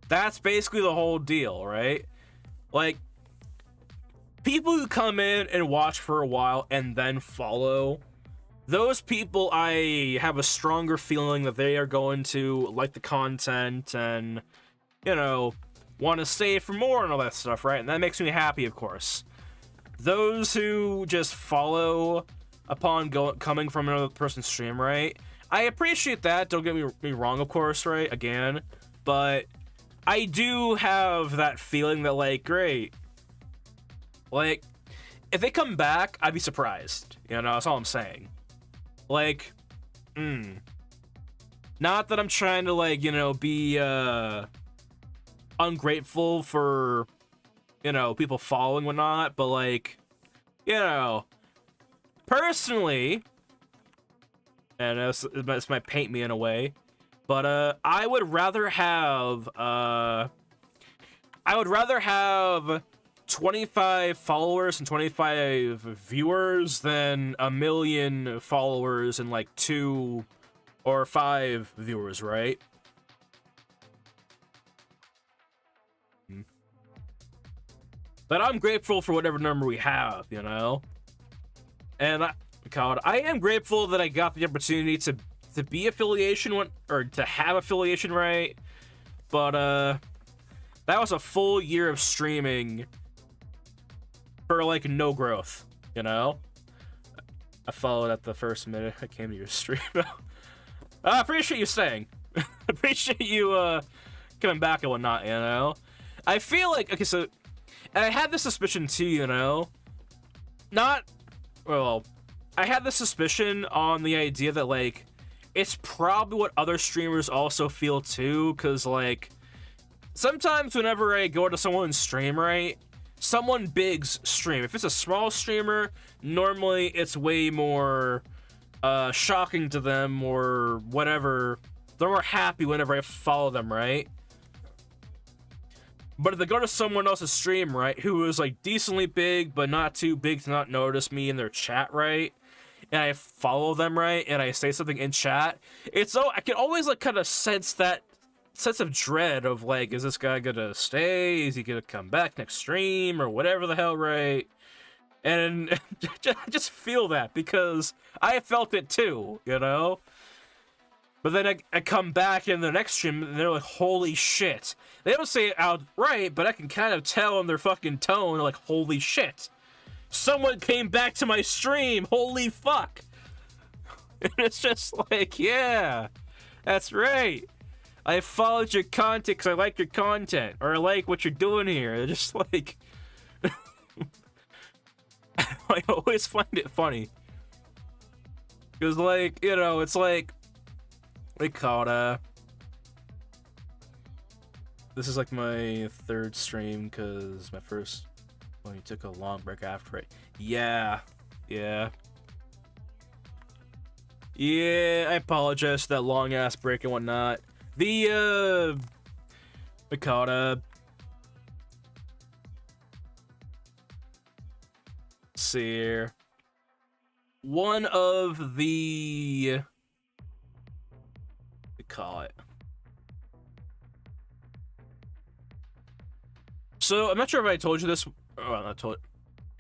That's basically the whole deal, right? Like, people who come in and watch for a while and then follow, those people, I have a stronger feeling that they are going to like the content and, you know, want to stay for more and all that stuff, right? And that makes me happy, of course. Those who just follow upon coming from another person's stream, right? I appreciate that, don't get me wrong, of course, right? Again, but I do have that feeling that, like, great. Like, if they come back, I'd be surprised. You know, that's all I'm saying. Like, not that I'm trying to, like, you know, be ungrateful for, you know, people following and whatnot, but, like, you know, personally, and this might paint me in a way, but I would rather have 25 followers and 25 viewers than a million followers and like 2 or 5 viewers, right? But I'm grateful for whatever number we have, you know? And I am grateful that I got the opportunity to be affiliation or to have affiliation, right? But that was a full year of streaming for like no growth, you know? I followed at the first minute I came to your stream. I appreciate you staying. Appreciate you coming back and whatnot, you know? I feel like, okay, so, and I had this suspicion too, you know? I had this suspicion on the idea that, like, it's probably what other streamers also feel too, because, like, sometimes whenever I go to someone's stream, right, someone big's stream, if it's a small streamer, normally it's way more shocking to them or whatever. They're more happy whenever I follow them, right? But if they go to someone else's stream, right, who is like decently big but not too big to not notice me in their chat, right, and I follow them, right, and I say something in chat, I can always like kind of sense that sense of dread of like, is this guy gonna stay? Is he gonna come back next stream or whatever the hell, right? And I just feel that because I felt it too, you know? But then I come back in the next stream and they're like, holy shit. They don't say it outright, but I can kind of tell in their fucking tone, like, holy shit. Someone came back to my stream, holy fuck. And it's just like, yeah, that's right. I followed your content because I like your content, or I like what you're doing here. It's just like, I always find it funny. Because, like, you know, it's like, we called, this is like my 3rd stream, because my first one, you took a long break after it. Yeah, I apologize for that long-ass break and whatnot. We called, let's see here. One of the, call it. So I'm not sure if I told you this. Oh, I'm not told.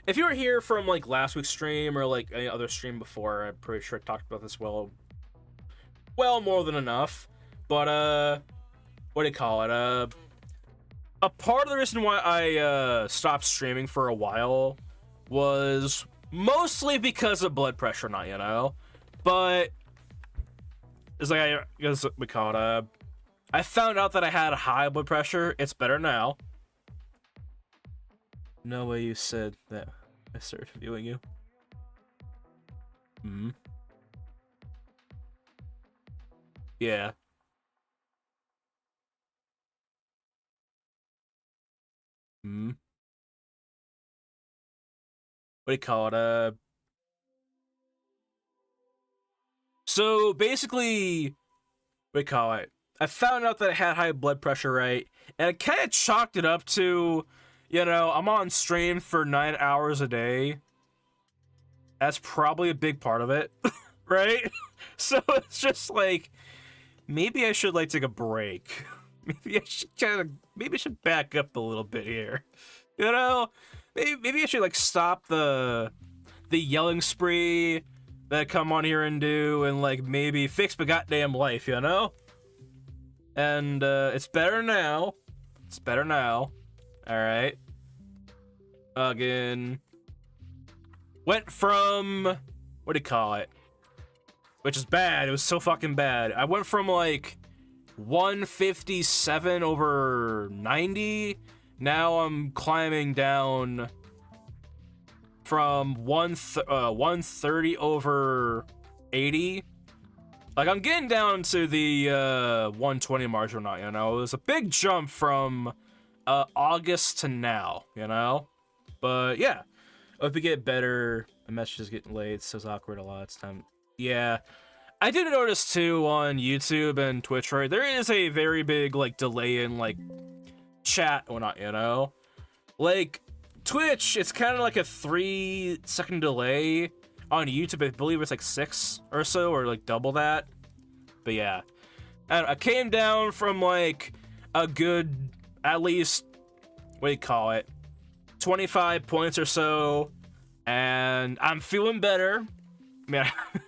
If you were here from like last week's stream or like any other stream before, I'm pretty sure I talked about this well more than enough. But what do you call it? A part of the reason why I stopped streaming for a while was mostly because of blood pressure, not, you know, but it's like I found out that I had high blood pressure. It's better now. No way you said that I started viewing you. Yeah. What do you call it? So basically, what do you call it? I found out that I had high blood pressure, right? And I kind of chalked it up to, you know, I'm on stream for 9 hours a day. That's probably a big part of it, right? So it's just like, maybe I should like take a break. Maybe I should back up a little bit here. You know, maybe I should like stop the yelling spree that I come on here and do, and like maybe fix my goddamn life, you know? And it's better now. It's better now. All right. Again. Went from, what do you call it? Which is bad. It was so fucking bad. I went from like 157 over 90. Now I'm climbing down from 130 over 80. Like, I'm getting down to the 120 margin now, you know? It was a big jump from August to now, you know? But yeah, I hope we get better. My message is getting late, so it's awkward a lot. It's time. Yeah. I did notice too on YouTube and Twitch, right? There is a very big like delay in like chat or not, you know? Like Twitch, it's kind of like a 3-second delay. On YouTube, I believe it's like 6 or so, or like double that. But yeah, I came down from like a good, at least, what do you call it, 25 points or so, and I'm feeling better. I mean,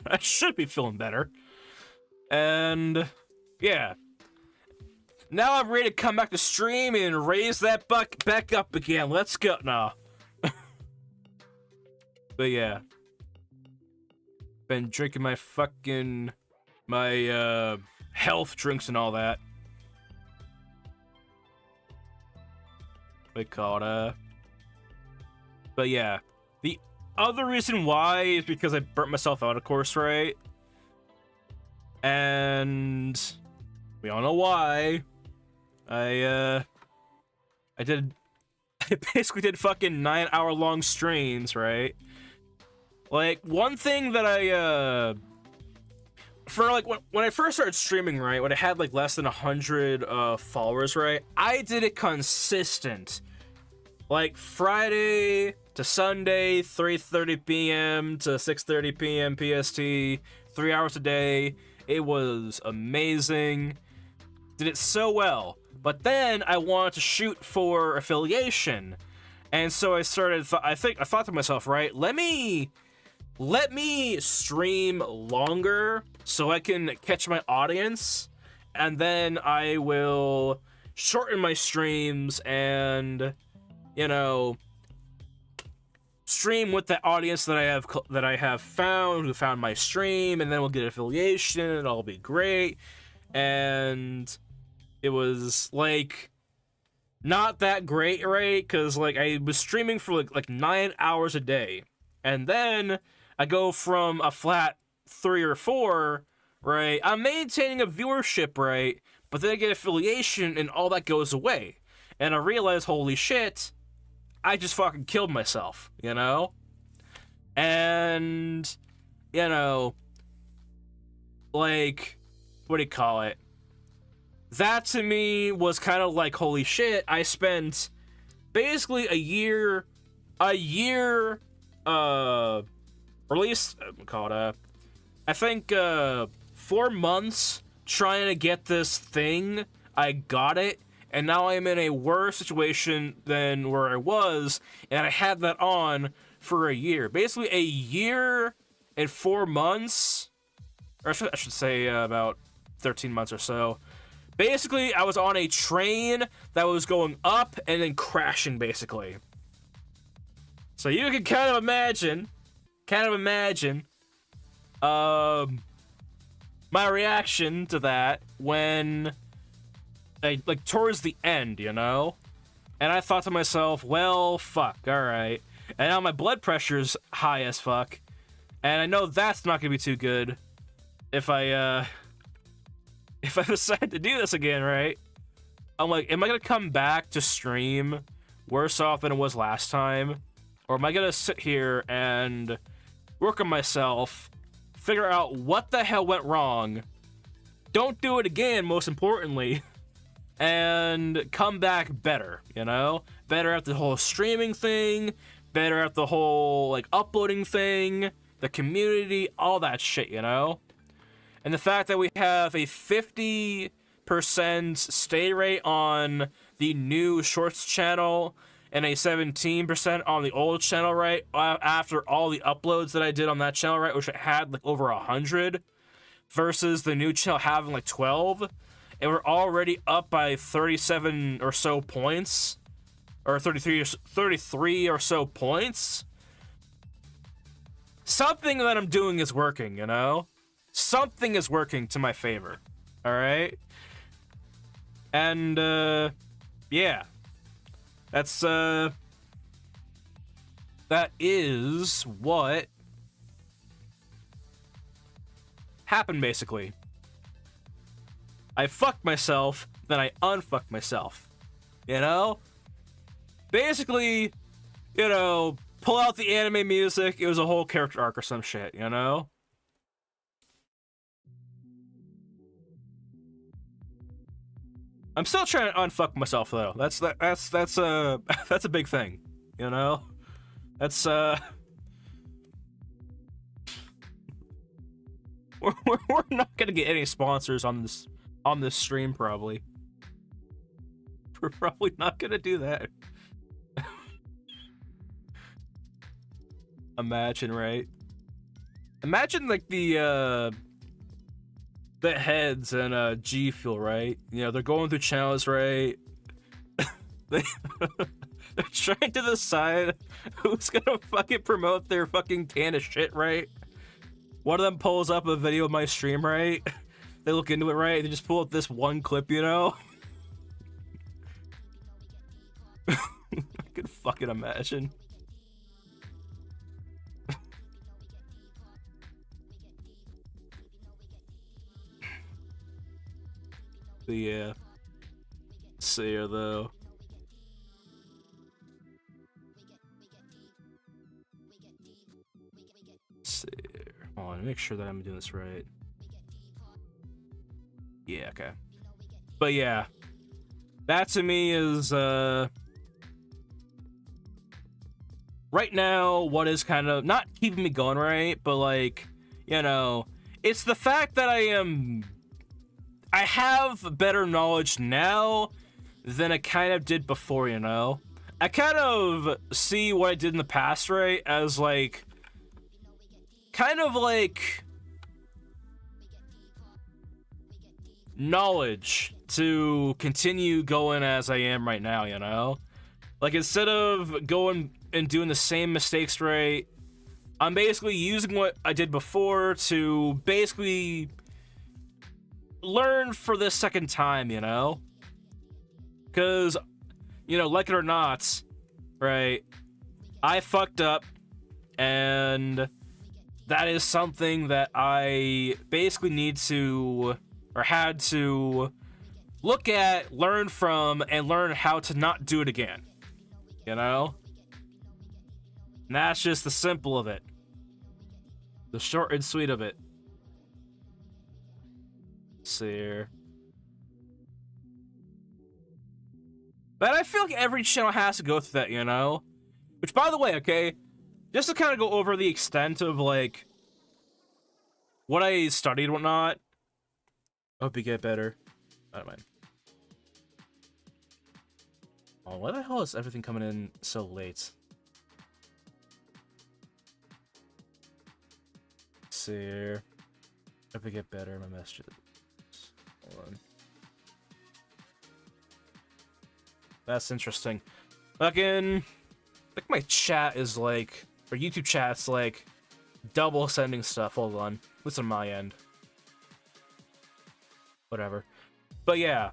I should be feeling better. And yeah, now I'm ready to come back to stream and raise that buck back up again. Let's go. No. But yeah, been drinking my health drinks and all that. They call it, but yeah, the other reason why is because I burnt myself out, of course, right? And we all know why. I basically did fucking 9-hour-long streams, right? Like, one thing that for like when I first started streaming, right, when I had like less than 100 followers, right, I did it consistent, like Friday to Sunday, 3:30 p.m. to 6:30 p.m. PST, 3 hours a day. It was amazing. Did it so well. But then I wanted to shoot for affiliation, and so I started. I thought to myself, right, let me stream longer so I can catch my audience, and then I will shorten my streams and, you know, stream with the audience that I have found, who found my stream, and then we'll get affiliation, and it'll be great. And it was like not that great, right? Because like I was streaming for like 9 hours a day, and then I go from a flat 3 or 4, right? I'm maintaining a viewership, right? But then I get affiliation and all that goes away. And I realize, holy shit, I just fucking killed myself, you know? And, you know, like, what do you call it? That to me was kind of like, holy shit, I spent basically a year, or at least, I think, 4 months trying to get this thing. I got it, and now I'm in a worse situation than where I was, and I had that on for a year. Basically, a year and 4 months, or I should say about 13 months or so. Basically, I was on a train that was going up and then crashing, basically. So you can kind of imagine, my reaction to that when, like, towards the end, you know? And I thought to myself, well, fuck, alright. And now my blood pressure's high as fuck. And I know that's not gonna be too good if I decide to do this again, right? I'm like, am I gonna come back to stream worse off than it was last time? Or am I gonna sit here and work on myself, figure out what the hell went wrong, don't do it again, most importantly, and come back better, you know? Better at the whole streaming thing, better at the whole, like, uploading thing, the community, all that shit, you know? And the fact that we have a 50% stay rate on the new Shorts channel and a 17% on the old channel, right? After all the uploads that I did on that channel, right? Which it had like over 100 versus the new channel having like 12. And we're already up by 37 or so points, or 33 or so points. Something that I'm doing is working, you know? Something is working to my favor, alright? And, yeah. That is what happened, basically. I fucked myself, then I unfucked myself. You know? Basically, you know, pull out the anime music, it was a whole character arc or some shit, you know? I'm still trying to unfuck myself though. That's that's a big thing, you know? That's we're not gonna get any sponsors on this stream, probably. We're probably not gonna do that. Imagine, right? Imagine like the heads and G Fuel, right? You know, they're going through channels, right? They're trying to decide who's gonna fucking promote their fucking can of shit, right? One of them pulls up a video of my stream, right? They look into it, right? They just pull up this one clip, you know? I can fucking imagine. But yeah. See ya, though. See here. Hold on, make sure that I'm doing this right. Yeah, okay. But yeah. That to me is, right now, what is kind of not keeping me going, right? But like, you know, it's the fact that I have better knowledge now than I kind of did before, you know? I kind of see what I did in the past, right, as like, kind of like knowledge to continue going as I am right now, you know? Like, instead of going and doing the same mistakes, right, I'm basically using what I did before to basically learn for this second time, you know? Because, you know, like it or not, right, I fucked up, and that is something that I basically need to, or had to, look at, learn from, and learn how to not do it again, you know? And that's just the simple of it. The short and sweet of it. Let's see here. But I feel like every channel has to go through that, you know? Which, by the way, okay, just to kind of go over the extent of, like, what I studied and whatnot. I hope you get better. I don't mind. Oh, why the hell is everything coming in so late? Let's see here. If we get better, my messages. Hold on. That's interesting. Fucking, I think my chat is like, or YouTube chat's like, double sending stuff. Hold on. At least on my end. Whatever. But yeah.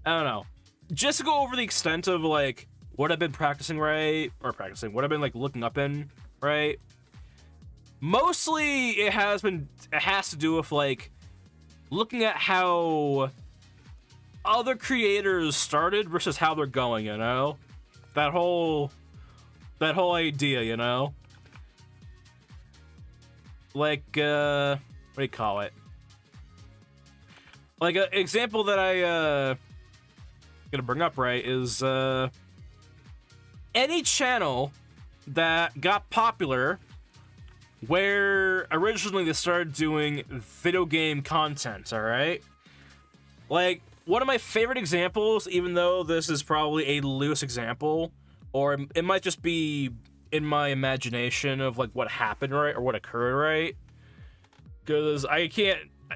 I don't know. Just to go over the extent of like, what I've been practicing, right? Or practicing, what I've been like looking up in, right? Mostly it has to do with like, looking at how other creators started versus how they're going, you know? That whole idea, you know? Like, what do you call it? Like, an example that I, gonna bring up, right, is, any channel that got popular where originally they started doing video game content, alright? Like, one of my favorite examples, even though this is probably a loose example, or it might just be in my imagination of, like, what happened, right, or what occurred, right? Because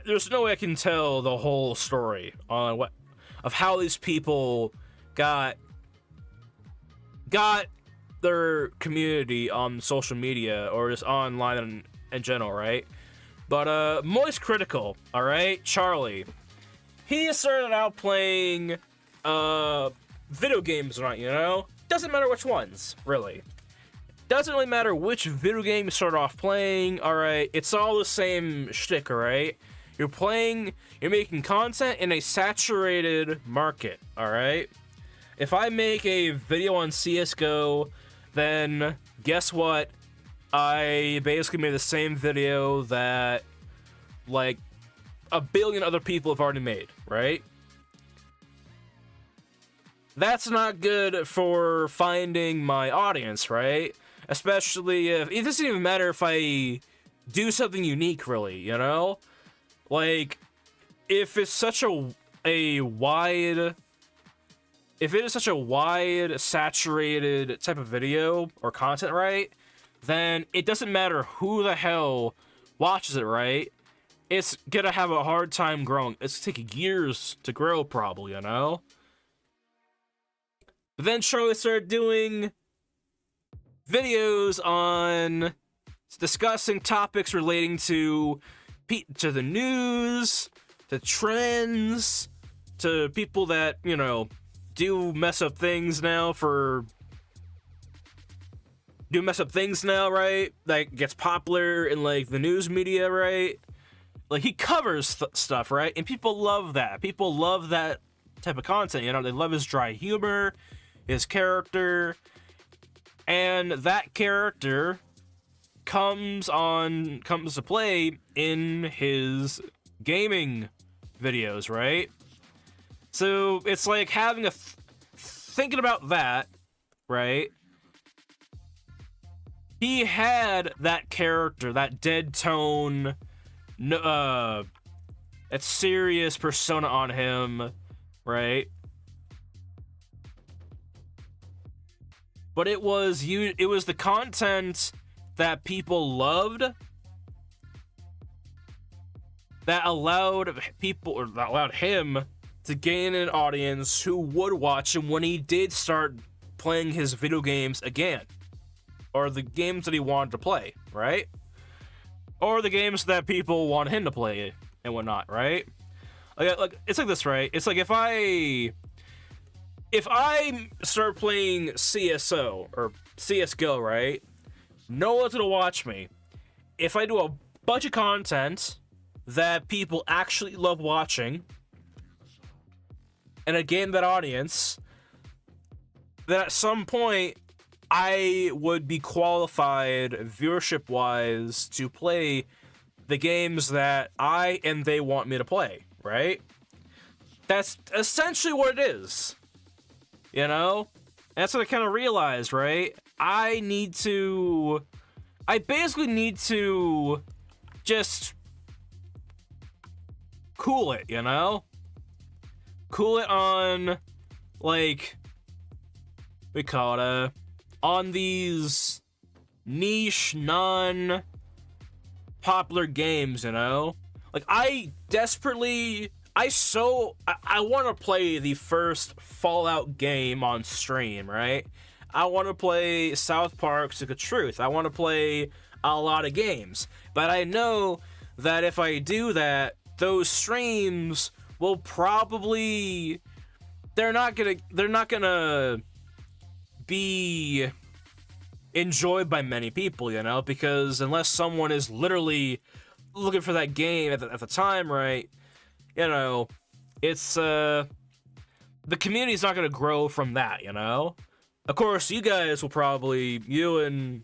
there's no way I can tell the whole story on of how these people got their community on social media or just online in general, right? But Moist Critical, all right, Charlie, he started out playing video games, right? You know, doesn't matter which ones, really. Doesn't really matter which video game you start off playing. All right, it's all the same shtick, all right. You're making content in a saturated market, all right. If I make a video on CS:GO, then guess what? I basically made the same video that, like, a billion other people have already made, right? That's not good for finding my audience, right? Especially if it doesn't even matter if I do something unique, really, you know? Like, if it's such a wide... If it is such a wide, saturated type of video or content, right, then it doesn't matter who the hell watches it, right? It's gonna have a hard time growing. It's taking years to grow, probably, you know? But then Charlie started doing videos on discussing topics relating to the news, to trends, to people that, you know, do mess up things now, right? Like, gets popular in, like, the news media, right? Like, he covers stuff, right? And people love that. People love that type of content, you know? They love his dry humor, his character, and that character comes to play in his gaming videos, right? So it's like having thinking about that, right? He had that character, that dead tone, that serious persona on him, right? But it was the content that people loved that allowed him to gain an audience who would watch him when he did start playing his video games again. Or the games that he wanted to play, right? Or the games that people want him to play and whatnot, right? Like it's like this, right? It's like if I start playing CSO or CSGO, right? No one's gonna watch me. If I do a bunch of content that people actually love watching, and I gain that audience, then at some point, I would be qualified viewership-wise to play the games that I and they want me to play, right? That's essentially what it is, you know? And that's what I kind of realized, right? I basically need to just cool it, you know? Cool it on, like, on these niche, non-popular games, you know? Like, I want to play the first Fallout game on stream, right? I want to play South Park: Stick of Truth. I want to play a lot of games. But I know that if I do that, those streams will probably... They're not gonna be enjoyed by many people, you know? Because unless someone is literally looking for that game at the time, right? You know, it's, the community's not gonna grow from that, you know? Of course, you guys will probably, you,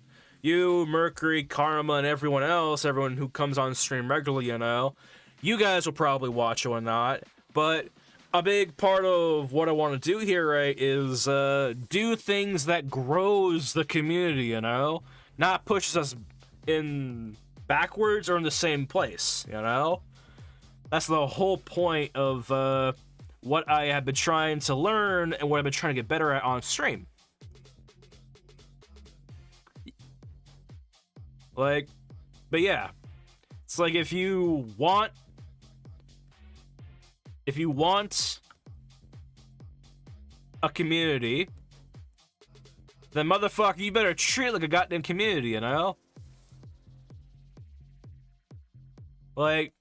Mercury, Karma, and everyone else, everyone who comes on stream regularly, you know, you guys will probably watch it or not, but a big part of what I want to do here, right, is do things that grows the community, you know? Not pushes us in backwards or in the same place, you know? That's the whole point of what I have been trying to learn and what I've been trying to get better at on stream. Like, but yeah. It's like if you want a community, then motherfucker, you better treat it like a goddamn community, you know? Like,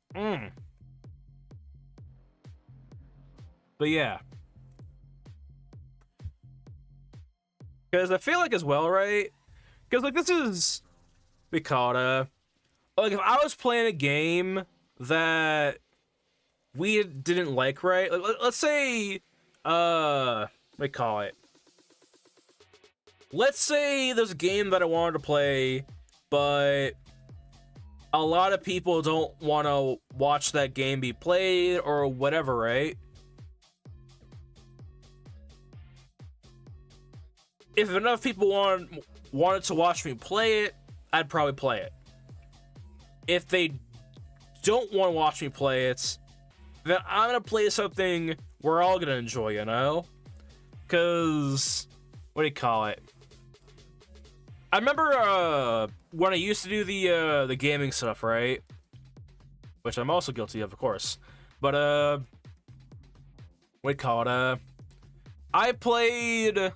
But yeah. Because I feel like as well, right? Because, like, this is... We call it like, if I was playing a game that we didn't like, right? Like, let's say, we call it. Let's say there's a game that I wanted to play, but a lot of people don't want to watch that game be played or whatever, right? If enough people wanted to watch me play it, I'd probably play it. if they don't want to watch me play it, then I'm gonna play something we're all gonna enjoy, you know? Cause what do you call it? I remember when I used to do the gaming stuff, right? Which I'm also guilty of course. But what do you call it? I played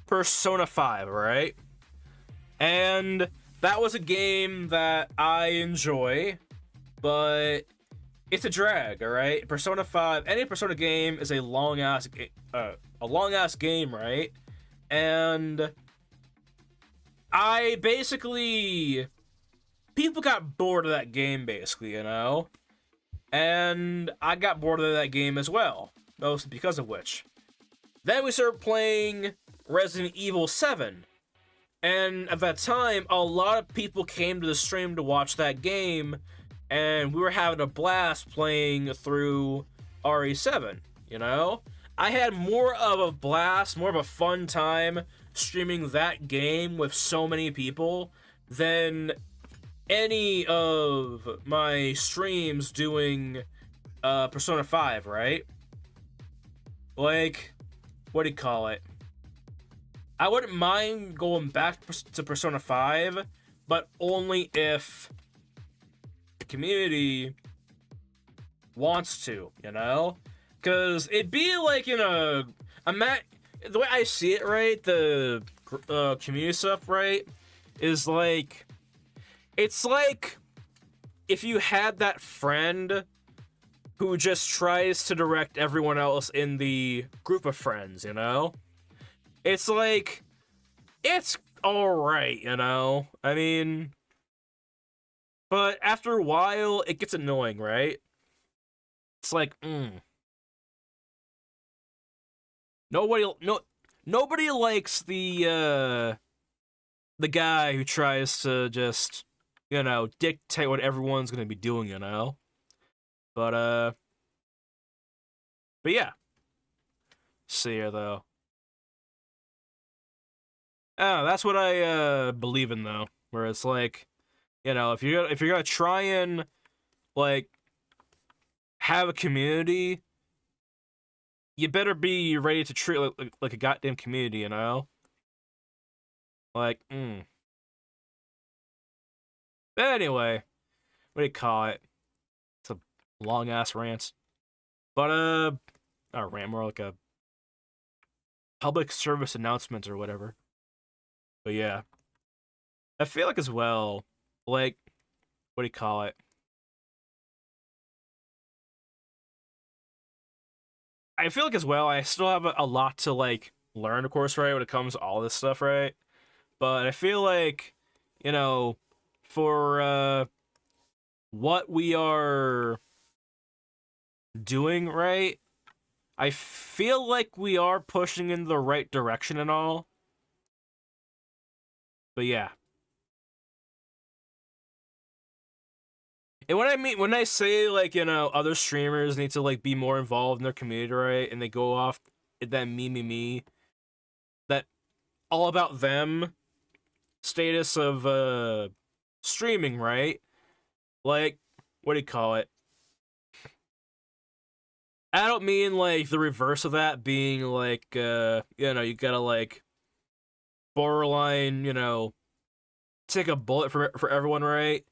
Persona 5, right? And that was a game that I enjoy, but it's a drag, alright? Persona 5, any Persona game is a long-ass game, right? And I basically... people got bored of that game, basically, you know? And I got bored of that game as well, mostly because of which. Then we started playing Resident Evil 7. And at that time, a lot of people came to the stream to watch that game, and we were having a blast playing through RE7, you know? I had more of a blast, more of a fun time streaming that game with so many people than any of my streams doing Persona 5, right? Like, what do you call it? I wouldn't mind going back to Persona 5, but only if the community wants to, you know? Because it'd be like in the way I see it, right? The community stuff, right? Is like, it's like if you had that friend who just tries to direct everyone else in the group of friends, you know? It's like, it's alright, you know? I mean, but after a while, it gets annoying, right? It's like, Nobody likes the guy who tries to just, you know, dictate what everyone's gonna be doing, you know? But yeah. See here, though. Oh, that's what I believe in, though. Where it's like, you know, if you're gonna try and like have a community, you better be ready to treat it like a goddamn community, you know? Like, But anyway, what do you call it? It's a long ass rant. But not a rant, more like a public service announcement or whatever. But yeah. I feel like as well, like, what do you call it? I feel like as well, I still have a lot to like learn, of course, right, when it comes to all this stuff, right? But I feel like, you know, for what we are doing, right? I feel like we are pushing in the right direction and all. But yeah. And when I say, like, you know, other streamers need to, like, be more involved in their community, right? And they go off that me, that all about them status of, streaming, right? Like, what do you call it? I don't mean, like, the reverse of that being, like, you know, you gotta, like, borderline, you know, take a bullet for everyone, right?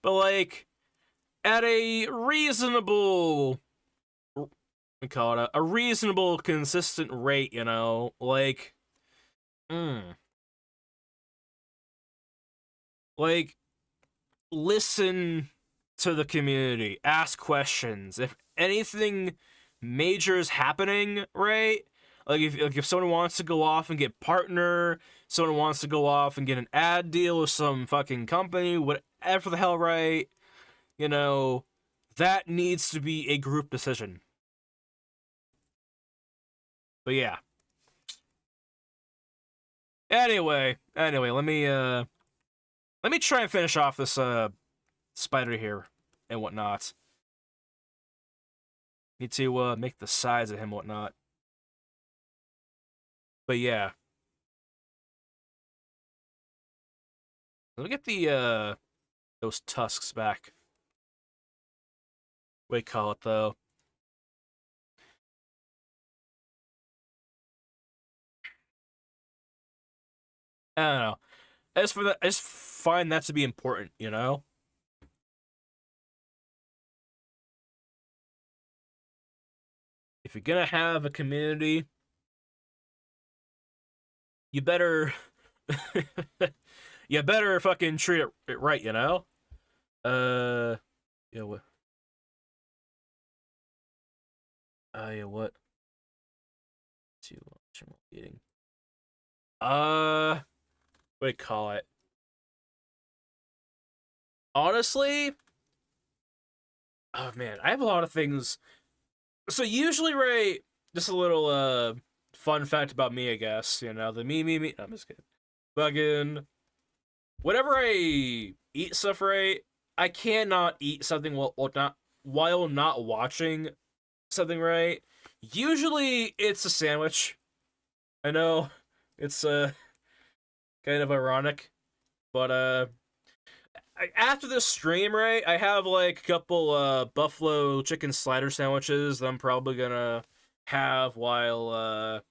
But, like, at a reasonable, we call it a reasonable, consistent rate, you know, like, like, listen to the community, ask questions. If anything major is happening, right? Like if someone wants to go off and get partner, someone wants to go off and get an ad deal with some fucking company, whatever the hell, right? You know, that needs to be a group decision. But yeah. Anyway, let me try and finish off this spider here and whatnot. Need to make the size of him whatnot. But yeah. Let me get the those tusks back. what do you call it though? I don't know. As for that, I just find that to be important, you know? If you're gonna have a community, you better you better fucking treat it right, you know? Uh yeah, what yeah, what? To eating. What do you call it? Honestly, oh man, I have a lot of things. So usually, right, just a little fun fact about me, I guess, you know, the me. No, I'm just kidding. Fucking whenever I eat stuff, right, I cannot eat something while not watching something, right. Usually it's a sandwich. I know it's kind of ironic, but after this stream, right, I have like a couple buffalo chicken slider sandwiches that I'm probably gonna have while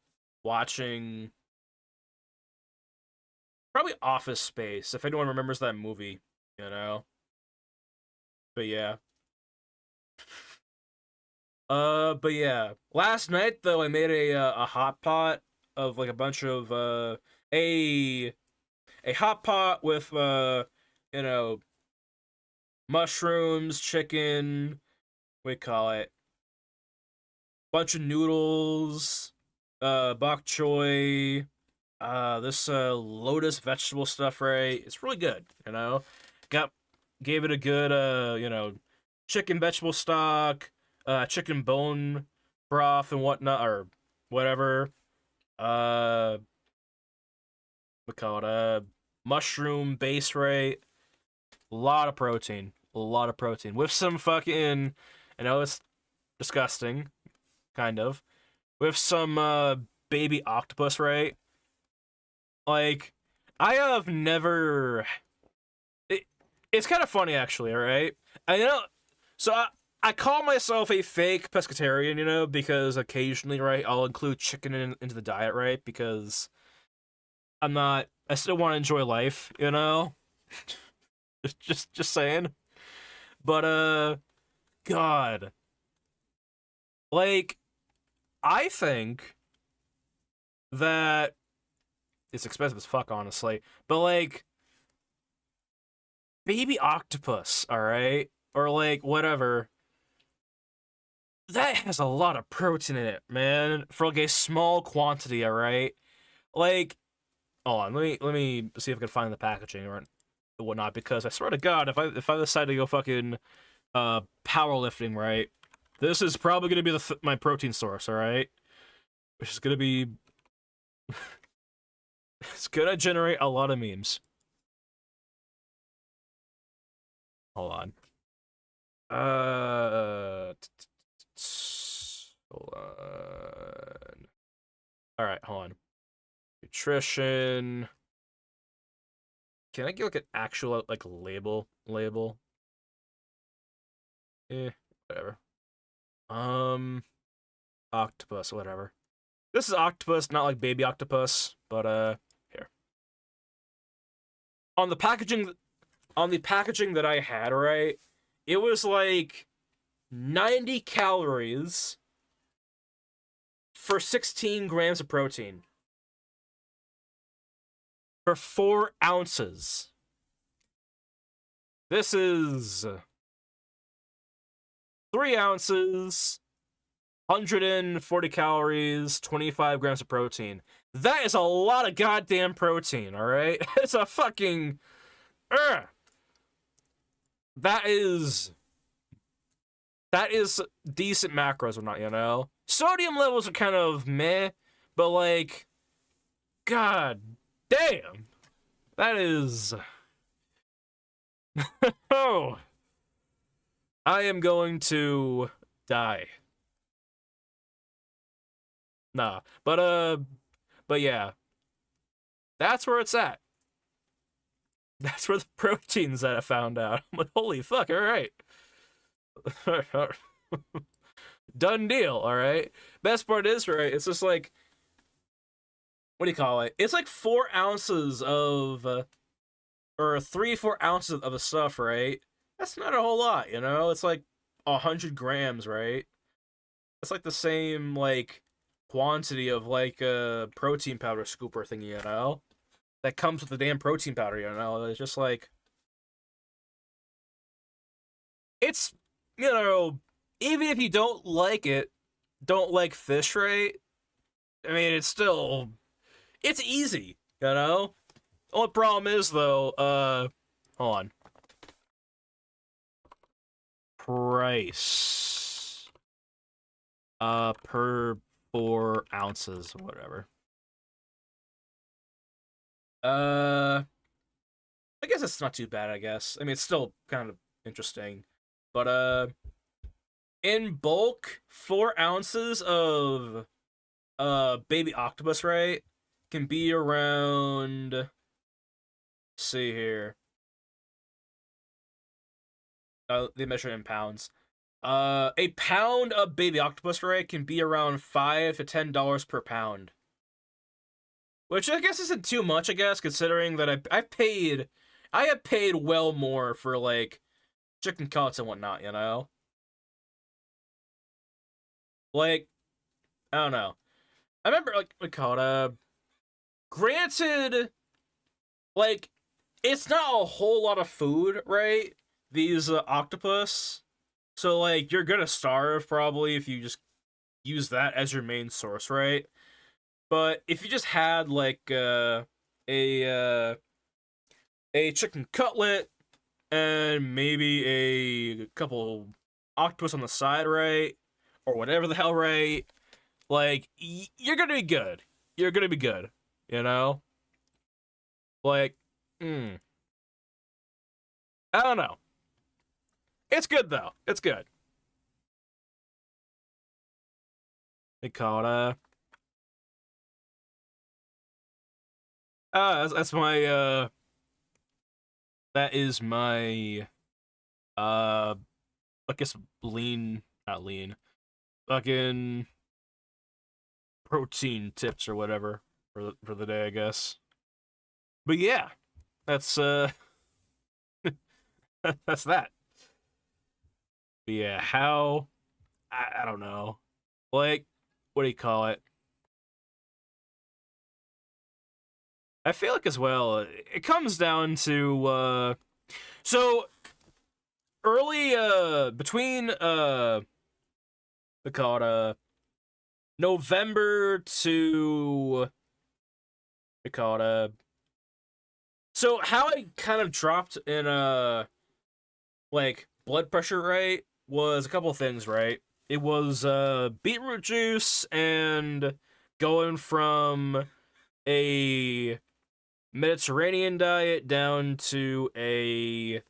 watching probably Office Space, if anyone remembers that movie, you know. But yeah. But yeah. Last night though, I made a hot pot of like a bunch of a a hot pot with you know, mushrooms, chicken, what do you call it? Bunch of noodles, bok choy, this lotus vegetable stuff, right? It's really good, you know. Got Gave it a good you know, chicken vegetable stock, chicken bone broth and whatnot or whatever. We call it mushroom base, right? A lot of protein. A lot of protein. With some fucking, I know it's disgusting, kind of. With some baby octopus, right? Like, I have never. It's kind of funny, actually, alright? I know. So I call myself a fake pescatarian, you know, because occasionally, right, I'll include chicken into the diet, right? Because I'm not. I still want to enjoy life, you know? just saying. But, God. Like, I think that it's expensive as fuck, honestly. But like, baby octopus, all right, or like whatever. That has a lot of protein in it, man. For like a small quantity, all right. Like, hold on, let me see if I can find the packaging or whatnot. Because I swear to God, if I decide to go fucking powerlifting, right, this is probably gonna be my protein source, all right, which is gonna be it's gonna generate a lot of memes. Hold on. Hold on. All right, hold on. Nutrition. Can I get like an actual like label? Whatever. Octopus, whatever. This is octopus, not like baby octopus, but here. On the packaging that I had, right? It was like 90 calories for 16 grams of protein. For 4 ounces. This is 3 ounces, 140 calories, 25 grams of protein. That is a lot of goddamn protein, alright? It's a fucking... That is decent macros or not, you know? Sodium levels are kind of meh, but like, god damn. That is... Oh. I am going to die. Nah, but yeah. That's where it's at. That's where the protein's at, I found out. I'm like, holy fuck, alright. Done deal, all right? Best part is, right, it's just like, what do you call it? It's like 4 ounces of, or 3, 4 ounces of the stuff, right? That's not a whole lot, you know? It's like 100 grams, right? It's like the same, like, quantity of, like, a protein powder scooper thingy, you know? That comes with the damn protein powder, you know? It's just like, it's, you know, even if you don't like it, don't like fish, right? I mean, it's still, it's easy, you know? Only problem is, though, hold on. Price. Per 4 ounces, whatever. I guess it's not too bad, I guess. I mean, it's still kind of interesting. But, in bulk, 4 ounces of, baby octopus, right, can be around, let's see here. They measure in pounds. A pound of baby octopus, right, can be around $5 to $10 per pound. Which I guess isn't too much, I guess, considering that I have paid well more for, like, chicken cutlets and whatnot, you know? Like, I don't know. I remember, like, we call it, granted, like, it's not a whole lot of food, right? These octopus. So, like, you're gonna starve probably if you just use that as your main source, right? But if you just had, like, a chicken cutlet and maybe a couple octopus on the side, right? Or whatever the hell, right? Like, you're gonna be good. You're gonna be good, you know? Like, I don't know. It's good, though. It's good. They call it, that's my, that is my, I guess not lean, fucking protein tips or whatever for the day, I guess. But yeah, that's that's that. But yeah, how, I don't know. Like, what do you call it? I feel like as well, it comes down to so early between we call it November to we call it so how I kind of dropped in like blood pressure, right, was a couple of things, right? It was beetroot juice and going from a Mediterranean diet down to a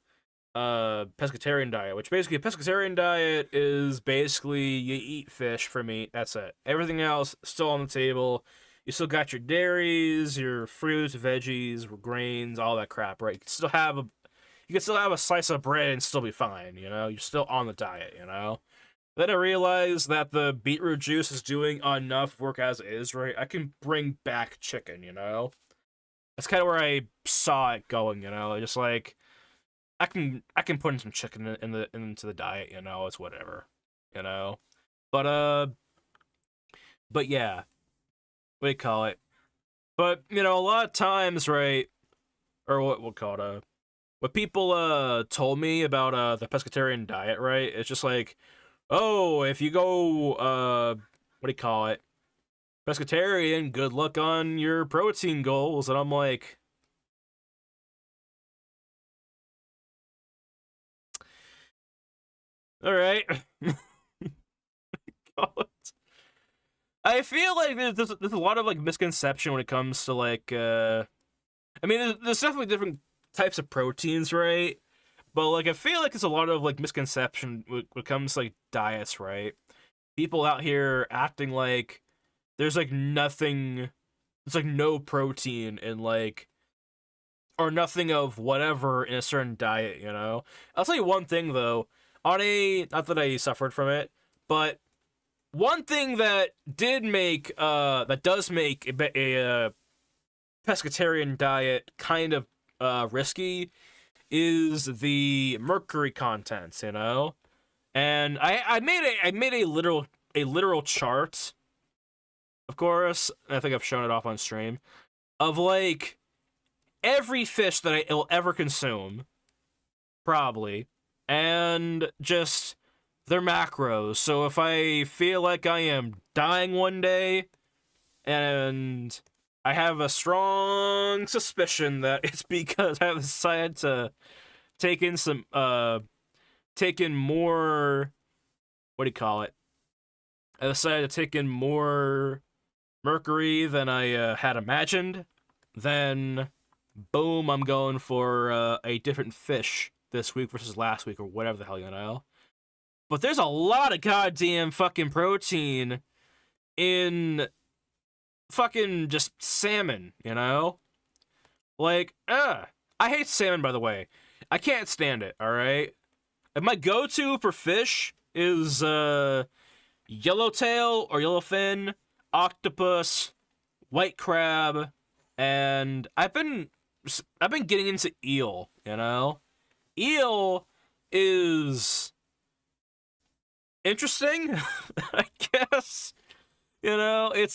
pescatarian diet, which basically a pescatarian diet is basically you eat fish for meat. That's it. Everything else still on the table. You still got your dairies, your fruits, veggies, grains, all that crap, right? You can still have a slice of bread and still be fine, you know? You're still on the diet, you know? Then I realized that the beetroot juice is doing enough work as it is, right? I can bring back chicken, you know? That's kind of where I saw it going, you know? Just like I can put in some chicken into the diet, you know? It's whatever, you know? But but yeah, what do you call it? But you know, a lot of times, right? Or what we'll call it? What people told me about the pescatarian diet, right? It's just like, oh, if you go what do you call it? Pescatarian, good luck on your protein goals. And I'm like, all right. I feel like there's a lot of like misconception when it comes to like I mean there's definitely different types of proteins, right? But like I feel like there's a lot of like misconception when it comes to like diets, right? People out here acting like there's like nothing, there's like no protein in like or nothing of whatever in a certain diet, you know? I'll tell you one thing though. not that I suffered from it, but one thing that does make a pescatarian diet kind of risky is the mercury contents, you know? And I made a literal chart, of course. I think I've shown it off on stream, of like every fish that I'll ever consume, probably, and just their macros. So if I feel like I am dying one day, and I have a strong suspicion that it's because I have decided to take in more, what do you call it? I decided to take in more mercury than I had imagined, then boom, I'm going for a different fish this week versus last week or whatever the hell, you know? But there's a lot of goddamn fucking protein in fucking just salmon, you know? Like, I hate salmon, by the way. I can't stand it, alright? And my go-to for fish is, yellowtail or yellowfin, octopus, white crab, and I've been getting into eel, you know? Eel is interesting, I guess. You know, it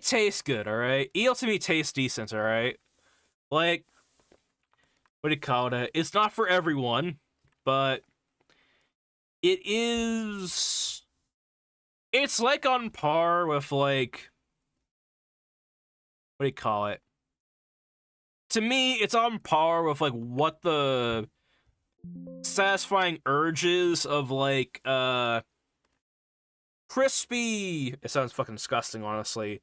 tastes good, alright? Eel to me tastes decent, alright? Like, what do you call it? It's not for everyone, but it's like on par with, like, what do you call it? To me, it's on par with, like, what the satisfying urges of, like, crispy, it sounds fucking disgusting, honestly,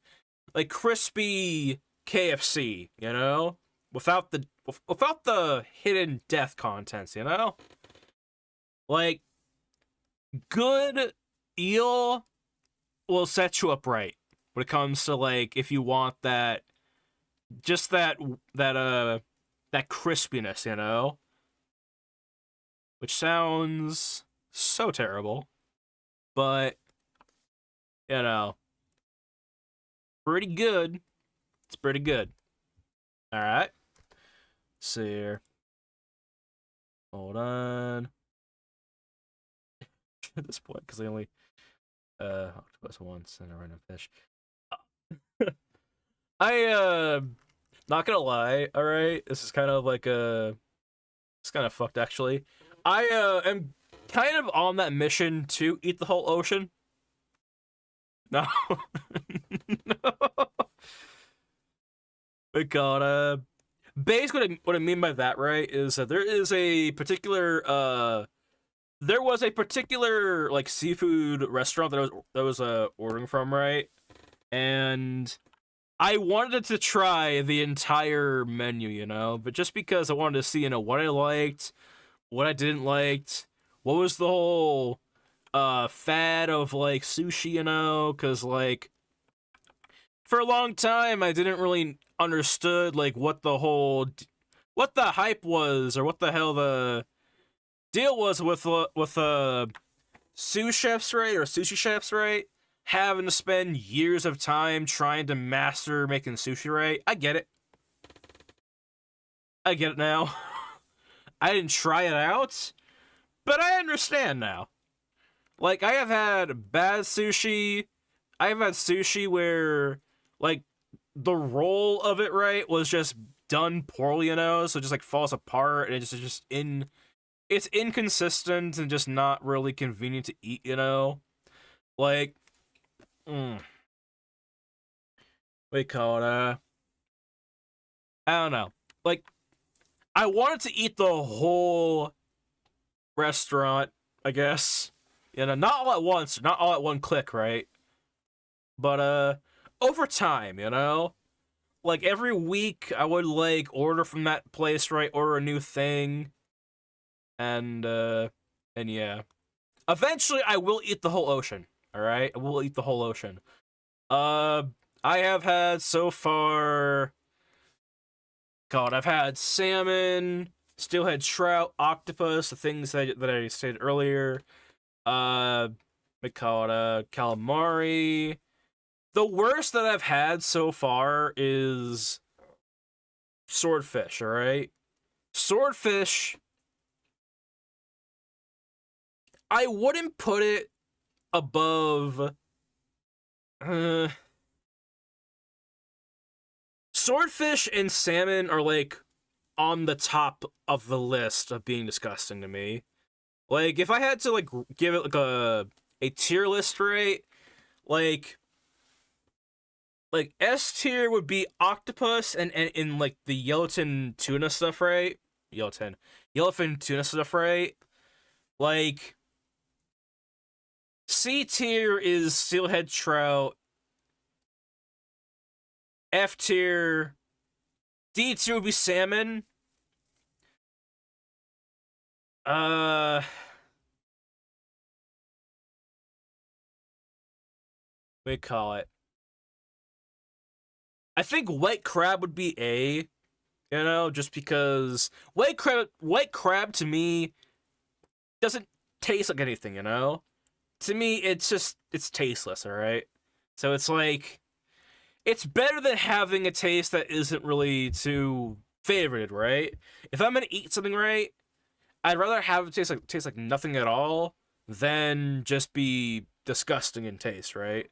like crispy KFC, you know, without the hidden death contents, you know, like good eel will set you up right when it comes to, like, if you want that, just that crispiness, you know, which sounds so terrible, but you know, pretty good. It's pretty good. All right. See here. Hold on. At this point, because I only octopus once and a random fish. Not gonna lie. All right, this is kind of like it's kind of fucked actually. I am kind of on that mission to eat the whole ocean. No. No. God, basically what I mean by that, right, is that there was a particular like seafood restaurant that I was ordering from, right? And I wanted to try the entire menu, you know, but just because I wanted to see, you know, what I liked, what I didn't like, what was the whole fad of like sushi, you know, because like for a long time I didn't really understood like what the hype was, or what the hell the deal was with sous chefs, right, or sushi chefs, right, having to spend years of time trying to master making sushi, right. I get it now. I didn't try it out, but I understand now. Like, I have had bad sushi. I have had sushi where, like, the roll of it, right, was just done poorly, you know, so it just, like, falls apart, and it's inconsistent and just not really convenient to eat, you know? Like, we call it, I don't know. Like, I wanted to eat the whole restaurant, I guess. You know, not all at once, not all at one click, right? But, over time, you know? Like, every week, I would, like, order from that place, right? Order a new thing. And yeah. Eventually, I will eat the whole ocean, alright? I will eat the whole ocean. I have had so far... God, I've had salmon, steelhead trout, octopus, the things that I stated earlier. We call it calamari. The worst that I've had so far is swordfish. All right, swordfish. I wouldn't put it above. Swordfish and salmon are like on the top of the list of being disgusting to me. Like, if I had to like give it like a tier list, right? Like S tier would be octopus and in like the yellowfin tuna stuff, right? Yellowfin tuna stuff, right? Like, C tier is steelhead trout. F tier, D tier would be salmon. We call it. I think white crab would be A, you know, just because white crab to me doesn't taste like anything, you know? To me, it's tasteless, alright? So it's like, it's better than having a taste that isn't really too favorited, right? If I'm gonna eat something right, I'd rather have it taste like nothing at all than just be disgusting in taste, right?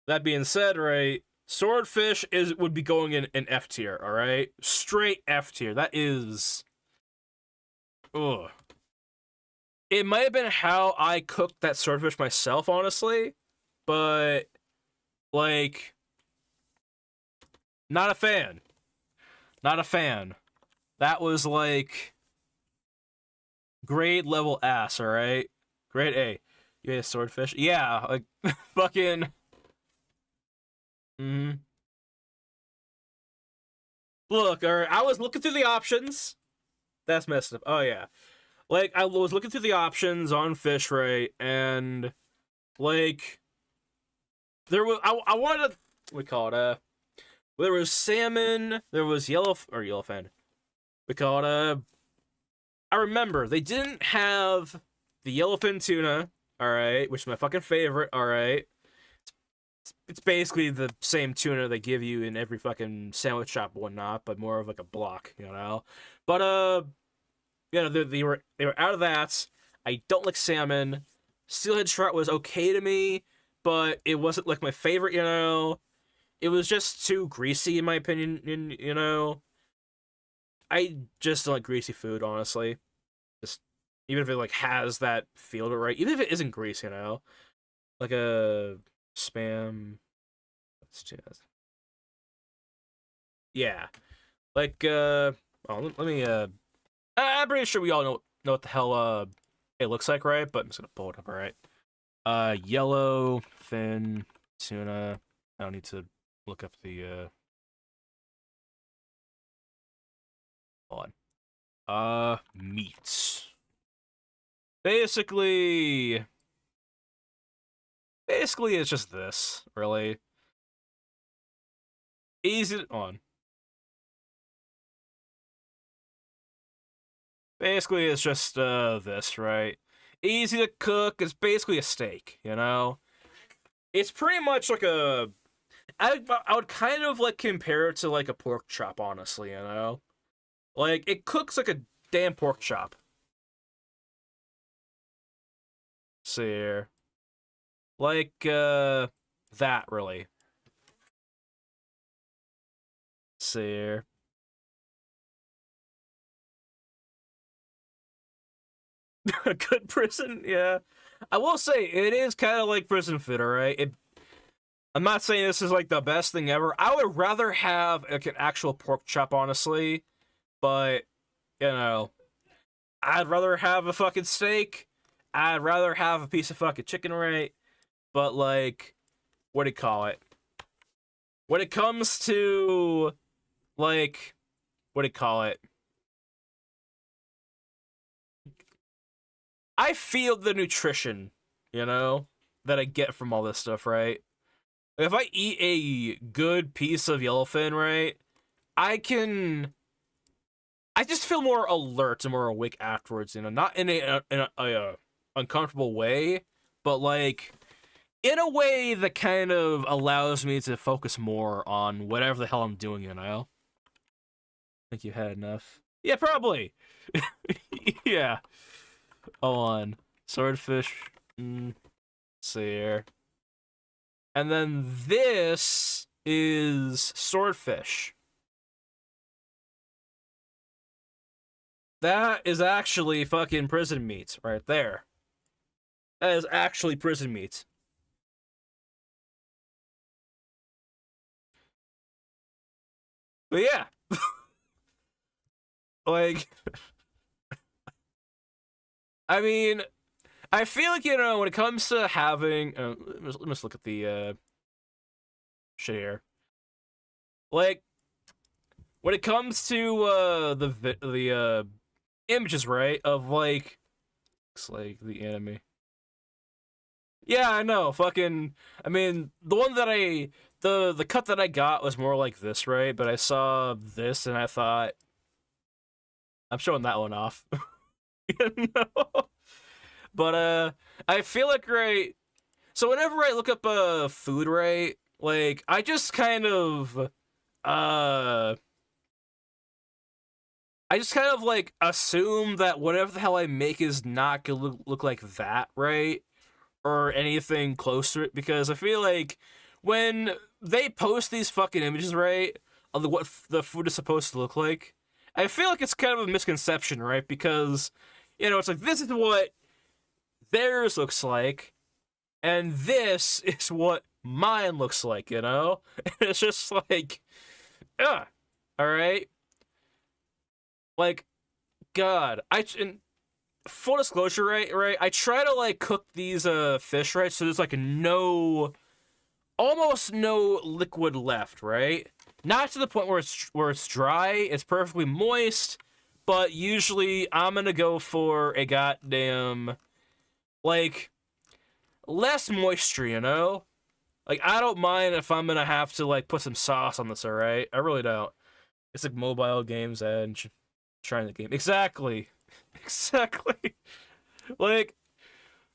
That being said, right, swordfish would be going in F tier, all right? Straight F tier. That is, ugh. It might have been how I cooked that swordfish myself, honestly, but like, not a fan. Not a fan. That was like grade level ass, alright? Grade A. You ate a swordfish? Yeah, like fucking. Look, alright, I was looking through the options. That's messed up. Oh yeah. Like, I was looking through the options on fish, right? And like there was I wanted to, we call it there was salmon, there was yellowfin. We call it I remember they didn't have the yellowfin tuna, alright, which is my fucking favorite, alright. It's basically the same tuna they give you in every fucking sandwich shop and whatnot, but more of like a block, you know? But you know, they were out of that. I don't like salmon. Steelhead trout was okay to me, but it wasn't like my favorite, you know? It was just too greasy in my opinion, you know? I just don't like greasy food, honestly. Just even if it like has that feel to it, right? Even if it isn't greasy, you know? Like a spam. Let's do this. Yeah. Like let me I'm pretty sure we all know what the hell it looks like, right? But I'm just gonna pull it up, alright. Yellow fin tuna. I don't need to look up the hold on. Meats. Basically it's just this, really. Easy on. Basically it's just this, right? Easy to cook. It's basically a steak, you know? It's pretty much like I would kind of like compare it to like a pork chop, honestly, you know? Like, it cooks like a damn pork chop. See here. Like, that, really. See here. A good prison, yeah. I will say, it is kind of like prison food, alright? I'm not saying this is like the best thing ever. I would rather have like an actual pork chop, honestly. But, you know, I'd rather have a fucking steak. I'd rather have a piece of fucking chicken, right? But, like, what do you call it? When it comes to, like, what do you call it? I feel the nutrition, you know, that I get from all this stuff, right? If I eat a good piece of yellowfin, right, I can I just feel more alert and more awake afterwards, you know, not in a uncomfortable way, but like in a way that kind of allows me to focus more on whatever the hell I'm doing, you know? I think you had enough. Yeah, probably. Yeah. Hold on. Swordfish. Let's see here. And then this is swordfish. That is actually fucking prison meat right there. That is actually prison meat. But yeah. Like, I mean, I feel like, you know, when it comes to having... let's look at the shit here. Like, when it comes to the images, right, of, like... Looks like the anime. Yeah, I know, fucking... I mean, the one that the cut that I got was more like this, right? But I saw this and I thought... I'm showing that one off. You know? But, I feel like, right... So whenever I look up, food, right, like, I just kind of, like, assume that whatever the hell I make is not gonna look like that, right? Or anything close to it, because I feel like when they post these fucking images, right, of what the food is supposed to look like, I feel like it's kind of a misconception, right? Because, you know, it's like, this is what theirs looks like, and this is what mine looks like, you know? And it's just like, alright? Like, God, in full disclosure, right, I try to, like, cook these, fish, right, so there's, like, almost no liquid left, right? Not to the point where it's dry, it's perfectly moist, but usually I'm gonna go for a goddamn, like, less moisture, you know? Like, I don't mind if I'm gonna have to, like, put some sauce on this, alright? I really don't. It's like Mobile Games Edge. Trying the game. Exactly. Exactly. Like,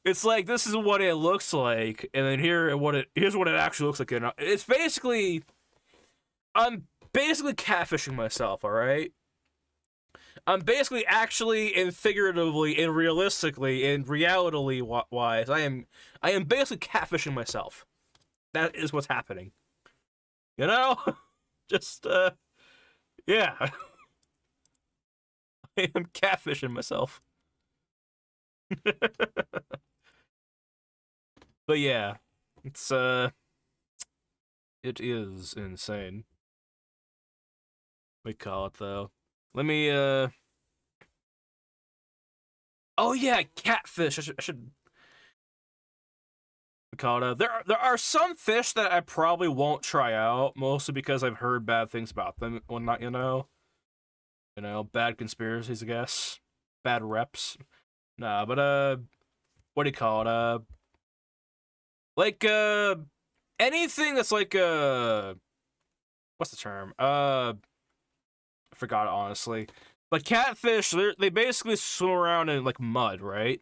it's like, this is what it looks like, and then here's what it actually looks like. It's basically... I'm basically catfishing myself, alright? I'm basically actually and figuratively and realistically and reality wise, I am basically catfishing myself. That is what's happening. You know? Just yeah. I am catfishing myself. But yeah, it's it is insane. We call it though. Let me oh yeah, catfish. I should call it. There are some fish that I probably won't try out, mostly because I've heard bad things about them. Well, not you know, bad conspiracies, I guess, bad reps. Nah, but what do you call it? Like anything that's like what's the term? I forgot it, honestly. But catfish, they basically swim around in like mud, right?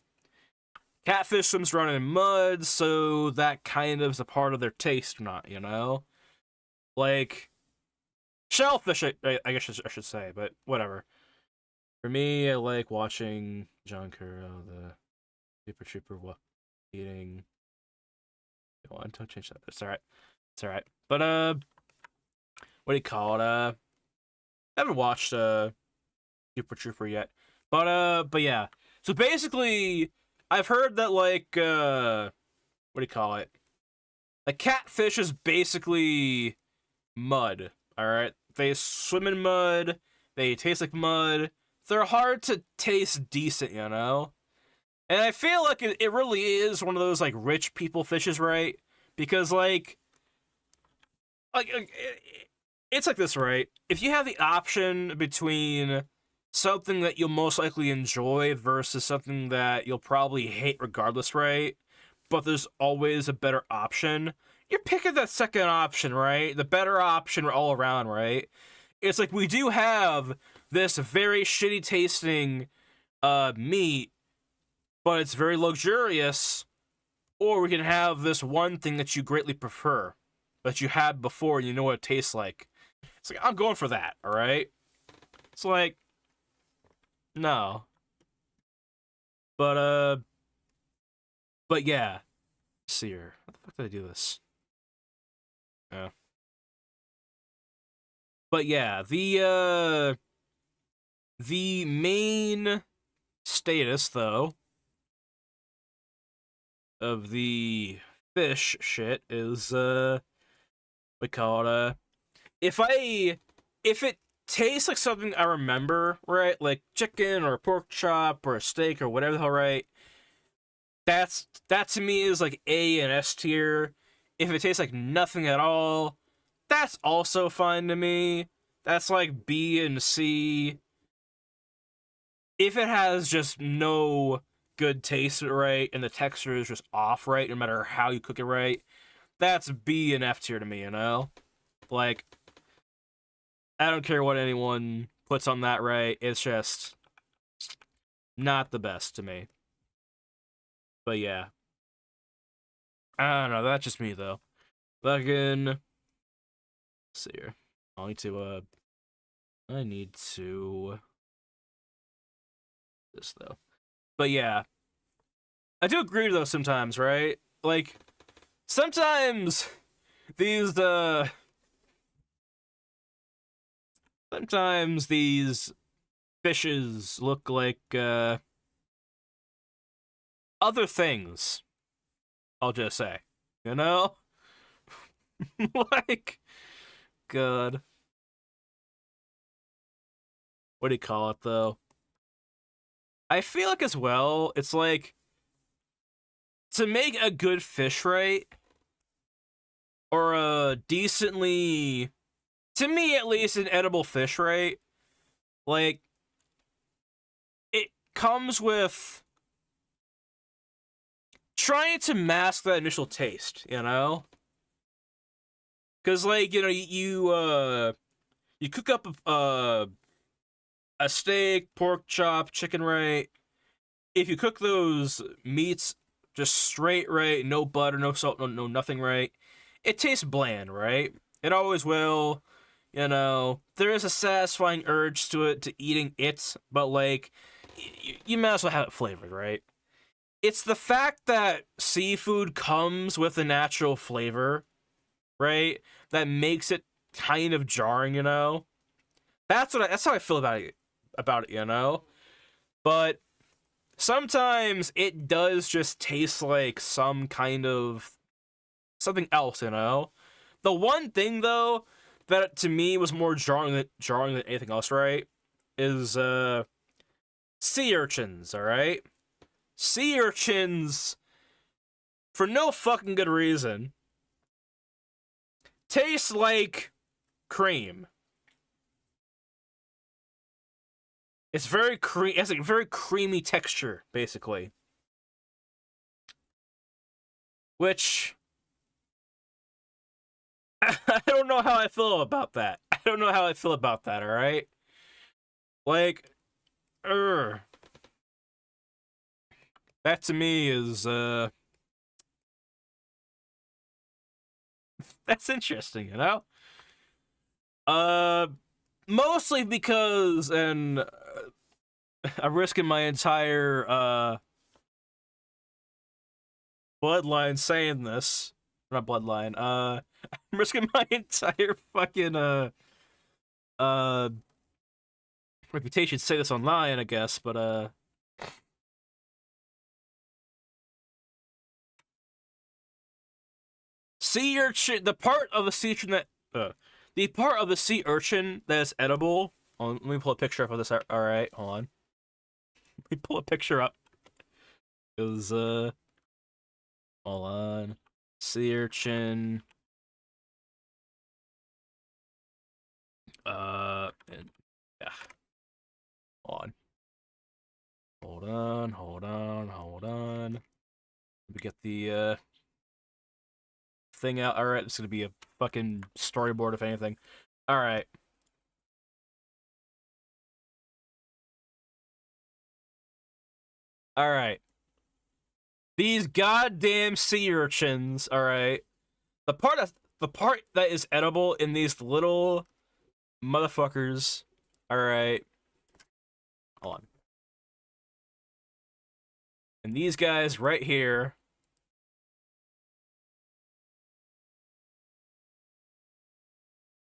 Catfish swims around in mud, so that kind of is a part of their taste, or not, you know? Like, shellfish, I guess I should say, but whatever. For me, I like watching John Carroll, the Super Trooper, eating... Don't change that. It's alright. It's alright. But, what do you call it? I haven't watched, Super Trooper yet. But yeah. So basically, I've heard that, like, what do you call it? Like, catfish is basically mud, alright? They swim in mud, they taste like mud, they're hard to taste decent, you know? And I feel like it really is one of those, like, rich people fishes, right? Because, like it's like this, right? If you have the option between something that you'll most likely enjoy versus something that you'll probably hate regardless, right? But there's always a better option, you're picking that second option, right? The better option all around, right? It's like we do have this very shitty tasting meat, but it's very luxurious, or we can have this one thing that you greatly prefer, that you had before and you know what it tastes like. It's like, I'm going for that, alright? It's like, no. But yeah. Let's see here. How the fuck did I do this? Yeah. But yeah, the main status, though, of the fish shit is, we call it, if it tastes like something I remember, right, like chicken or pork chop or a steak or whatever the hell, right, that to me is like A and S tier. If it tastes like nothing at all, that's also fine to me. That's like B and C. If it has just no good taste, right, and the texture is just off, right, no matter how you cook it right, that's B and F tier to me, you know? Like, I don't care what anyone puts on that, right? It's just not the best to me. But yeah. I don't know, that's just me, though. Fucking... Let's see here. I need to... This, though. But yeah. I do agree, though, sometimes, right? Like, sometimes these, sometimes these fishes look like, other things. I'll just say. You know? Like, God. What do you call it, though? I feel like, as well, it's like, to make a good fish, right? Or a decently, to me at least, an edible fish, right? Like, it comes with trying to mask that initial taste, you know? Because, like, you know, you cook up a steak, pork chop, chicken, right? If you cook those meats just straight, right, no butter, no salt, no nothing, right, it tastes bland, right? It always will. You know, there is a satisfying urge to it, to eating it, but, like, you might as well have it flavored, right? It's the fact that seafood comes with a natural flavor, right, that makes it kind of jarring, you know? That's how I feel about it, you know? But sometimes it does just taste like some kind of something else, you know? The one thing, though, that to me was more jarring than anything else, right, is sea urchins, alright? Sea urchins, for no fucking good reason, taste like cream. It's it has a very creamy texture, basically. Which, I don't know how I feel about that. I don't know how I feel about that, alright? Like, that to me is, that's interesting, you know? Mostly because, and I'm risking my entire, bloodline saying this. Not bloodline, I'm risking my entire fucking, uh, reputation to say this online, I guess, but, sea urchin, the part of the sea urchin the part of the sea urchin that is edible, let me pull a picture up of this, alright, hold on. Let me pull a picture up. Because, hold on. Sea urchin. And, yeah. Hold on. Hold on. Let me get the, thing out. Alright, this is gonna be a fucking storyboard, if anything. Alright. All right. These goddamn sea urchins, all right. The part that is edible in these little motherfuckers, all right. Hold on. And these guys right here.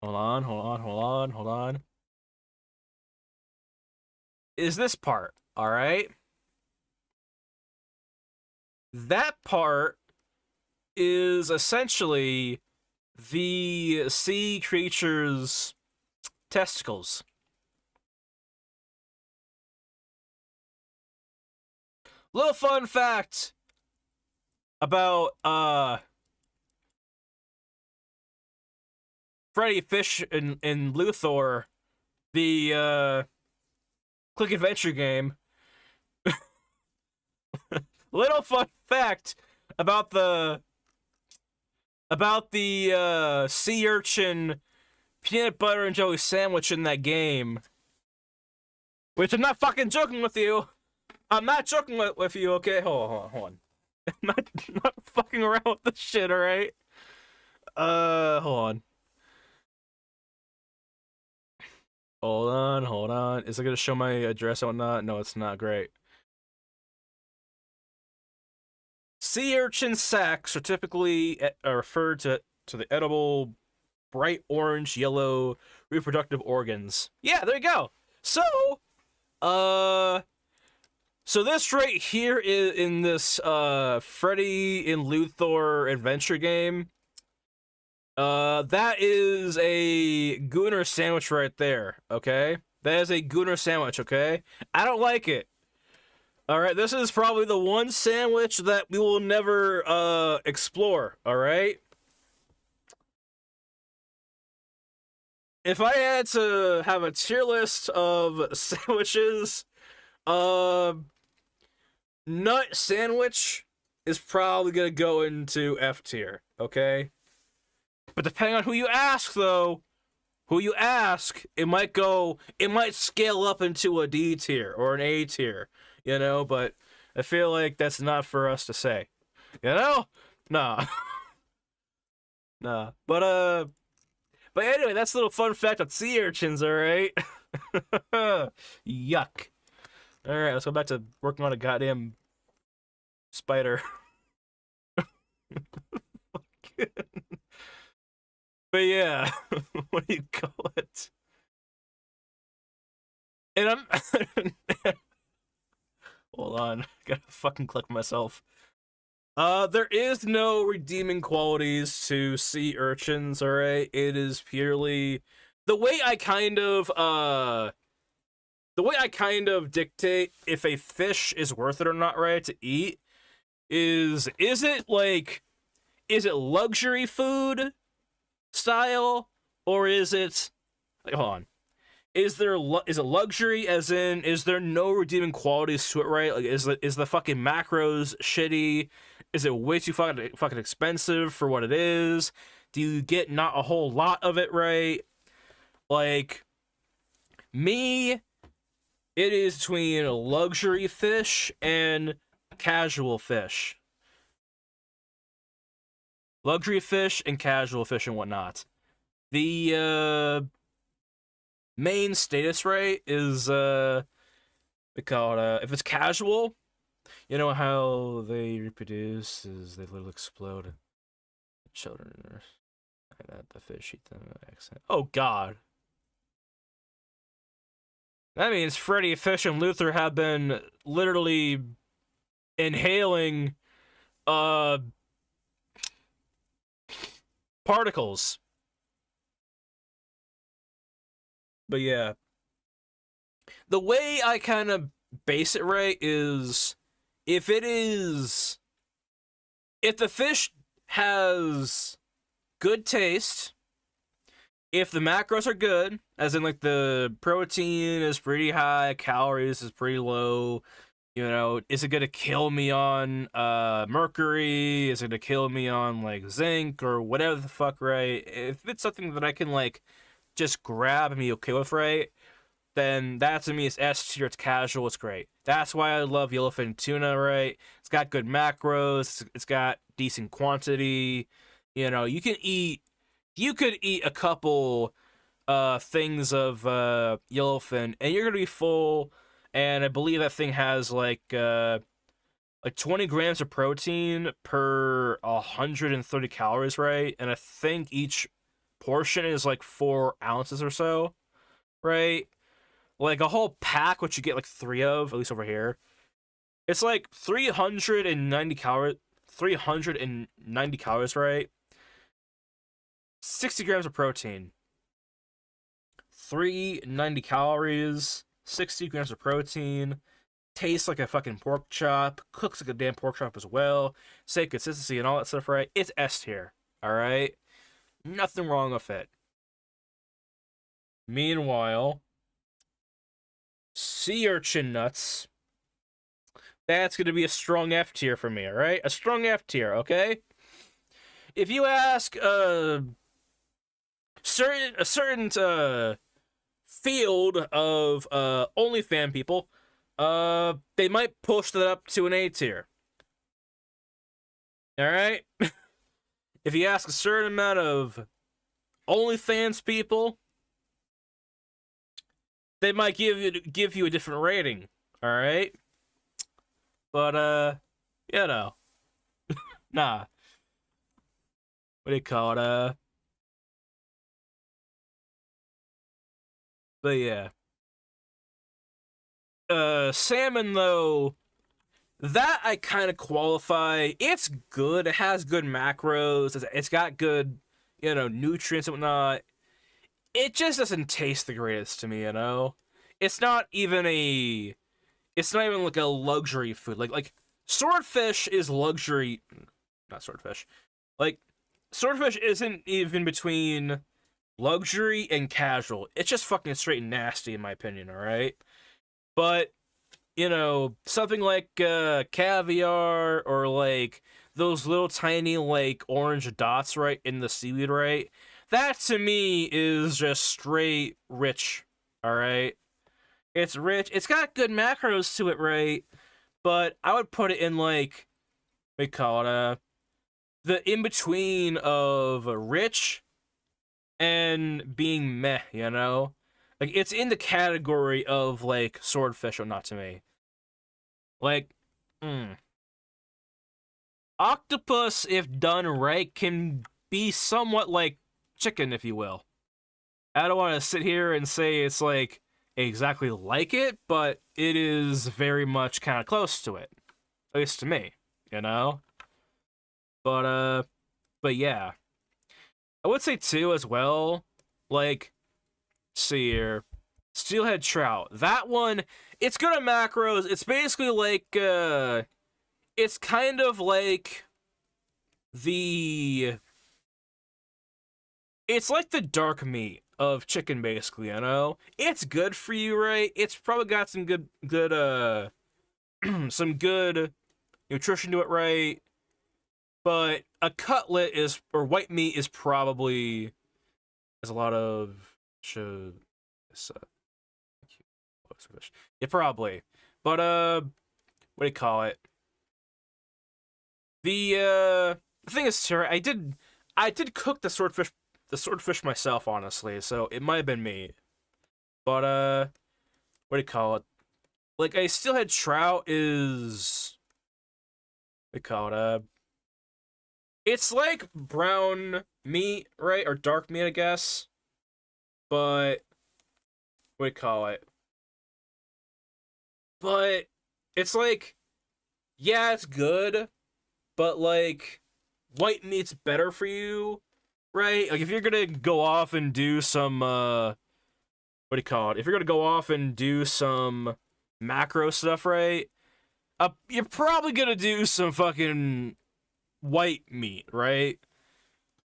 Hold on, hold on, hold on, hold on. Is this part, all right? That part is essentially the sea creature's testicles. Little fun fact about Freddy Fish and Luthor, the Click Adventure game. Little fun fact about the sea urchin peanut butter and jelly sandwich in that game. Which I'm not fucking joking with you. I'm not joking with you, okay? Hold on. I'm not fucking around with this shit, alright? Hold on. Hold on. Is it gonna show my address or whatnot? No, it's not. Great. Sea urchin sacs are typically referred to the edible bright orange yellow reproductive organs. Yeah, there you go. So, so this right here is in this Freddy and Luthor adventure game. That is a Gooner sandwich right there, okay? That is a Gooner sandwich, okay? I don't like it. Alright, this is probably the one sandwich that we will never, explore, alright? If I had to have a tier list of sandwiches, nut sandwich is probably gonna go into F tier, okay? But depending on who you ask, though, it might scale up into a D tier or an A tier, you know, but I feel like that's not for us to say. You know? Nah. Nah. But anyway, that's a little fun fact on sea urchins, alright? Yuck. Alright, let's go back to working on a goddamn spider. But yeah, what do you call it? And I'm hold on, gotta fucking click myself. There is no redeeming qualities to sea urchins, alright? It is purely the way I kind of dictate if a fish is worth it or not, right, to eat is it luxury food style, or is it like, hold on, is it luxury as in is there no redeeming qualities to it, right? Like is the fucking macros shitty? Is it way too fucking expensive for what it is? Do you get not a whole lot of it, right? Like me, it is between a luxury fish and casual fish. Luxury fish and casual fish and whatnot. The main status rate is we call it if it's casual, you know how they reproduce is they literally explode. Children like that the fish eat them accent. Oh god. That means Freddy, Fish, and Luthor have been literally inhaling particles. But yeah. The way I kind of base it right is if the fish has good taste, if the macros are good, as in like the protein is pretty high, calories is pretty low, you know, is it gonna kill me on mercury? Is it gonna kill me on like zinc or whatever the fuck, right? If it's something that I can like just grab and be okay with, right? then that to me is S tier. It's casual. It's great. That's why I love yellowfin tuna, right? It's got good macros. It's got decent quantity. You know, you could eat a couple things of yellowfin, and you're gonna be full. And I believe that thing has like 20 grams of protein per 130 calories, right? And I think each portion is like 4 ounces or so, right? Like a whole pack, which you get like 3 of, at least over here. It's like 390 calories. 390 calories, right? 60 grams of protein. 390 calories, 60 grams of protein. Tastes like a fucking pork chop. Cooks like a damn pork chop as well. Same consistency and all that stuff, right? It's S tier. Alright? Nothing wrong with it. Meanwhile, sea urchin nuts. That's gonna be a strong F tier for me, alright? A strong F tier, okay? If you ask a certain field of OnlyFans people, they might push that up to an A tier. Alright? If you ask a certain amount of OnlyFans people, they might give you a different rating. Alright? But, you know. Nah. What do you call it? But yeah. Salmon, though, that I kind of qualify. It's good. It has good macros. It's got good, you know, nutrients and whatnot. It just doesn't taste the greatest to me, you know? It's not even like a luxury food. Like swordfish is luxury. Not swordfish. Like, swordfish isn't even between luxury and casual. It's just fucking straight nasty, in my opinion, alright? But, you know, something like caviar or like those little tiny like orange dots, right, in the seaweed, right? That to me is just straight rich, alright? It's rich. It's got good macros to it, right? But I would put it in like, what do you call it, the in-between of rich and being meh, you know? Like, it's in the category of, like, swordfish or not to me. Like, octopus, if done right, can be somewhat like chicken, if you will. I don't want to sit here and say it's, like, exactly like it, but it is very much kind of close to it. At least to me, you know? But yeah. I would say, too, as well, like, see here, steelhead trout. That one, it's good at macros. It's basically like, it's kind of like it's like the dark meat of chicken, basically, you know? It's good for you, right? It's probably got some good, some good nutrition to it, right? But a cutlet or white meat is probably, has a lot of, yeah, probably. But, what do you call it? The thing is, Sarah, I did cook the swordfish myself, honestly, so it might have been me. But, what do you call it? Like, a steelhead trout is, what do you call it? It's like brown meat, right? Or dark meat, I guess. But, what do you call it? But, it's like, yeah, it's good, but, like, white meat's better for you, right? Like, if you're gonna go off and do some, what do you call it? If you're gonna go off and do some macro stuff, right? You're probably gonna do some fucking white meat, right?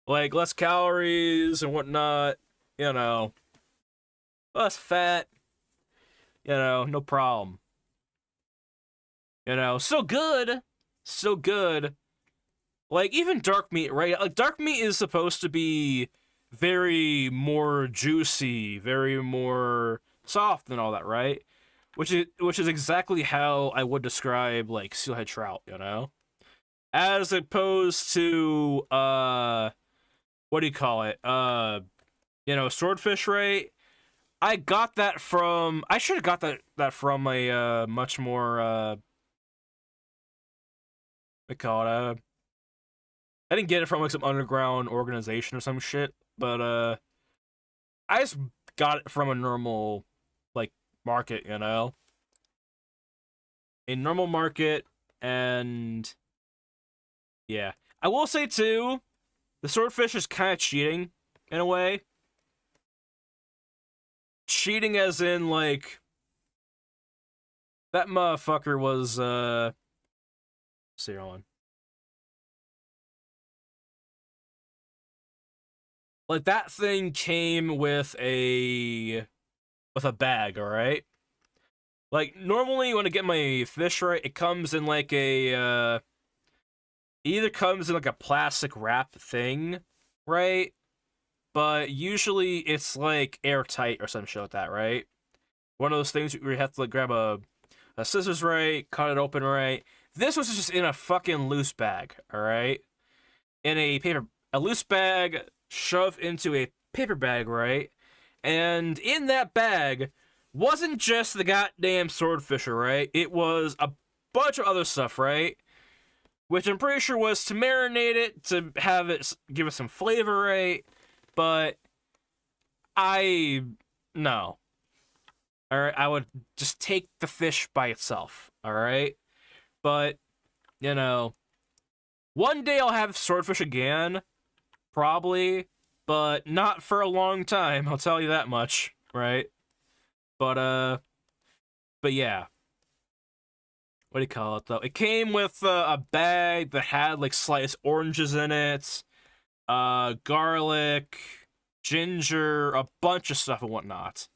Like, less calories and whatnot, you know. Less fat, you know, no problem. You know, so good. So good. Like, even dark meat, right? Like, dark meat is supposed to be very more juicy, very more soft and all that, right? Which is exactly how I would describe like steelhead trout, you know, as opposed to what do you call it? Swordfish, right? I got that from. I should have got that from a much more what call it? I didn't get it from like some underground organization or some shit, but I just got it from a normal like market, you know, a normal market, and yeah, I will say too, the swordfish is kind of cheating in a way. Cheating as in like that motherfucker was see on. Like that thing came with a bag, all right? Like normally when I get my fish right, it comes in like a either comes in like a plastic wrap thing, right? But usually it's like airtight or some shit like that, right? One of those things where you have to like grab a scissors right, cut it open right. This was just in a fucking loose bag, all right? In a loose bag shoved into a paper bag, right? And in that bag wasn't just the goddamn swordfisher, right? It was a bunch of other stuff, right? Which I'm pretty sure was to marinate it, to have it give it some flavor, right? But I no. All right, I would just take the fish by itself, all right? But, you know, one day I'll have swordfish again, probably, but not for a long time, I'll tell you that much, right? But but yeah. What do you call it though? It came with a bag that had like sliced oranges in it, garlic, ginger, a bunch of stuff and whatnot.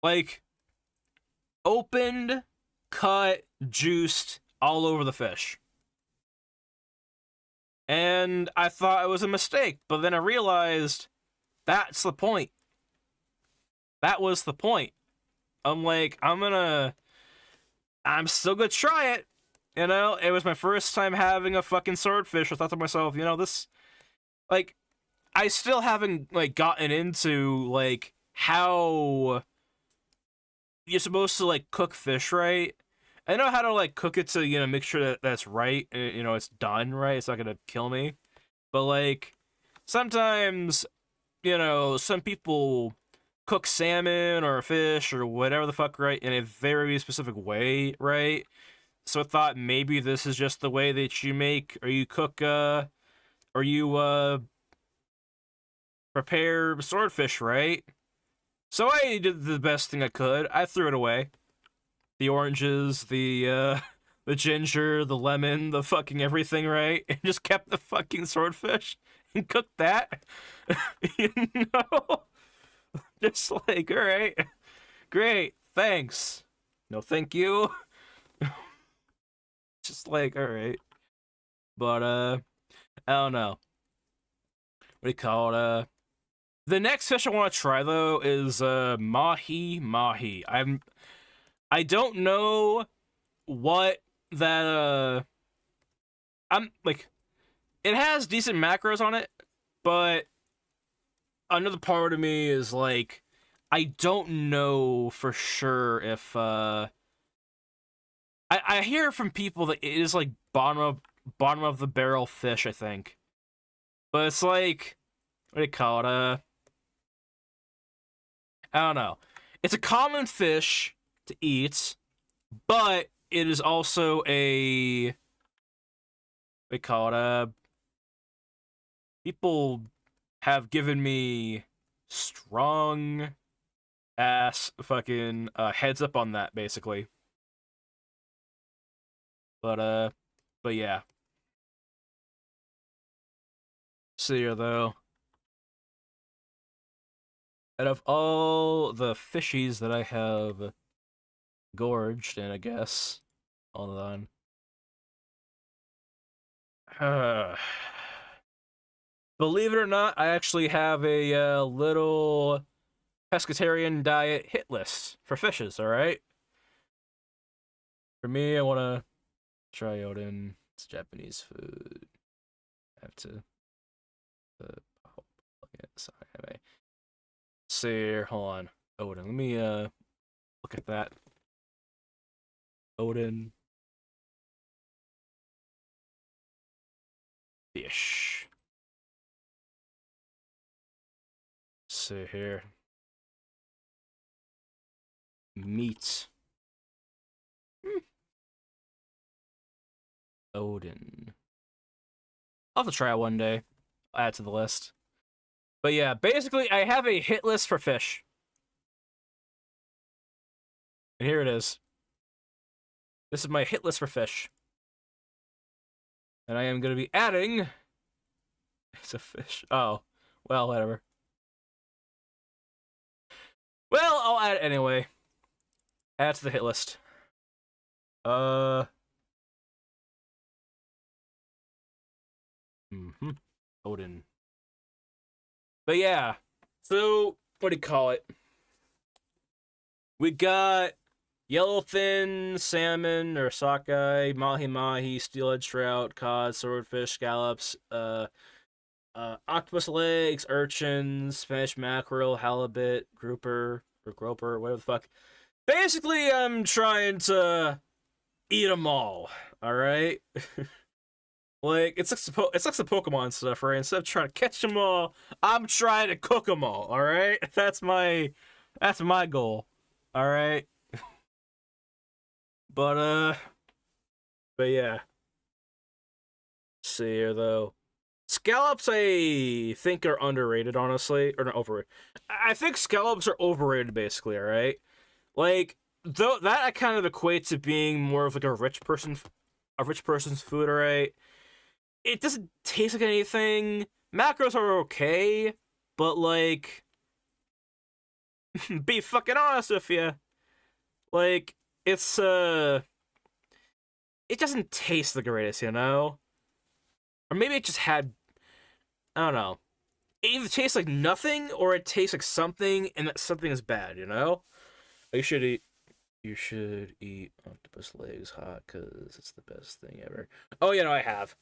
Like opened, cut, juiced all over the fish. And I thought it was a mistake, but then I realized that's the point. That was the point. I'm like, I'm still gonna try it. You know, it was my first time having a fucking swordfish. I thought to myself, you know, this, like, I still haven't, like, gotten into, like, how you're supposed to, like, cook fish right. I know how to, like, cook it to, you know, make sure that that's right. You know, it's done right. It's not gonna kill me. But, like, sometimes, you know, some people cook salmon or fish or whatever the fuck, right, in a very specific way, right? So I thought maybe this is just the way that you make or you cook or you prepare swordfish, right? So I did the best thing I could. I threw it away. The oranges, the the ginger, the lemon, the fucking everything, right? And just kept the fucking swordfish and cooked that. You know? Just like, all right, great, thanks. No, thank you. Just like, all right. But I don't know. What do you call it? The next fish I want to try though is mahi mahi. I don't know what that I'm like. It has decent macros on it, but another part of me is like, I don't know for sure if I hear from people that it is like bottom of the barrel fish, I think. But it's like, what do you call it? I don't know. It's a common fish to eat, but it is also a, what do you call it? People have given me strong ass fucking heads up on that, basically. But but yeah. See ya though. Out of all the fishies that I have gorged, and I guess, hold on. Believe it or not, I actually have a little pescatarian diet hit list for fishes, alright? For me, I want to try Odin. It's Japanese food. I have to plug in this anime. See here, hold on. Odin. Let me look at that. Odin. Fish. See here. Meat. Odin. I'll have to try it one day. I'll add it to the list. But yeah, basically, I have a hit list for fish. And here it is. This is my hit list for fish. And I am going to be adding... It's a fish. Oh. Well, whatever. Well, I'll add it anyway. Add to the hit list. Odin. But yeah. So, what do you call it? We got yellowfin, salmon, or sockeye, mahi-mahi, steelhead trout, cod, swordfish, scallops, octopus legs, urchins, Spanish mackerel, halibut, grouper, or groper, whatever the fuck. Basically, I'm trying to eat them all, alright? Like, it's like the Pokemon stuff, right? Instead of trying to catch them all, I'm trying to cook them all, alright? That's my goal, alright? But yeah. Let's see here, though. Scallops, I think, are underrated, honestly. Or not overrated. I think scallops are overrated, basically, alright? Like, though that I kind of equate to being more of like a rich person's food, alright? It doesn't taste like anything. Macros are okay, but like, be fucking honest with you, like, it's it doesn't taste the greatest, you know? Or maybe it just had, I don't know. It either tastes like nothing or it tastes like something, and that something is bad, you know? You should eat octopus legs hot because it's the best thing ever. Oh, yeah, no, I have.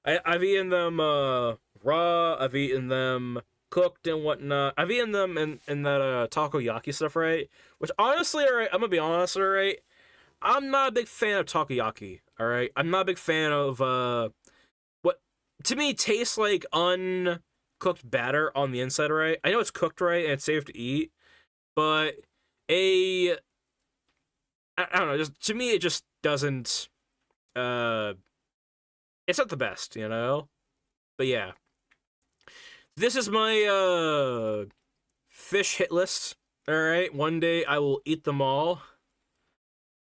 I've eaten them raw. I've eaten them cooked and whatnot. I've eaten them in that takoyaki stuff, right? Which honestly, alright, I'm gonna be honest, alright. I'm not a big fan of takoyaki, alright. I'm not a big fan of what to me tastes like uncooked batter on the inside, right? I know it's cooked right and it's safe to eat, but I don't know. Just to me, it just doesn't. It's not the best, you know? But yeah. This is my, fish hit list. Alright, one day I will eat them all.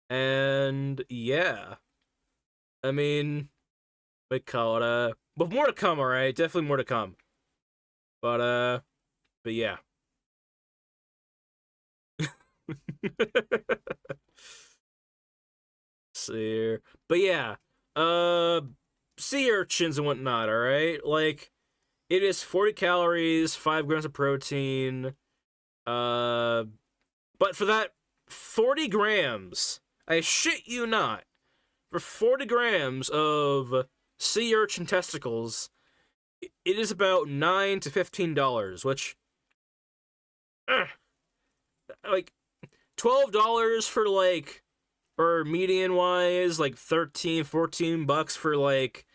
And, yeah. I mean, we call it, but more to come, alright? Definitely more to come. But yeah. See here. But yeah. Sea urchins and whatnot, alright? Like, it is 40 calories, 5 grams of protein. But for that 40 grams, I shit you not, for 40 grams of sea urchin testicles, it is about $9 to $15, which, like, $12 for, like, or median-wise, like, 13, 14 bucks for, like,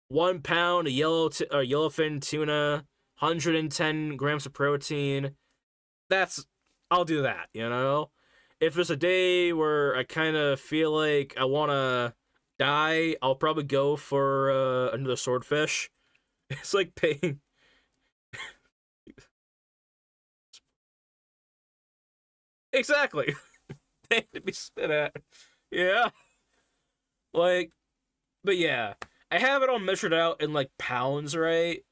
1 pound of yellowfin tuna, 110 grams of protein. I'll do that, you know? If there's a day where I kind of feel like I want to die, I'll probably go for another swordfish. It's like paying... Exactly. Paying to be spit at. Yeah. Like, but yeah. I have it all measured out in, like, pounds, right?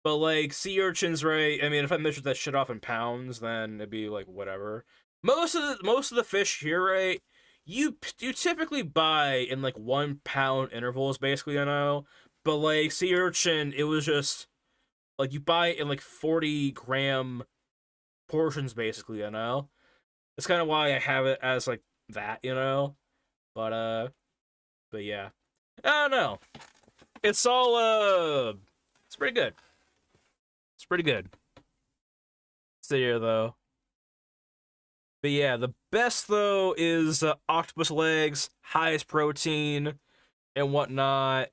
But, like, sea urchins, right? I mean, if I measured that shit off in pounds, then it'd be, like, whatever. Most of the fish here, right? You typically buy in, like, 1 pound intervals, basically, you know? But, like, sea urchin, it was just, like, you buy it in, like, 40 gram portions basically, you know. That's kind of why I have it as like that, you know. But yeah, I don't know. It's all it's pretty good. It's pretty good. So yeah, though. But yeah, the best though is octopus legs, highest protein and whatnot.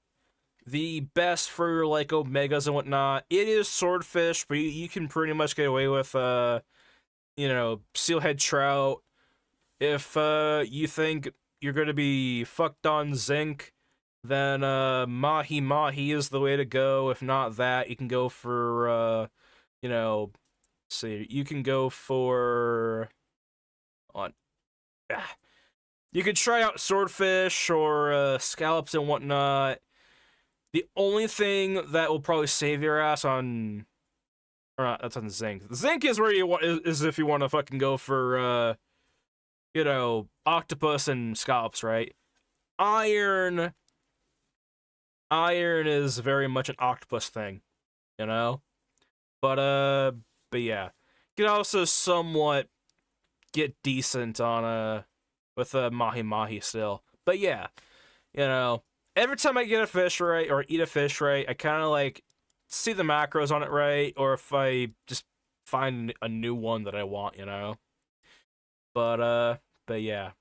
The best for like omegas and whatnot. It is swordfish, but you can pretty much get away with steelhead trout. If you think you're gonna be fucked on zinc, then mahi mahi is the way to go. If not that, you can go for you know, see, you can go for on. Ah. You could try out swordfish or scallops and whatnot. The only thing that will probably save your ass on, or not, that's on zinc. The zinc is where you want is if you want to fucking go for octopus and scallops, right? Iron, iron is very much an octopus thing, you know. But yeah, you can also somewhat get decent on with a mahi mahi still. But yeah, every time I get a fish right or eat a fish right, I kind of like see the macros on it right, or if I just find a new one that I want, you know. But yeah,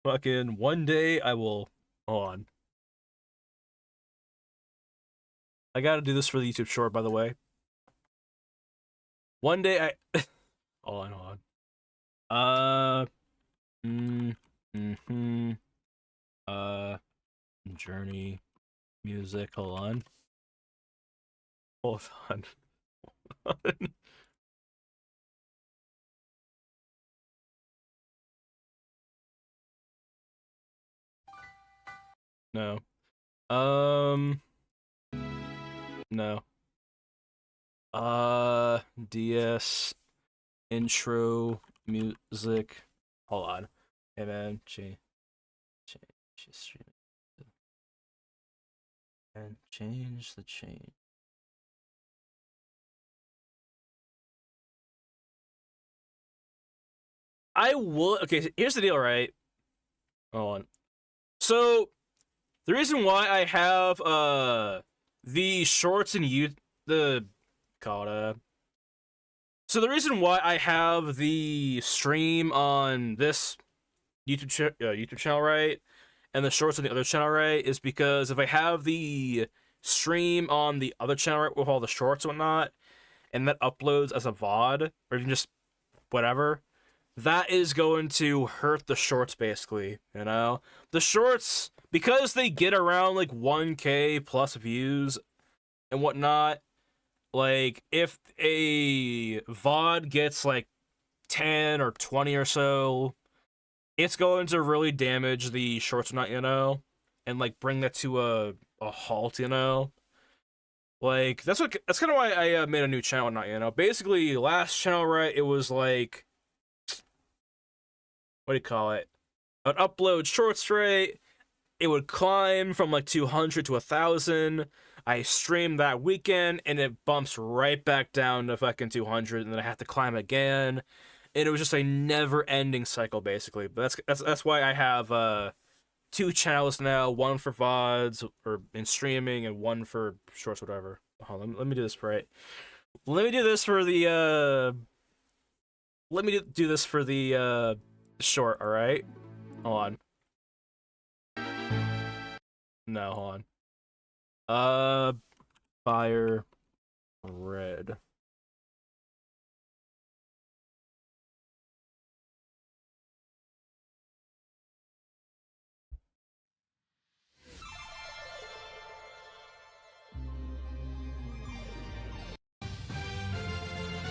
fucking one day I will. Hold on, I gotta do this for the YouTube short, by the way. One day I. Hold on. Mm-hmm. Uh, journey, music. Hold on. Hold on. No. Um. No. DS intro music. Hold on. Hey man, change stream and change the chain. I will. Okay, so here's the deal, right? Hold on. So the reason why I have the shorts and you the called so the reason why I have the stream on this YouTube channel, right, and the shorts on the other channel, right, is because if I have the stream on the other channel, right, with all the shorts and whatnot, and that uploads as a VOD or even just whatever, that is going to hurt the shorts basically. You know, the shorts, because they get around like 1K plus views and whatnot. Like if a VOD gets like 10 or 20 or so, it's going to really damage the shorts, not, and like bring that to a halt, Like that's kind of why I made a new channel, not, Basically, last channel, right? It was like, what do you call it? I'd upload shorts, right? It would climb from like 200 to 1,000. I stream that weekend, and it bumps right back down to fucking 200, and then I have to climb again. And it was just a never-ending cycle, basically. But that's why I have two channels now, one for VODs or in streaming, and one for shorts, whatever. Hold on, let me do this right. Let me do this for the Let me do this for the short. All right. Hold on. No, hold on. Fire red.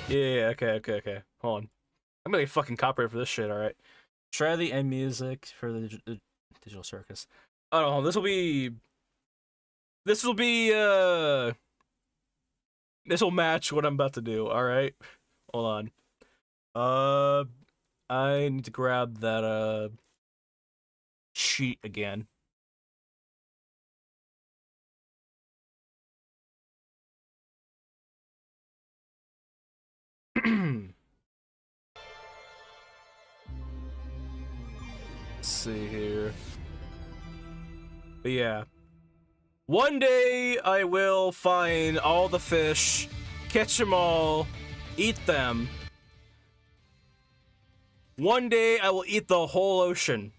Yeah, okay. Hold on. I'm gonna get fucking copyright for this shit, alright. Try the end music for the digital circus. Oh, this will be. This will be, This will match what I'm about to do, alright? Hold on. Uh. I need to grab that, sheet again. Let's see here. But yeah. One day I will find all the fish, catch them all, eat them. One day I will eat the whole ocean.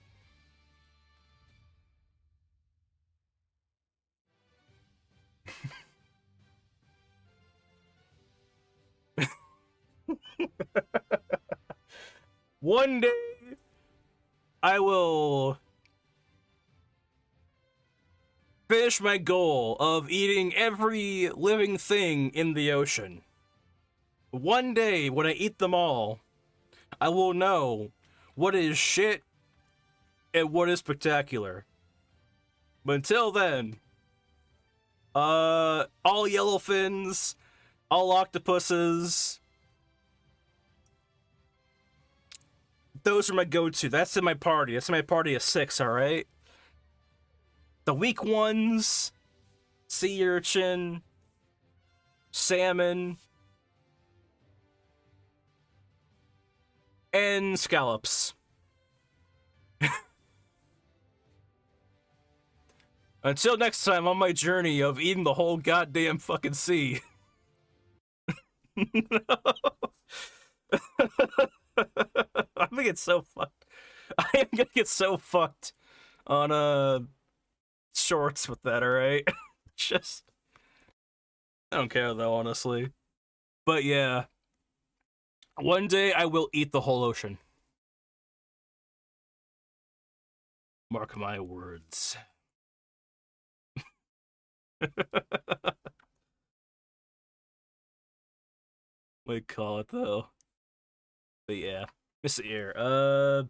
One day I will finish my goal of eating every living thing in the ocean. One day, when I eat them all, I will know what is shit and what is spectacular. But until then, all yellowfins, all octopuses, those are my go-to. That's in my party. That's in my party of 6, alright? The weak ones, sea urchin, salmon, and scallops. Until next time on my journey of eating the whole goddamn fucking sea. I'm gonna get so fucked. I am gonna get so fucked on shorts with that, alright? Just I don't care though, honestly. But yeah. One day I will eat the whole ocean. Mark my words. We call it though. But yeah. Miss the ear. Do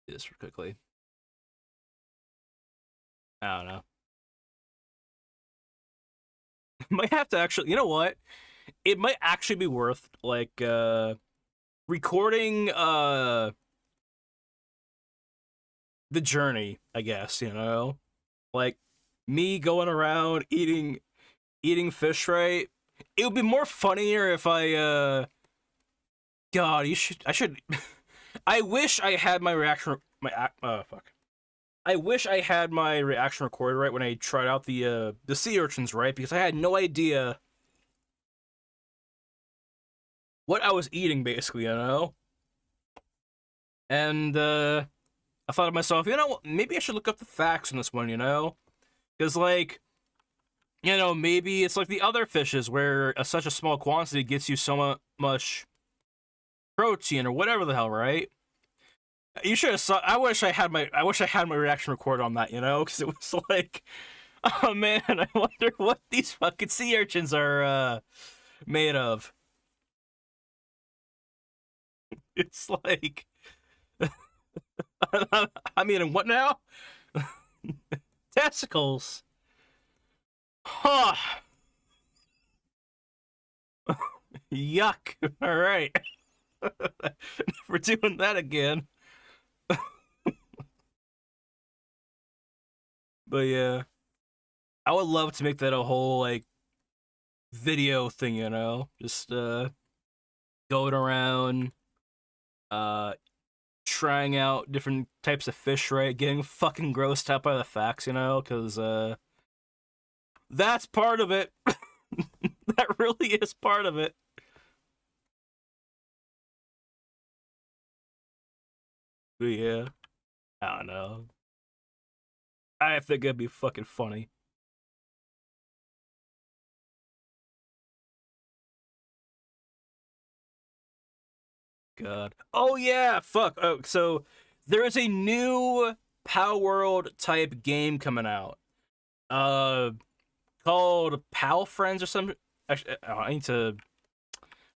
this real quickly. I don't know. Might have to actually, you know what? It might actually be worth like recording the journey, I guess, you know? Like me going around eating fish, right? It would be more funnier if I God, I should I wish I had my reaction fuck. I wish I had my reaction recorded right when I tried out the sea urchins, right? Because I had no idea what I was eating, basically, you know? And I thought to myself, you know what, maybe I should look up the facts on this one, you know? Because, like, you know, maybe it's like the other fishes where such a small quantity gets you so much protein or whatever the hell, right? You should have saw. I wish I had my reaction recorded on that, you know, because it was like, oh man, I wonder what these fucking sea urchins are made of. It's like, I mean, what now? Testicles. Huh. Yuck. All right. Never doing that again. But yeah, I would love to make that a whole like video thing, you know, just going around, uh, trying out different types of fish, right? Getting fucking grossed out by the facts, you know, because that's part of it. That really is part of it. But yeah, I don't know. I think it'd be fucking funny. God. Oh yeah, fuck. Oh, so there is a new Power World type game coming out. Uh, called Pal Friends or something. Actually, I need to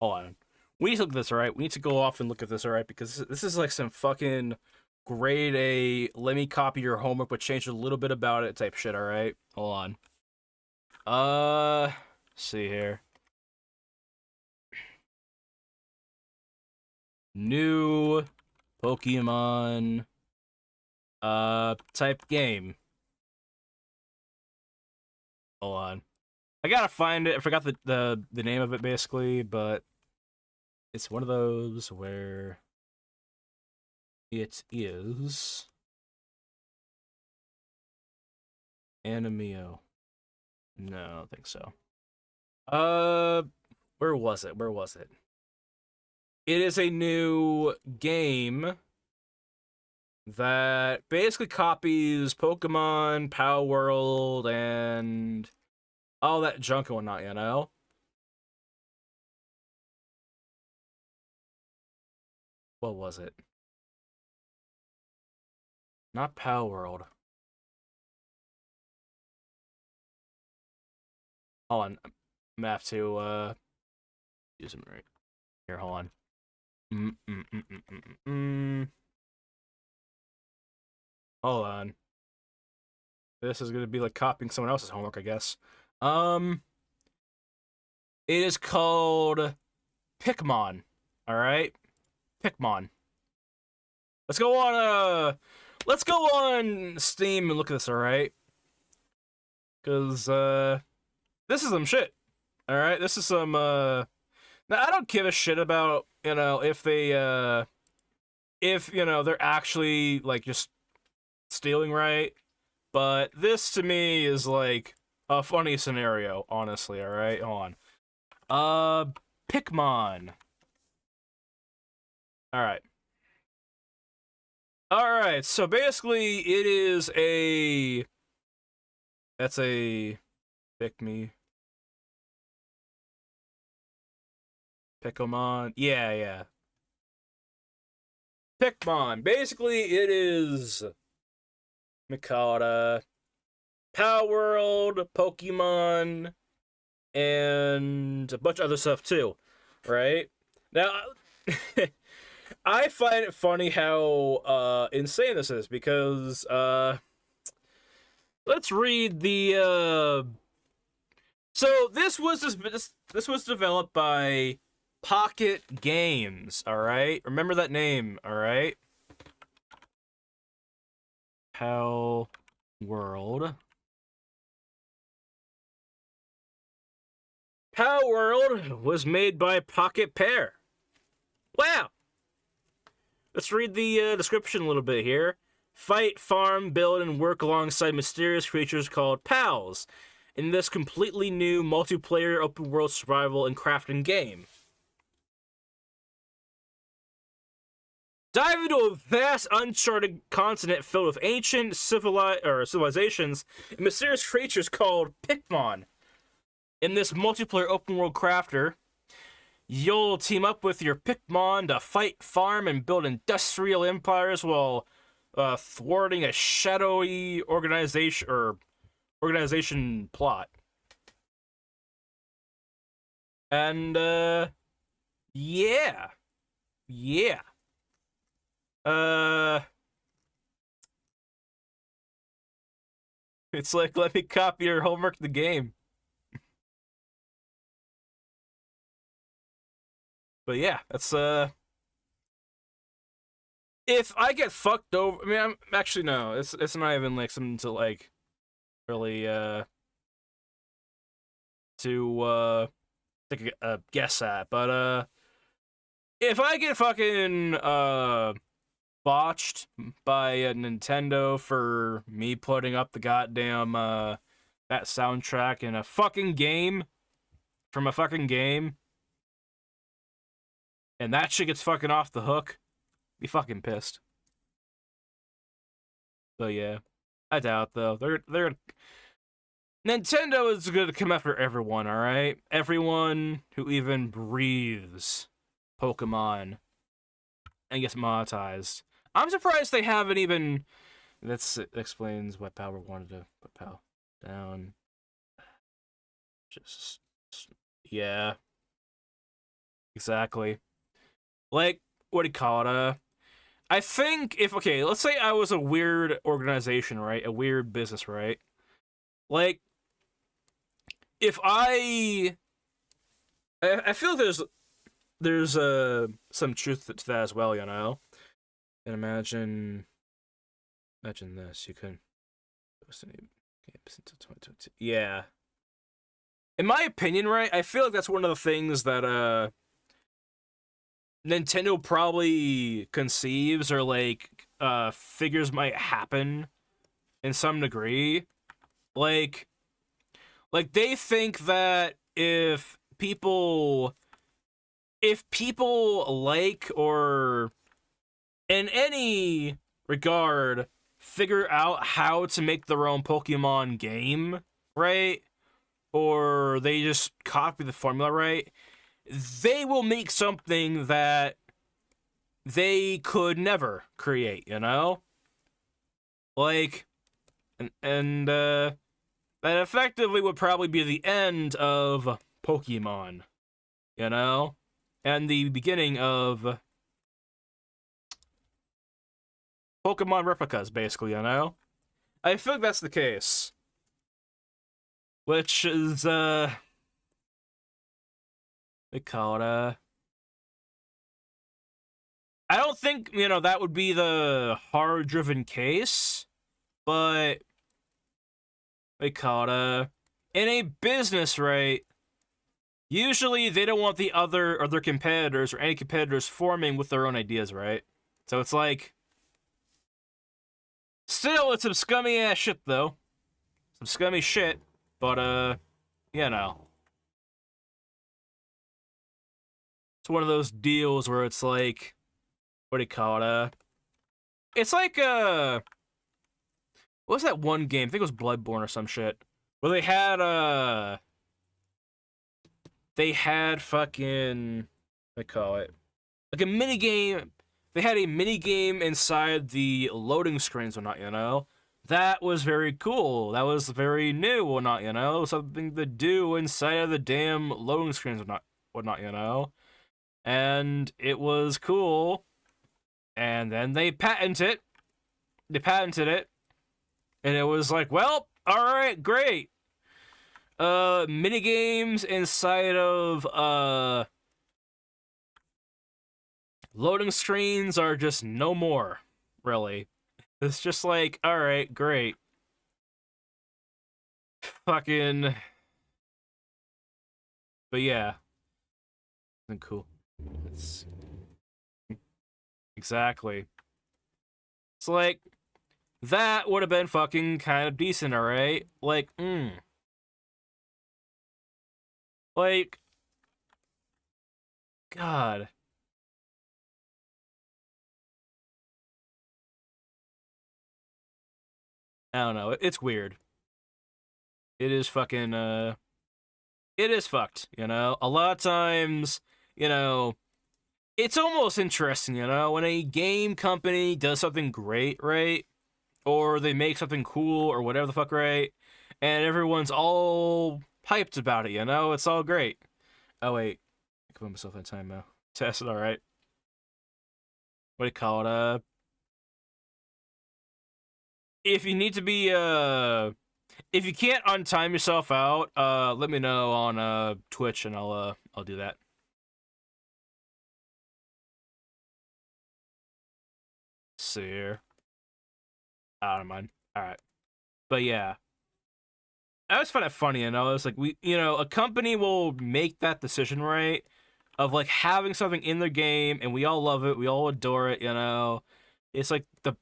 hold on. We need to look at this, alright? We need to go off and look at this, alright? Because this is like some fucking grade A, let me copy your homework but change a little bit about it type shit, alright? Hold on. See here. New Pokemon type game. Hold on. I gotta find it. I forgot the name of it basically, but It's one of those where it is Animeo. No, I don't think so. Uh, where was it? Where was it? It is a new game that basically copies Pokemon, Power World, and all that junk and whatnot, you know? What was it? Not Power World. Hold on. I'm gonna have to use them right here. Hold on. Mm, mm, mm, mm, mm, mm, mm. Hold on. This is gonna be like copying someone else's homework, I guess. Um, it is called Pikmon. All right, Pikmon. Let's go on Steam and look at this. All right, because this is some shit. All right, this is some Now I don't give a shit about if they if they're actually like just stealing, right? But this to me is like a funny scenario, honestly, alright? Hold on. Pikmon. Alright. Alright, so basically it is a that's a pick me. Pokemon. Yeah, yeah. Pikmon. Basically it is Mikata, Power World, Pokemon, and a bunch of other stuff too, right? Now, I find it funny how insane this is because let's read the so this was developed by Pocket Games, all right? Remember that name, all right? Power World. Power World was made by Pocket Pair. Wow. Let's read the description a little bit here. Fight, farm, build, and work alongside mysterious creatures called pals in this completely new multiplayer open world survival and crafting game. Dive into a vast, uncharted continent filled with ancient civilizations and mysterious creatures called Pikmon. In this multiplayer open world crafter, you'll team up with your Pikmon to fight, farm, and build industrial empires while thwarting a shadowy organization plot. And yeah, yeah. It's like let me copy your homework to the game. But yeah, that's if I get fucked over, I mean, I'm actually no, it's not even like something to like really to take a guess at, but if I get fucking botched by Nintendo for me putting up the goddamn that soundtrack in a fucking game from a fucking game, and that shit gets fucking off the hook, be fucking pissed. So yeah, I doubt though. They're Nintendo is gonna come after everyone, all right? Everyone who even breathes Pokemon and gets monetized. I'm surprised they haven't even. That explains why Power wanted to put Pal down. Just yeah, exactly. Like what do you call it? I think if okay, let's say I was a weird organization, right? A weird business, right? Like if I feel there's some truth to that as well, you know. And imagine this. You can post any games until 2022. Yeah. In my opinion, right? I feel like that's one of the things that Nintendo probably conceives or like figures might happen in some degree. Like they think that if people like or in any regard figure out how to make their own Pokemon game, right? Or they just copy the formula, right? They will make something that they could never create, you know? Like, and that effectively would probably be the end of Pokemon, you know? And the beginning of Pokemon replicas, basically, you know? I feel like that's the case. Which is, they call it, I don't think, you know, that would be the hard-driven case, but they call it, in a business, right, usually they don't want the other, or their competitors, or any competitors forming with their own ideas, right? So it's like, still, it's some scummy-ass shit, though. Some scummy shit, but, you know. It's one of those deals where it's like, what do you call it? It's like, what was that one game? I think it was Bloodborne or some shit. Where they had fucking, what do they call it? Like a mini game. They had a mini game inside the loading screens or not, you know? That was very cool. That was very new or not, you know? Something to do inside of the damn loading screens or not, whatnot, you know? And it was cool. And then they patented it. They patented it. And it was like, well, alright, great. Mini games inside of loading screens are just no more, really. It's just like, alright, great. Fucking, but yeah. Cool. It's exactly. It's like that would have been fucking kind of decent, alright? Like, like, God. I don't know. It's weird. It is fucking, it is fucked, you know? A lot of times, you know, it's almost interesting, you know, when a game company does something great, right? Or they make something cool or whatever the fuck, right? And everyone's all hyped about it, you know? It's all great. Oh, wait. I can put myself in time now. Test it, alright. What do you call it? If you need to be, if you can't untime yourself out, let me know on, Twitch and I'll do that. See here. I don't mind. Alright. But yeah. I always find it funny, you know? It's like, a company will make that decision, right? Of like having something in their game and we all love it, we all adore it, you know? It's like a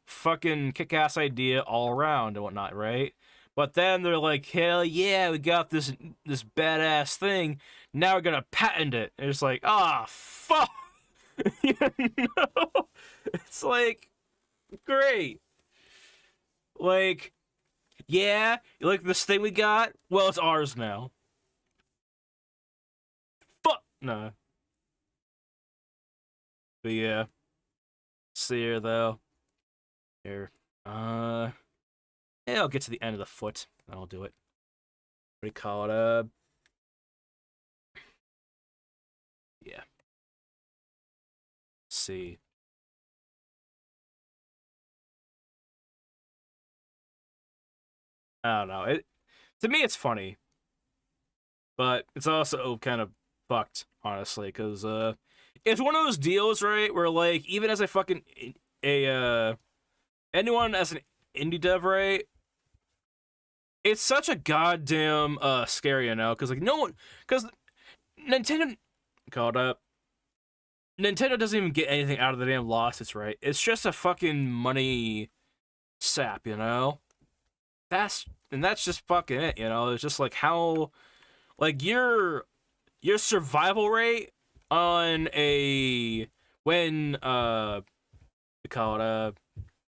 fucking kick-ass idea all around and whatnot, right? But then they're like, hell yeah, we got this badass thing. Now we're gonna patent it. And it's like, ah, fuck. You know? It's like, great. Like, yeah, you like this thing we got? Well, it's ours now. Fuck. No. But yeah. See here, though. Here. Yeah, I'll get to the end of the foot, and I'll do it. What do you call it? Yeah. Let's see. I don't know. To me, it's funny, but it's also kind of fucked, honestly, because it's one of those deals, right, where like even as anyone as an indie dev, right, it's such a goddamn scary, you know, because like no one, because Nintendo called up. Nintendo doesn't even get anything out of the damn lawsuits, right? It's just a fucking money sap, you know? That's just fucking it, you know? It's just like how like your survival rate on a when we call it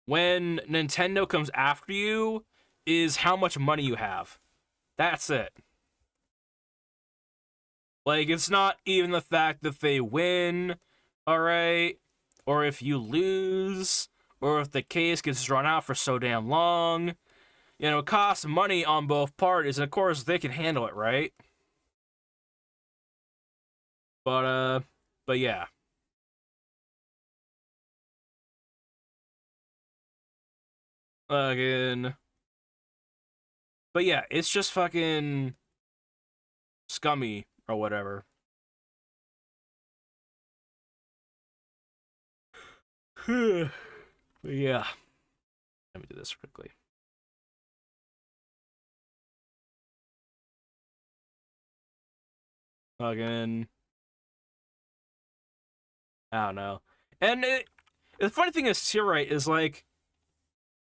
when Nintendo comes after you is how much money you have. That's it. Like, it's not even the fact that they win, alright? Or if you lose, or if the case gets drawn out for so damn long. You know, it costs money on both parties, and of course they can handle it, right? But, but yeah. Again. But yeah, it's just fucking scummy or whatever. Yeah. Let me do this quickly. Again. I don't know. And the funny thing is, too, right, is like,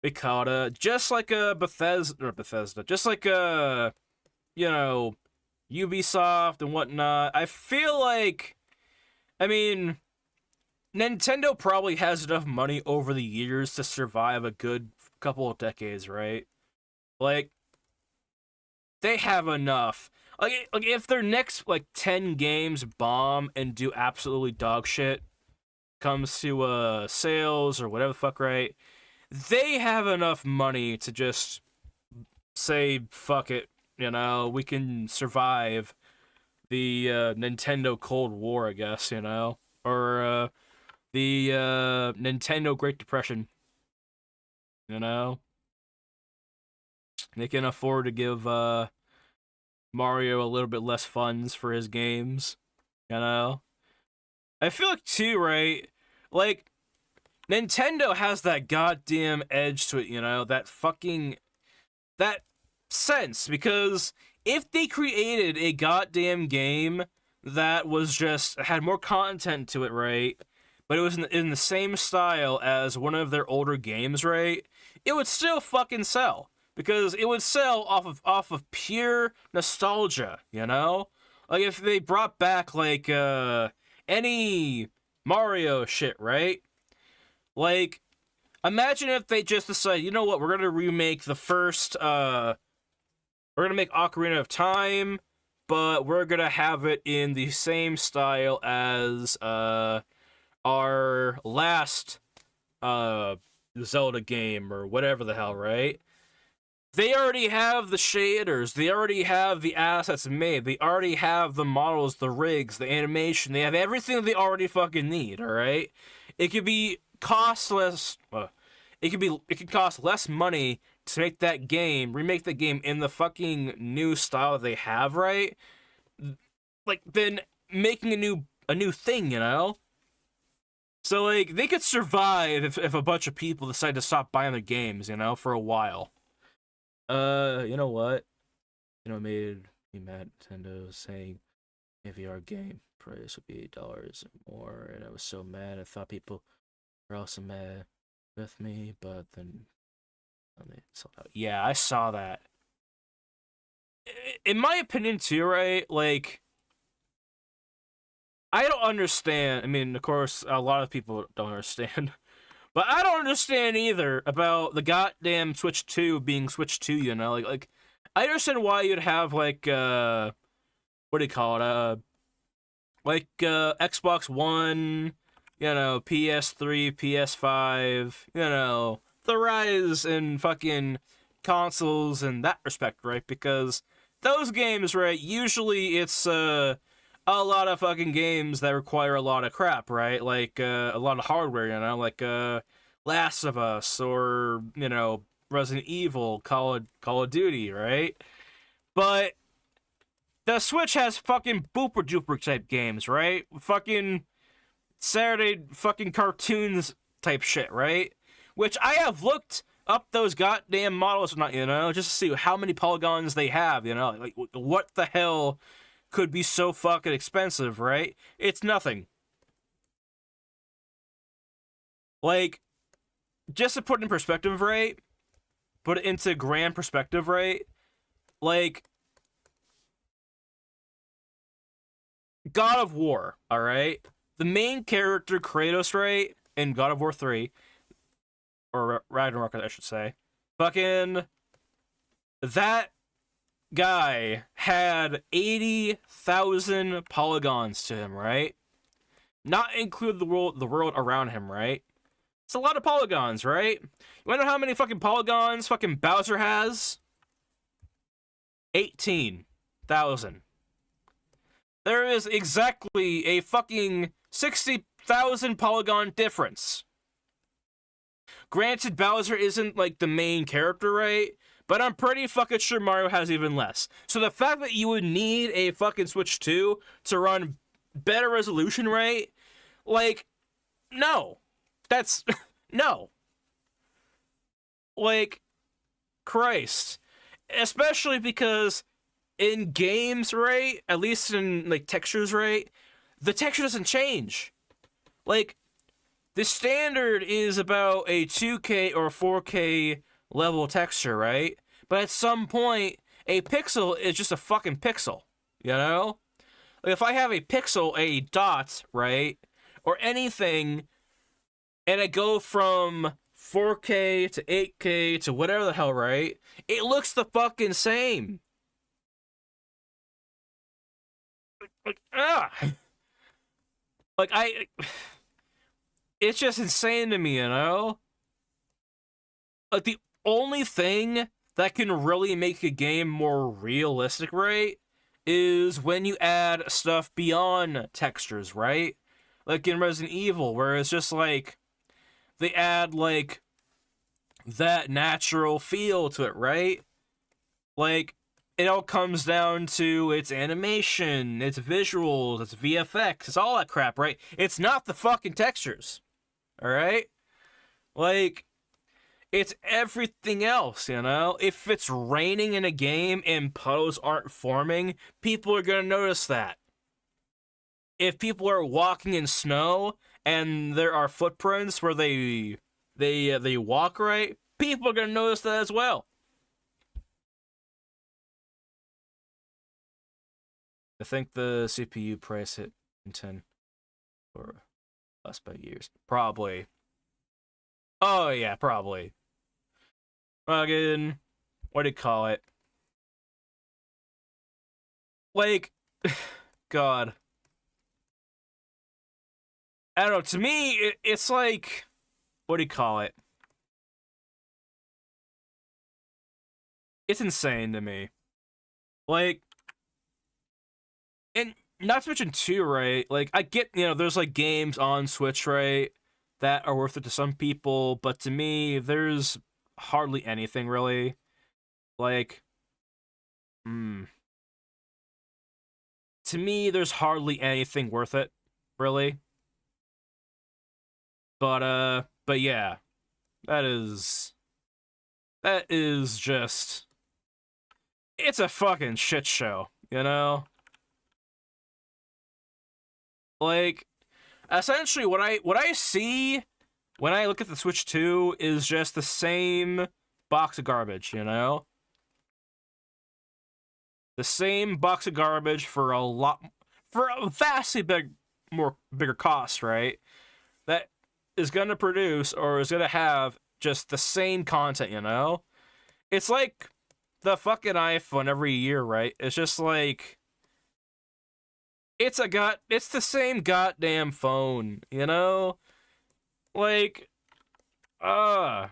Mikata, just like a Bethesda, just like a, you know, Ubisoft and whatnot. I feel like, I mean, Nintendo probably has enough money over the years to survive a good couple of decades, right? Like, they have enough. Like if their next like 10 games bomb and do absolutely dog shit comes to sales or whatever the fuck, right? They have enough money to just say fuck it, you know, we can survive the Nintendo Cold War, I guess, you know, or the Nintendo Great Depression, you know. They can afford to give Mario a little bit less funds for his games, you know. I feel like too, right? Like Nintendo has that goddamn edge to it, you know, that sense, because if they created a goddamn game that was just had more content to it, right? But it was in the same style as one of their older games, right? It would still fucking sell because it would sell off of pure nostalgia, you know? Like if they brought back like any Mario shit, right? Like imagine if they just decide, you know what, we're gonna remake the first we're gonna make Ocarina of Time, but we're gonna have it in the same style as our last Zelda game or whatever the hell, right? They already have the shaders, they already have the assets made, they already have the models, the rigs, the animation, they have everything they already fucking need, alright? It could be costless. It could cost less money to make that game, remake the game in the fucking new style they have, right? Like than making a new thing, you know? So like they could survive if a bunch of people decide to stop buying their games, you know, for a while. You know what? You know, it made me mad. Nintendo saying a VR game price would be $8 more, and I was so mad. I thought people were also mad with me, but then they sold out. Yeah, I saw that. In my opinion, too, right? Like, I don't understand. I mean, of course, a lot of people don't understand. But I don't understand either about the goddamn Switch 2 being Switch 2, you know? Like I understand why you'd have, like, what do you call it? Xbox One, you know, PS3, PS5, you know, the rise in fucking consoles in that respect, right? Because those games, right, usually it's, a lot of fucking games that require a lot of crap, right? Like a lot of hardware, you know, like Last of Us or you know Resident Evil, Call of Duty, right? But the Switch has fucking booper duper type games, right? Fucking Saturday fucking cartoons type shit, right? Which I have looked up those goddamn models, not you know, just to see how many polygons they have, you know, like what the hell could be so fucking expensive, right? It's nothing. Like, just to put it in perspective, right? Put it into grand perspective, right? Like, God of War, alright? The main character, Kratos, right? In God of War 3, or Ragnarok, I should say. Fucking, that guy had 80,000 polygons to him, right? Not include the world around him, right? It's a lot of polygons, right? You wanna know how many fucking polygons fucking Bowser has? 18,000. There is exactly a fucking 60,000 polygon difference. Granted, Bowser isn't like the main character, right? But I'm pretty fucking sure Mario has even less. So the fact that you would need a fucking Switch 2 to run better resolution, right? Like, no. That's no. Like, Christ. Especially because in games, right? At least in like textures, right? The texture doesn't change. Like, the standard is about a 2K or 4K level texture, right? But at some point, a pixel is just a fucking pixel, you know? Like, if I have a pixel, a dot, right? Or anything, and I go from 4K to 8K to whatever the hell, right? It looks the fucking same. Like, like it's just insane to me, you know? Like, the only thing that can really make a game more realistic, right, is when you add stuff beyond textures, right? Like in Resident Evil, where it's just like, they add, like, that natural feel to it, right? Like, it all comes down to its animation, its visuals, its VFX, it's all that crap, right? It's not the fucking textures, alright? Like, it's everything else, you know? If it's raining in a game and puddles aren't forming, people are gonna notice that. If people are walking in snow and there are footprints where they walk, right, people are gonna notice that as well. I think the CPU price hit 10 or less by years. Probably. Oh yeah, probably. Again, what do you call it? Like, God. I don't know. To me, it's like, what do you call it? It's insane to me. Like, and not to mention too, right? Like, I get, there's like games on Switch, right, that are worth it to some people, but to me, there's hardly anything really. Like, to me, there's hardly anything worth it, really. But yeah, that is just, it's a fucking shit show, you know? Like, essentially what I see when I look at the Switch 2 is just the same box of garbage, you know? The same box of garbage for a vastly bigger cost, right? That is gonna produce or is gonna have just the same content, you know? It's like the fucking iPhone every year, right? It's just like, it's the same goddamn phone, you know? Like, I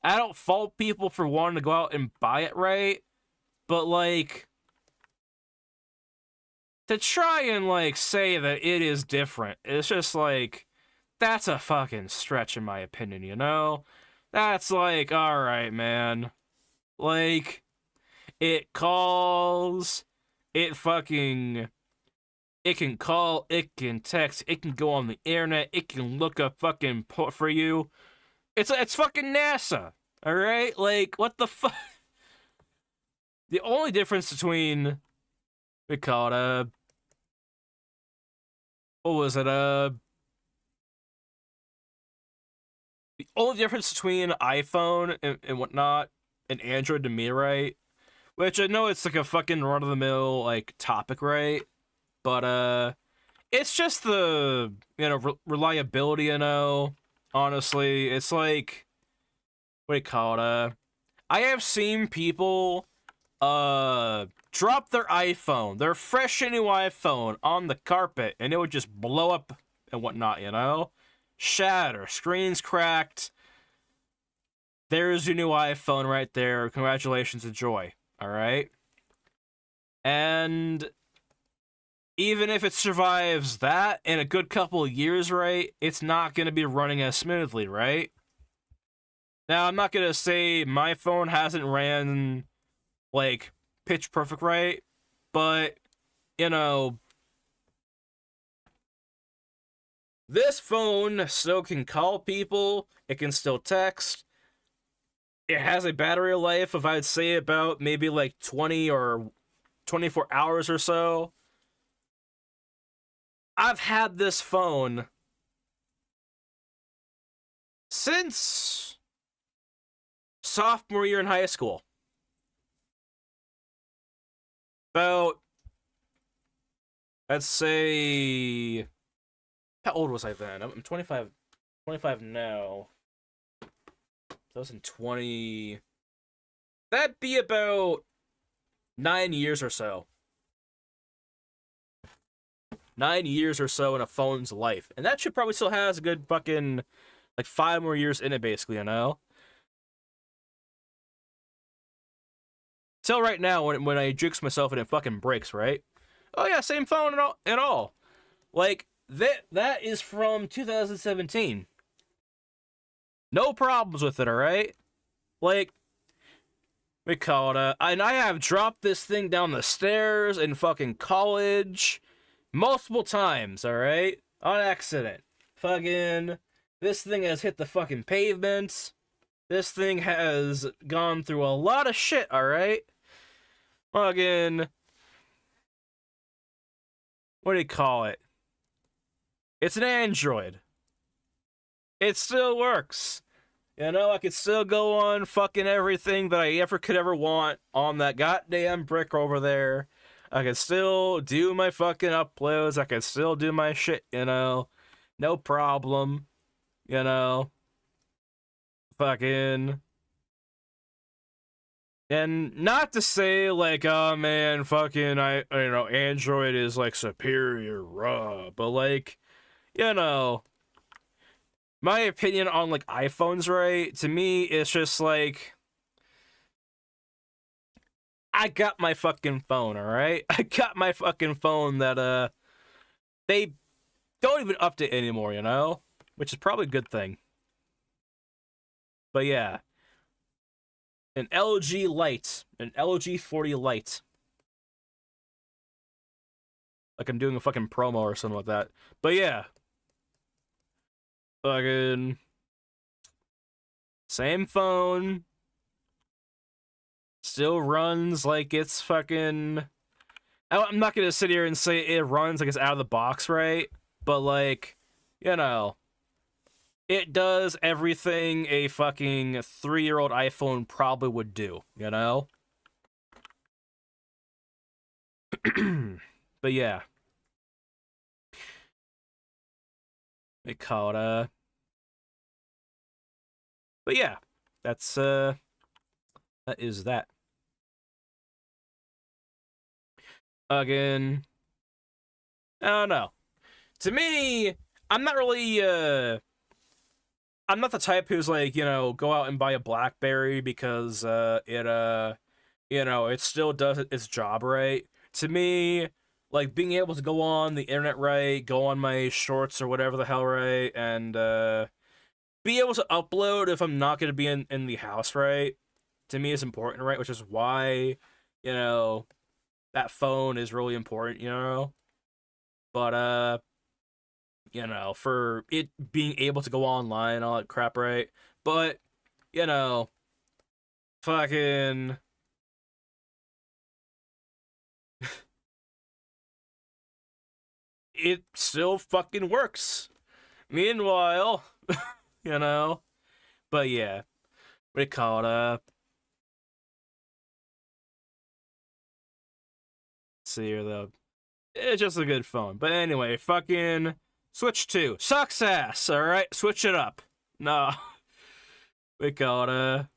don't fault people for wanting to go out and buy it, right? But like, to try and like say that it is different, it's just like, that's a fucking stretch in my opinion, you know? That's like, alright, man. Like, it calls, it fucking, it can call, it can text, it can go on the internet, it can look up fucking port for you. It's fucking NASA, alright? Like, what the fuck? The only difference between, we call it, what was it, The only difference between iPhone and whatnot and Android to me, right? Which I know it's like a fucking run of the mill like topic, right? But it's just the reliability. Honestly, it's like what do you call it? I have seen people drop their iPhone, their fresh new iPhone on the carpet, and it would just blow up and whatnot. Shatter, screens cracked. There's your new iPhone right there. Congratulations, enjoy. All right, and even if it survives that in a good couple of years, right, it's not going to be running as smoothly, right? Now, I'm not going to say my phone hasn't ran, like, pitch perfect right, but, you know, this phone still can call people, it can still text, it has a battery life of, I'd say, about maybe like 20 or 24 hours or so. I've had this phone since sophomore year in high school. About, let's say, how old was I then? I'm 25 now. 2020. That'd be about 9 years or so. 9 years or so in a phone's life. And that shit probably still has a good fucking, like, 5 more years in it, basically. Till right now, when I jinx myself and it fucking breaks, right? Oh yeah, same phone and all. Like, that is from 2017. No problems with it, alright? Like, we call it, and I have dropped this thing down the stairs in fucking college multiple times, alright? On accident. Fucking, this thing has hit the fucking pavement. This thing has gone through a lot of shit, alright? Fucking, what do you call it? It's an Android. It still works. I could still go on fucking everything that I could ever want on that goddamn brick over there. I could still do my fucking uploads. I could still do my shit, No problem. Fucking. And not to say, like, oh man, fucking, Android is, like, superior, raw. But, like, my opinion on, like, iPhones, right? To me, it's just like, I got my fucking phone, alright? I got my fucking phone that, they don't even update anymore, Which is probably a good thing. But yeah. An LG Lite. An LG 40 Lite. Like I'm doing a fucking promo or something like that. But yeah. Fucking same phone. Still runs like it's fucking... I'm not gonna sit here and say it runs like it's out of the box, right? But like, it does everything a fucking 3-year-old iPhone probably would do, But yeah. They call it, but yeah. That is that. Again, I don't know. To me, I'm not really, I'm not the type who's like, go out and buy a BlackBerry because, it still does its job right. To me, like, being able to go on the internet right, go on my shorts or whatever the hell right, and, be able to upload if I'm not going to be in the house right, to me is important, right? Which is why, that phone is really important. But, for it being able to go online, all that crap, right? But, fucking... it still fucking works. Meanwhile, you know, But yeah, what do you call it? See here though. It's just a good phone. But anyway, fucking Switch 2 sucks ass. All right, switch it up. No, we got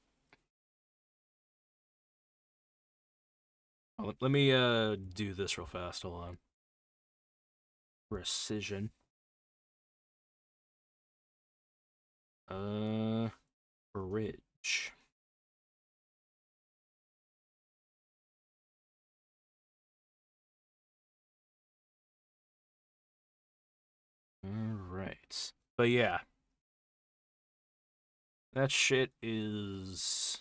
Let me do this real fast. Hold on. Precision. Bridge. All right. But yeah, that shit is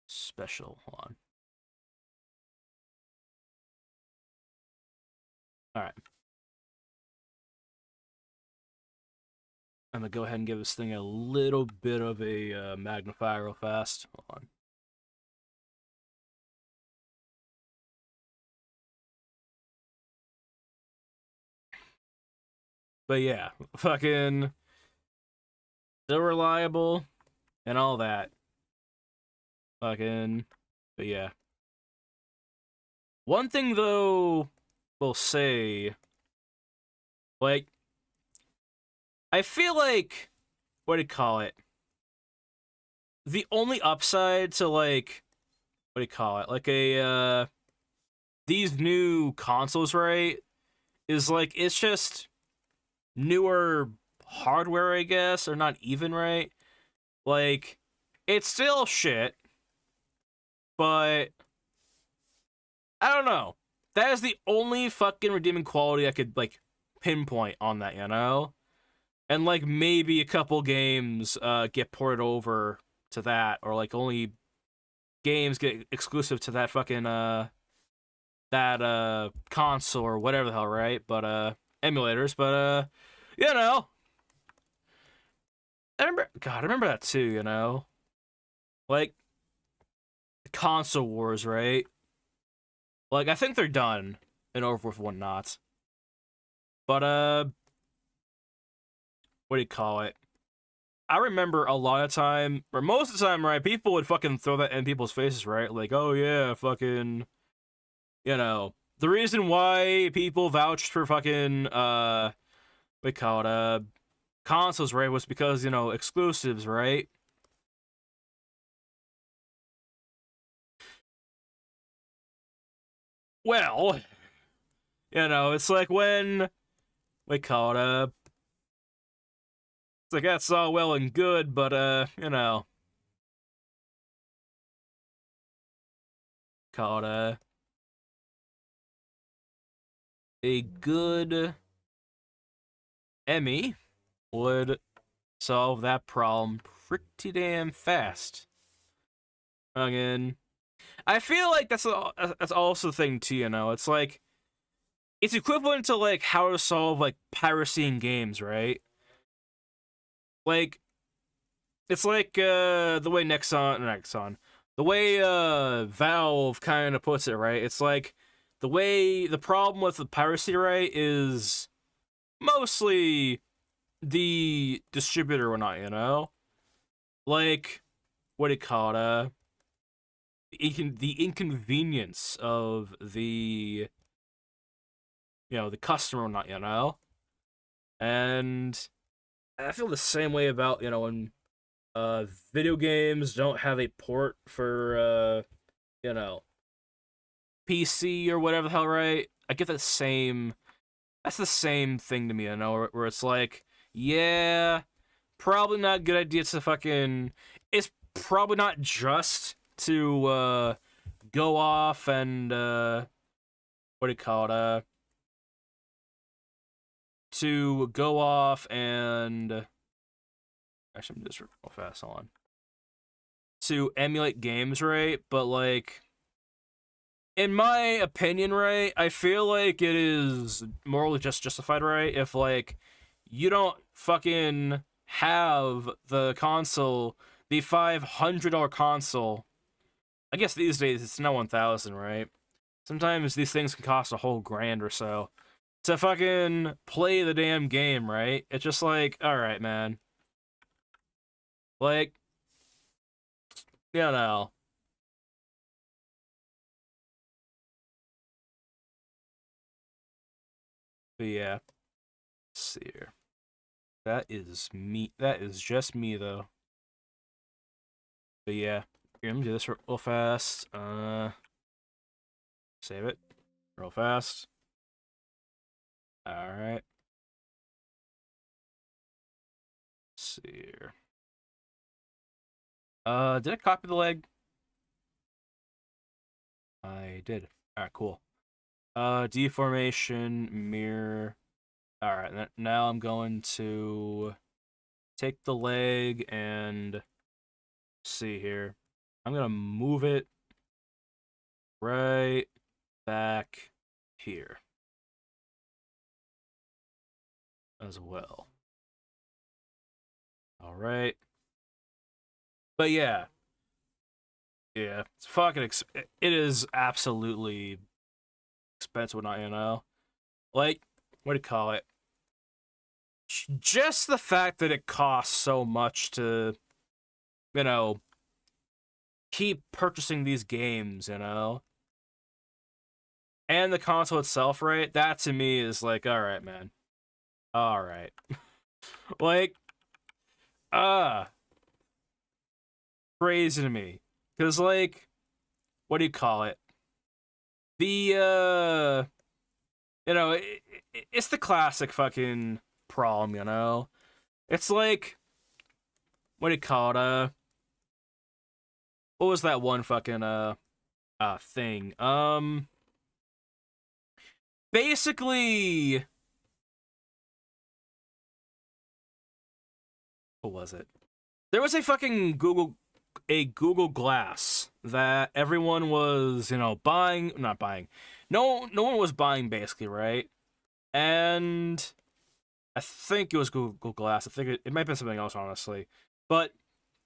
special. Hold on. All right. I'm gonna go ahead and give this thing a little bit of a magnifier real fast. Hold on. But yeah, fucking still reliable and all that. Fucking, but yeah. One thing though, we'll say, like, I feel like, what do you call it? The only upside to like, what do you call it? Like these new consoles, right? Is like it's just newer hardware, I guess, or not even right. Like, it's still shit, but I don't know. That is the only fucking redeeming quality I could like pinpoint on that, you know? And like maybe a couple games get ported over to that, or like only games get exclusive to that fucking that console or whatever the hell, right? But emulators, but you know, I remember that too, you know? Like console wars, right? Like I think they're done and over with whatnot. But what do you call it? I remember a lot of time, or most of the time, right? People would fucking throw that in people's faces, right? Like, oh yeah, fucking, you know, the reason why people vouched for fucking we call it consoles, right, was because you know exclusives, right? Well, you know, it's like when we call it it's like that's all well and good, but you know, call it a good Emmy would solve that problem pretty damn fast. Again, I feel like that's also the thing too. You know, it's like it's equivalent to like how to solve like piracy in games, right? Like it's like the way Nexon, the way Valve kind of puts it, right? It's like the problem with the piracy, right, is mostly the distributor or not, you know? Like what do you call it? The inconvenience of the the customer or not, you know? And I feel the same way about, when video games don't have a port for you know, PC or whatever the hell, right? I get the same that's the same thing to me, you know, where it's like, yeah, probably not a good idea to fucking it's probably not just to go off and what do you call it? To go off and actually I'm just real fast on to emulate games, right? But like in my opinion, right, I feel like it is morally just justified, right? If like you don't fucking have the console, the $500 console. I guess these days it's now 1,000, right? Sometimes these things can cost a whole grand or so to fucking play the damn game, right? It's just like, all right, man. Like, you know. But yeah. Let's see here. That is me. That is just me, though. But yeah. Here, let me do this real fast. Save it. Real fast. Alright. See here. Did I copy the leg? I did. Alright, cool. Deformation, mirror. Alright, now I'm going to take the leg and see here. I'm gonna move it right back here as well. Alright. But yeah. Yeah, it's fucking it is absolutely expensive, not, you know? Like, what do you call it? Just the fact that it costs so much to, you know, keep purchasing these games, you know? And the console itself, right? That to me is like, alright, man. Alright. Like, crazy to me. Because, like, what do you call it? The, you know, it's the classic fucking problem, you know? It's like, what do you call it? What was that one fucking, thing? Basically, what was it? There was a fucking Google Glass that everyone was, you know, buying, not buying. No one was buying, basically, right? And I think it was Google Glass. I think it might have been something else, honestly. But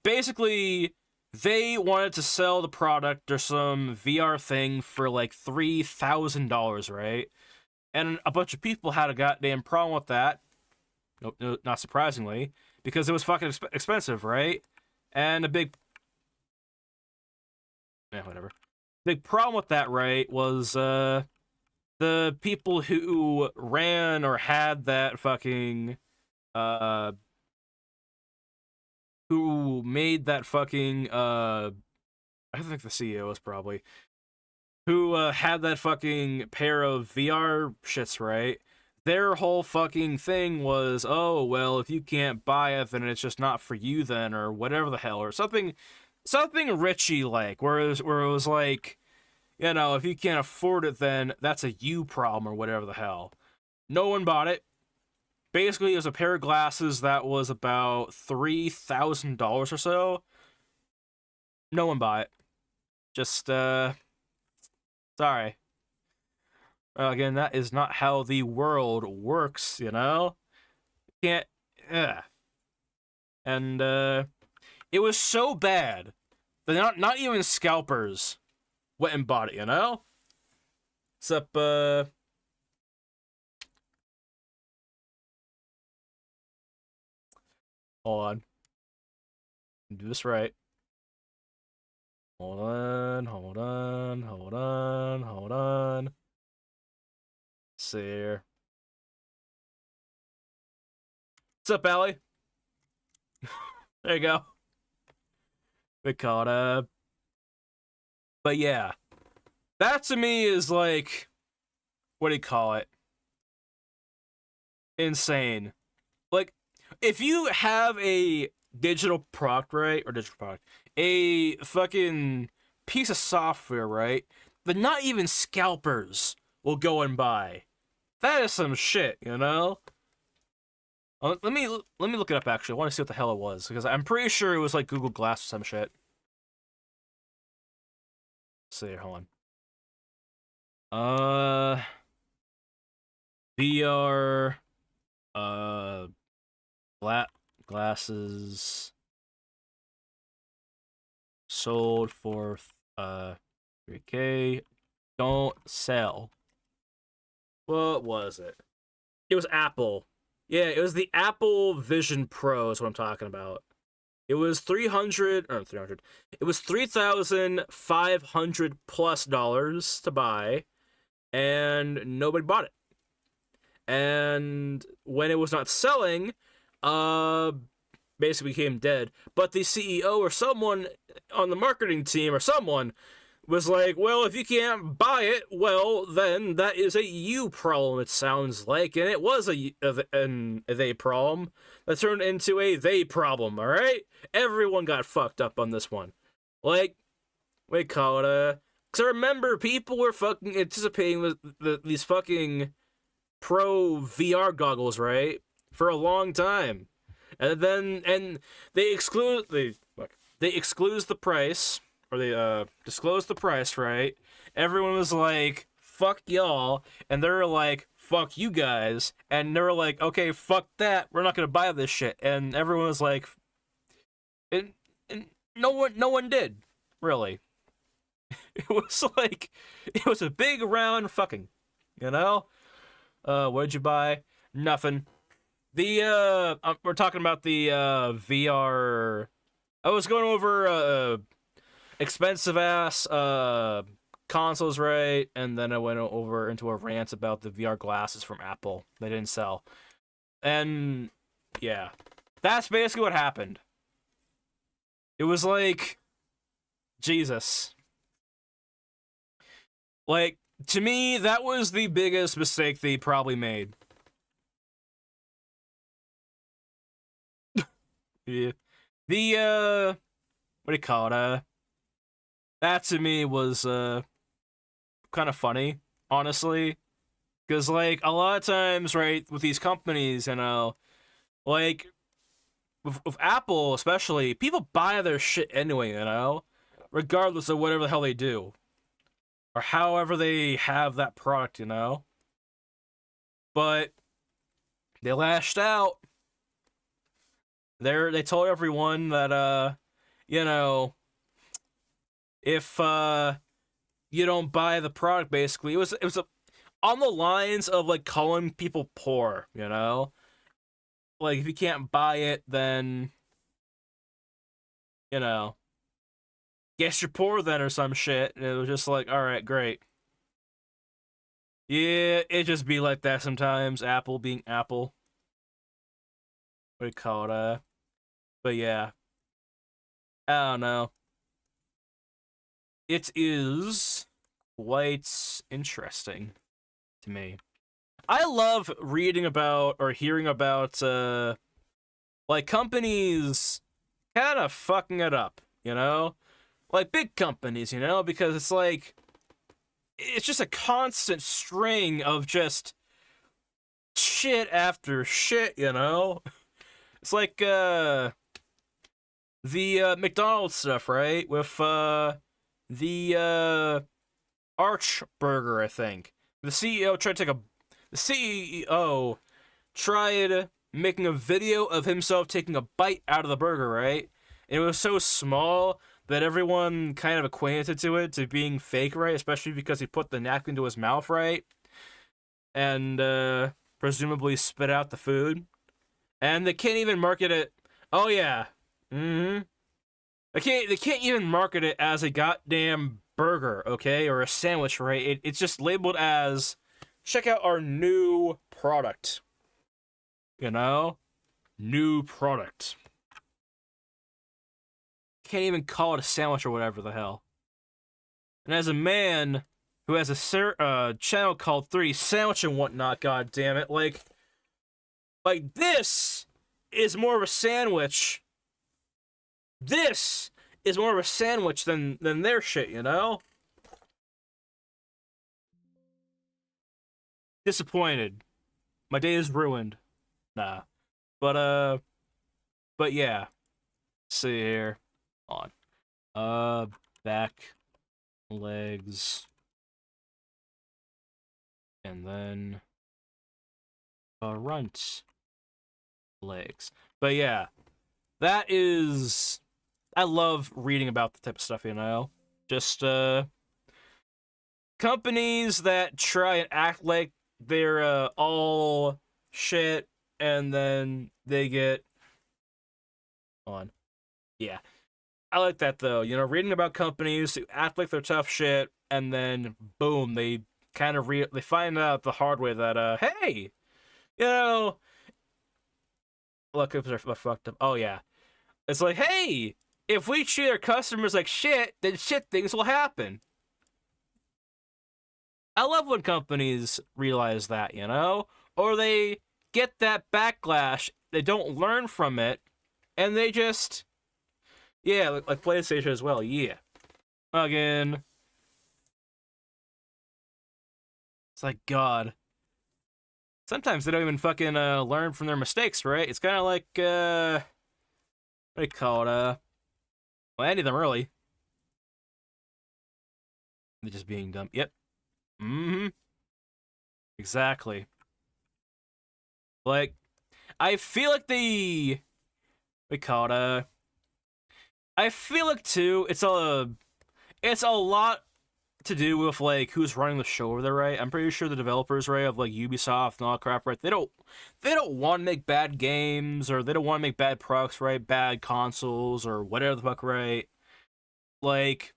basically, they wanted to sell the product or some VR thing for like $3,000, right? And a bunch of people had a goddamn problem with that. Nope, no, not surprisingly, because it was fucking expensive, right? And a big, yeah, whatever. Big problem with that, right, was the people who ran or had that fucking uh who made that fucking I think the CEO was probably who had that fucking pair of VR shits, right? Their whole fucking thing was, oh well, if you can't buy it, then it's just not for you, then, or whatever the hell, or something Richie like, where it was like, you know, if you can't afford it, then that's a you problem or whatever the hell. No one bought it. Basically, it was a pair of glasses that was about $3,000 or so. No one bought it. Just, sorry. Again, that is not how the world works, you know? Can't, yeah. And, it was so bad that not even scalpers went and bought it, you know? Except, hold on. Do this right. Hold on, hold on, hold on, hold on. Let's see here. What's up, Allie? There you go. We caught up. But yeah. That to me is like, what do you call it? Insane. Like, if you have a digital product, right? Or digital product. A fucking piece of software, right? That not even scalpers will go and buy. That is some shit, you know? Let me look it up, actually. I want to see what the hell it was, because I'm pretty sure it was like Google Glass or some shit. Let's see here, hold on. VR glasses sold for 3K, don't sell. What was it? It was Apple. Yeah, it was the Apple Vision Pro is what I'm talking about. It was 300 or 300. It was $3,500+ to buy, and nobody bought it. And when it was not selling, basically became dead. But the CEO or someone on the marketing team or someone was like, well, if you can't buy it, well, then that is a you problem, it sounds like. And it was a they problem that turned into a they problem, alright? Everyone got fucked up on this one. Like, we call it because I remember people were fucking anticipating these fucking pro VR goggles, right? For a long time. And then they exclude the price, or they disclose the price, right? Everyone was like, fuck y'all, and they're like, fuck you guys, and they were like, okay, fuck that, we're not gonna buy this shit. And everyone was like, and no one did, really. It was like, it was a big round fucking, you know? What did you buy? Nothing. We're talking about the VR. I was going over expensive ass consoles, right? And then I went over into a rant about the VR glasses from Apple. They didn't sell. And yeah, that's basically what happened. It was like, Jesus. Like, to me, that was the biggest mistake they probably made. Yeah. The, what do you call it? That to me was, kind of funny, honestly. Because, like, a lot of times, right, with these companies, you know, like, with Apple especially, people buy their shit anyway, you know? Regardless of whatever the hell they do. Or however they have that product, you know? But they lashed out. They told everyone that, you know, if you don't buy the product, basically, it was on the lines of like calling people poor, you know, like if you can't buy it, then you know, guess you're poor then or some shit. And it was just like, all right, great. Yeah, it just be like that sometimes. Apple being Apple. What do you call it? But yeah, I don't know. It is quite interesting to me. I love reading about or hearing about like companies kind of fucking it up, you know? Like big companies, you know, because it's like it's just a constant string of just shit after shit, you know? It's like the McDonald's stuff, right? With the Arch Burger, I think. The CEO tried making a video of himself taking a bite out of the burger, right? And it was so small that everyone kind of acquainted to it to being fake, right? Especially because he put the napkin to his mouth, right? And presumably spit out the food. And they can't even market it. Oh yeah. Mm-hmm. They can't even market it as a goddamn burger, okay? Or a sandwich, right? It's just labeled as, check out our new product. You know? New product. Can't even call it a sandwich or whatever the hell. And as a man who has a channel called 30 Sandwich and whatnot, god damn it, like this is more of a sandwich. This is more of a sandwich than their shit, you know? Disappointed. My day is ruined. Nah. But yeah. Let's see here. On. Back, legs, and then front legs. But yeah, that is. I love reading about the type of stuff, you know? Just, companies that try and act like they're, all shit, and then they get on. Yeah. I like that though. You know, reading about companies who act like they're tough shit, and then boom, they kind of they find out the hard way that hey, you know, look if they're fucked up. Oh yeah, it's like hey, if we treat our customers like shit, then shit things will happen. I love when companies realize that, you know, or they get that backlash, they don't learn from it, and they just yeah, like PlayStation as well. Yeah, again, it's like God. Sometimes they don't even fucking learn from their mistakes, right? It's kind of like what do you call it? Well, any of them really. They're just being dumb. Yep. Mm-hmm. Exactly. Like I feel like the we call it I feel like too. It's a lot to do with like who's running the show over there, right? I'm pretty sure the developers, right, of like Ubisoft and all that crap, right? They don't want to make bad games or they don't want to make bad products, right? Bad consoles or whatever the fuck, right? Like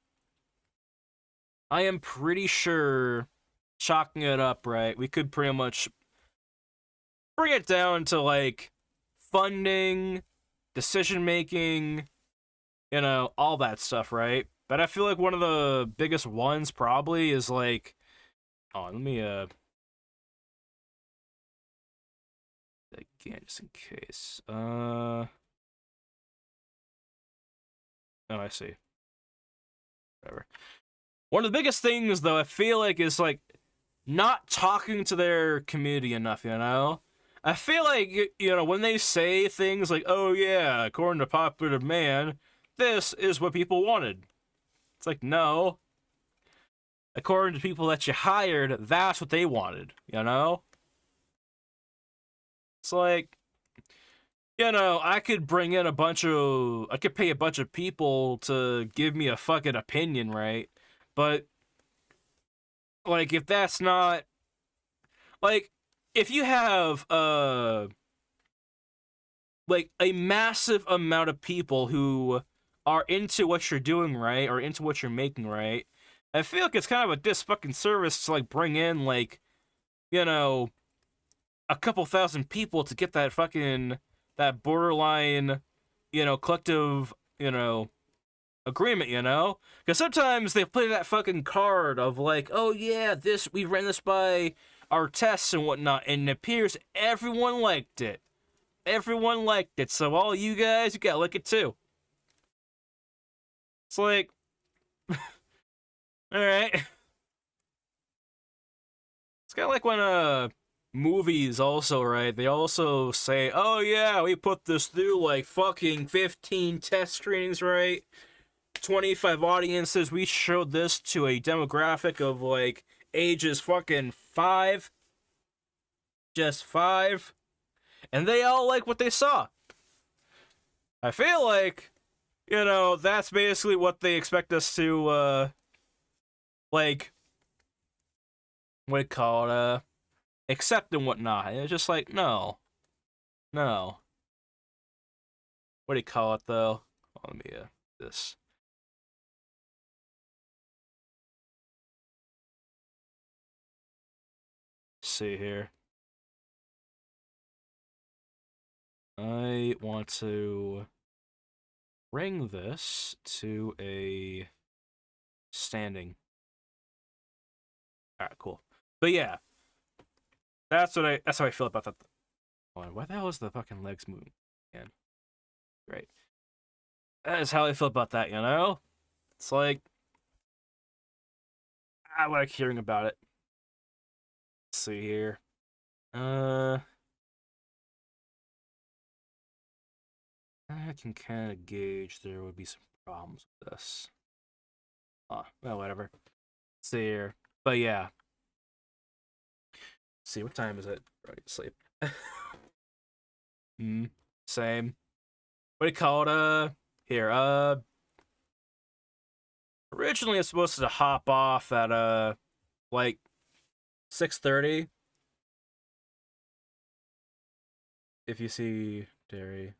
I am pretty sure chalking it up, right? We could pretty much bring it down to like funding, decision making, you know, all that stuff, right? But I feel like one of the biggest ones probably is like, oh, let me again just in case. Oh, I see. Whatever. One of the biggest things though, I feel like is like not talking to their community enough, you know? I feel like, you know, when they say things like, oh yeah, according to popular demand, this is what people wanted. It's like, no. According to people that you hired, that's what they wanted, you know? It's like, you know, I could pay a bunch of people to give me a fucking opinion, right? But, like, if that's not, like, if you have, like a massive amount of people who are into what you're doing, right, or into what you're making, right? I feel like it's kind of a dis fucking service to like bring in like you know a couple thousand people to get that fucking that borderline collective agreement, because sometimes they play that fucking card of like, oh yeah, this we ran this by our tests and whatnot, and it appears everyone liked it. Everyone liked it, so all you guys, you gotta like it too. It's like, all right. It's kind of like when movies also, right? They also say, "Oh yeah, we put this through like fucking 15 test screenings, right? 25 audiences. We showed this to a demographic of like ages fucking 5, just 5, and they all like what they saw." I feel like, that's basically what they expect us to like what do you call it, accept and whatnot. And it's just like, no, no. What do you call it though? Oh, let me this. See here. I want to bring this to a standing. Alright, cool. But yeah, that's how I feel about that. Oh, why the hell is the fucking legs moving again? Great. That is how I feel about that, you know? It's like I like hearing about it. Let's see here. Uh I can kind of gauge there would be some problems with this. Well, whatever. Let's see here. But yeah. Let's see, what time is it? Ready to sleep. Same. What do you call it? Here. Originally it's supposed to hop off at like 6:30. If you see dairy.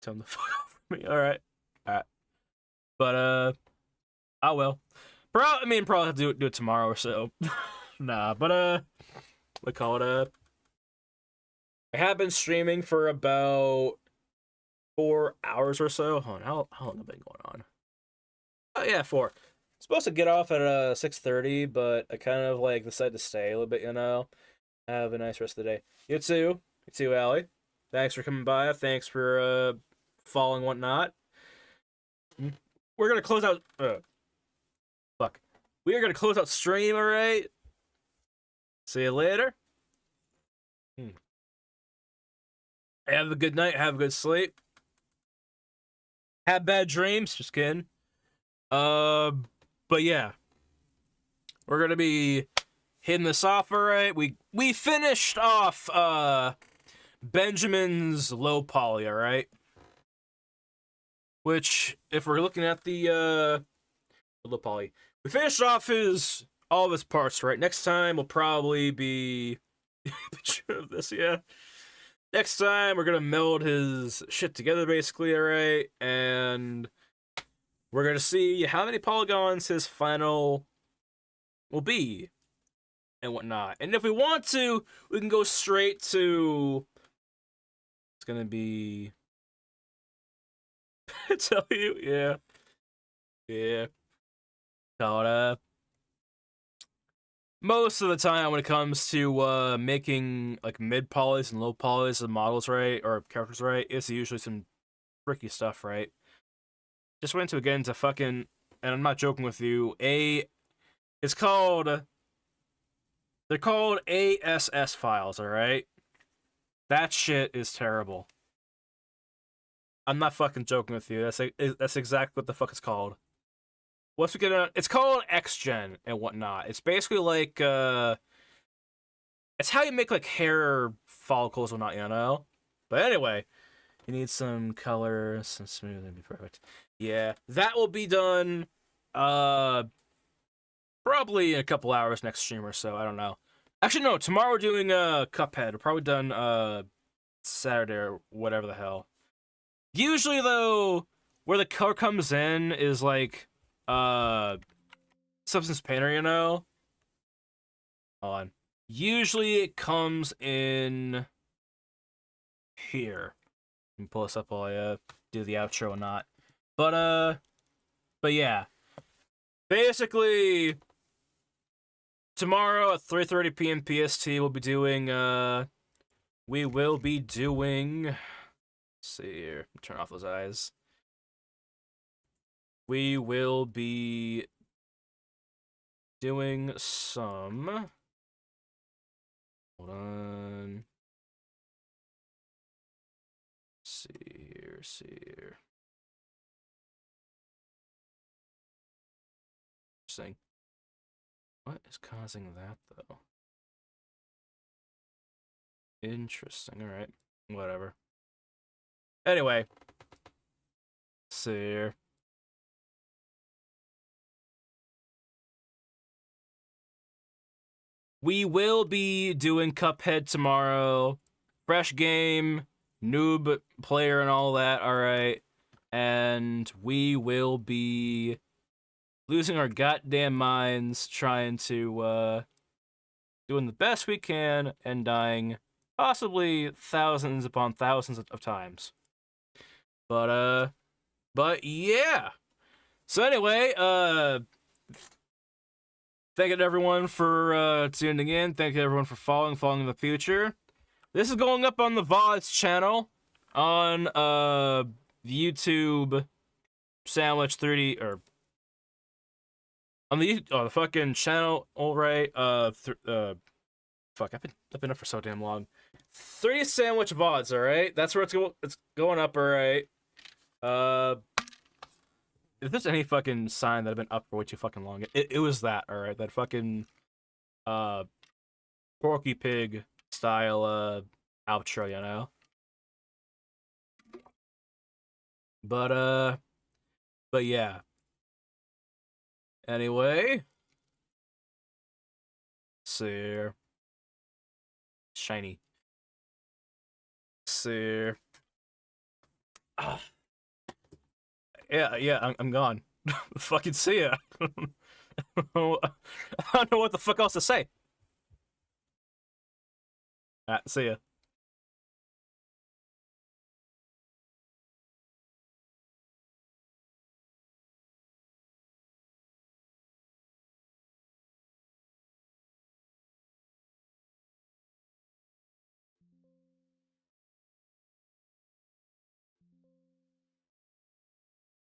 tell him to fuck off from me. All right. But I will. Probably have to do it tomorrow or so. Nah, but we call it I have been streaming for about 4 hours or so. Hold on, how long have I been going on? Oh yeah, 4. Supposed to get off at 6:30, but I kind of like decided to stay a little bit, you know. Have a nice rest of the day. You too, Allie. Thanks for coming by. Thanks for following whatnot. We're gonna close out. Fuck. We are gonna close out stream. All right. See you later. Have a good night. Have a good sleep. Have bad dreams. Just kidding. But yeah, we're gonna be hitting this off. All right. We finished off Benjamin's low poly. All right. Which, if we're looking at the low poly, we finished off all of his parts. Right. Next time will probably be picture of this. Yeah. Next time, we're gonna meld his shit together, basically, alright? And we're gonna see how many polygons his final will be and whatnot. And if we want to, we can go straight to... It's gonna be... I tell you, yeah. Yeah. Called, most of the time when it comes to making like mid polys and low polys of models, right, or characters, right, it's usually some tricky stuff, right? Just went to again to fucking, and I'm not joking with you. It's called. They're called ASS files, all right. That shit is terrible. I'm not fucking joking with you. That's exactly what the fuck it's called. Once we get on, it's called XGen and whatnot. It's basically like it's how you make like hair follicles or not, you know. But anyway, you need some color, some smooth, that'd be perfect. Yeah, that will be done. Probably in a couple hours next stream or so. I don't know. Actually, no. Tomorrow we're doing Cuphead. We're probably done Saturday or whatever the hell. Usually though, where the color comes in is like Substance Painter, you know? Hold on. Usually it comes in here. Let me pull this up while I do the outro and not. But yeah. Basically, tomorrow at 3:30 p.m. PST we'll be doing let's see here. Turn off those eyes. We will be doing some... Hold on. See here. Interesting. What is causing that, though? Interesting. Alright. Whatever. Anyway. See here. We will be doing Cuphead tomorrow. Fresh game, noob player and all that, alright. And we will be losing our goddamn minds trying to, doing the best we can and dying possibly thousands upon thousands of times. But yeah. So anyway, thank you to everyone for tuning in. Thank you to everyone for following in the future. This is going up on the Vods channel on YouTube Sandwich 3D or on the fucking channel. All right, fuck, I've been up for so damn long. 3D Sandwich Vods. All right, that's where it's going up. All right. If there's any fucking sign that I've been up for way too fucking long, it was that, alright? That fucking, Porky Pig style, outro, you know? But yeah. Anyway. See here. Shiny. See here. Ah, yeah, I'm gone. Fucking see ya. I don't know what the fuck else to say. See ya.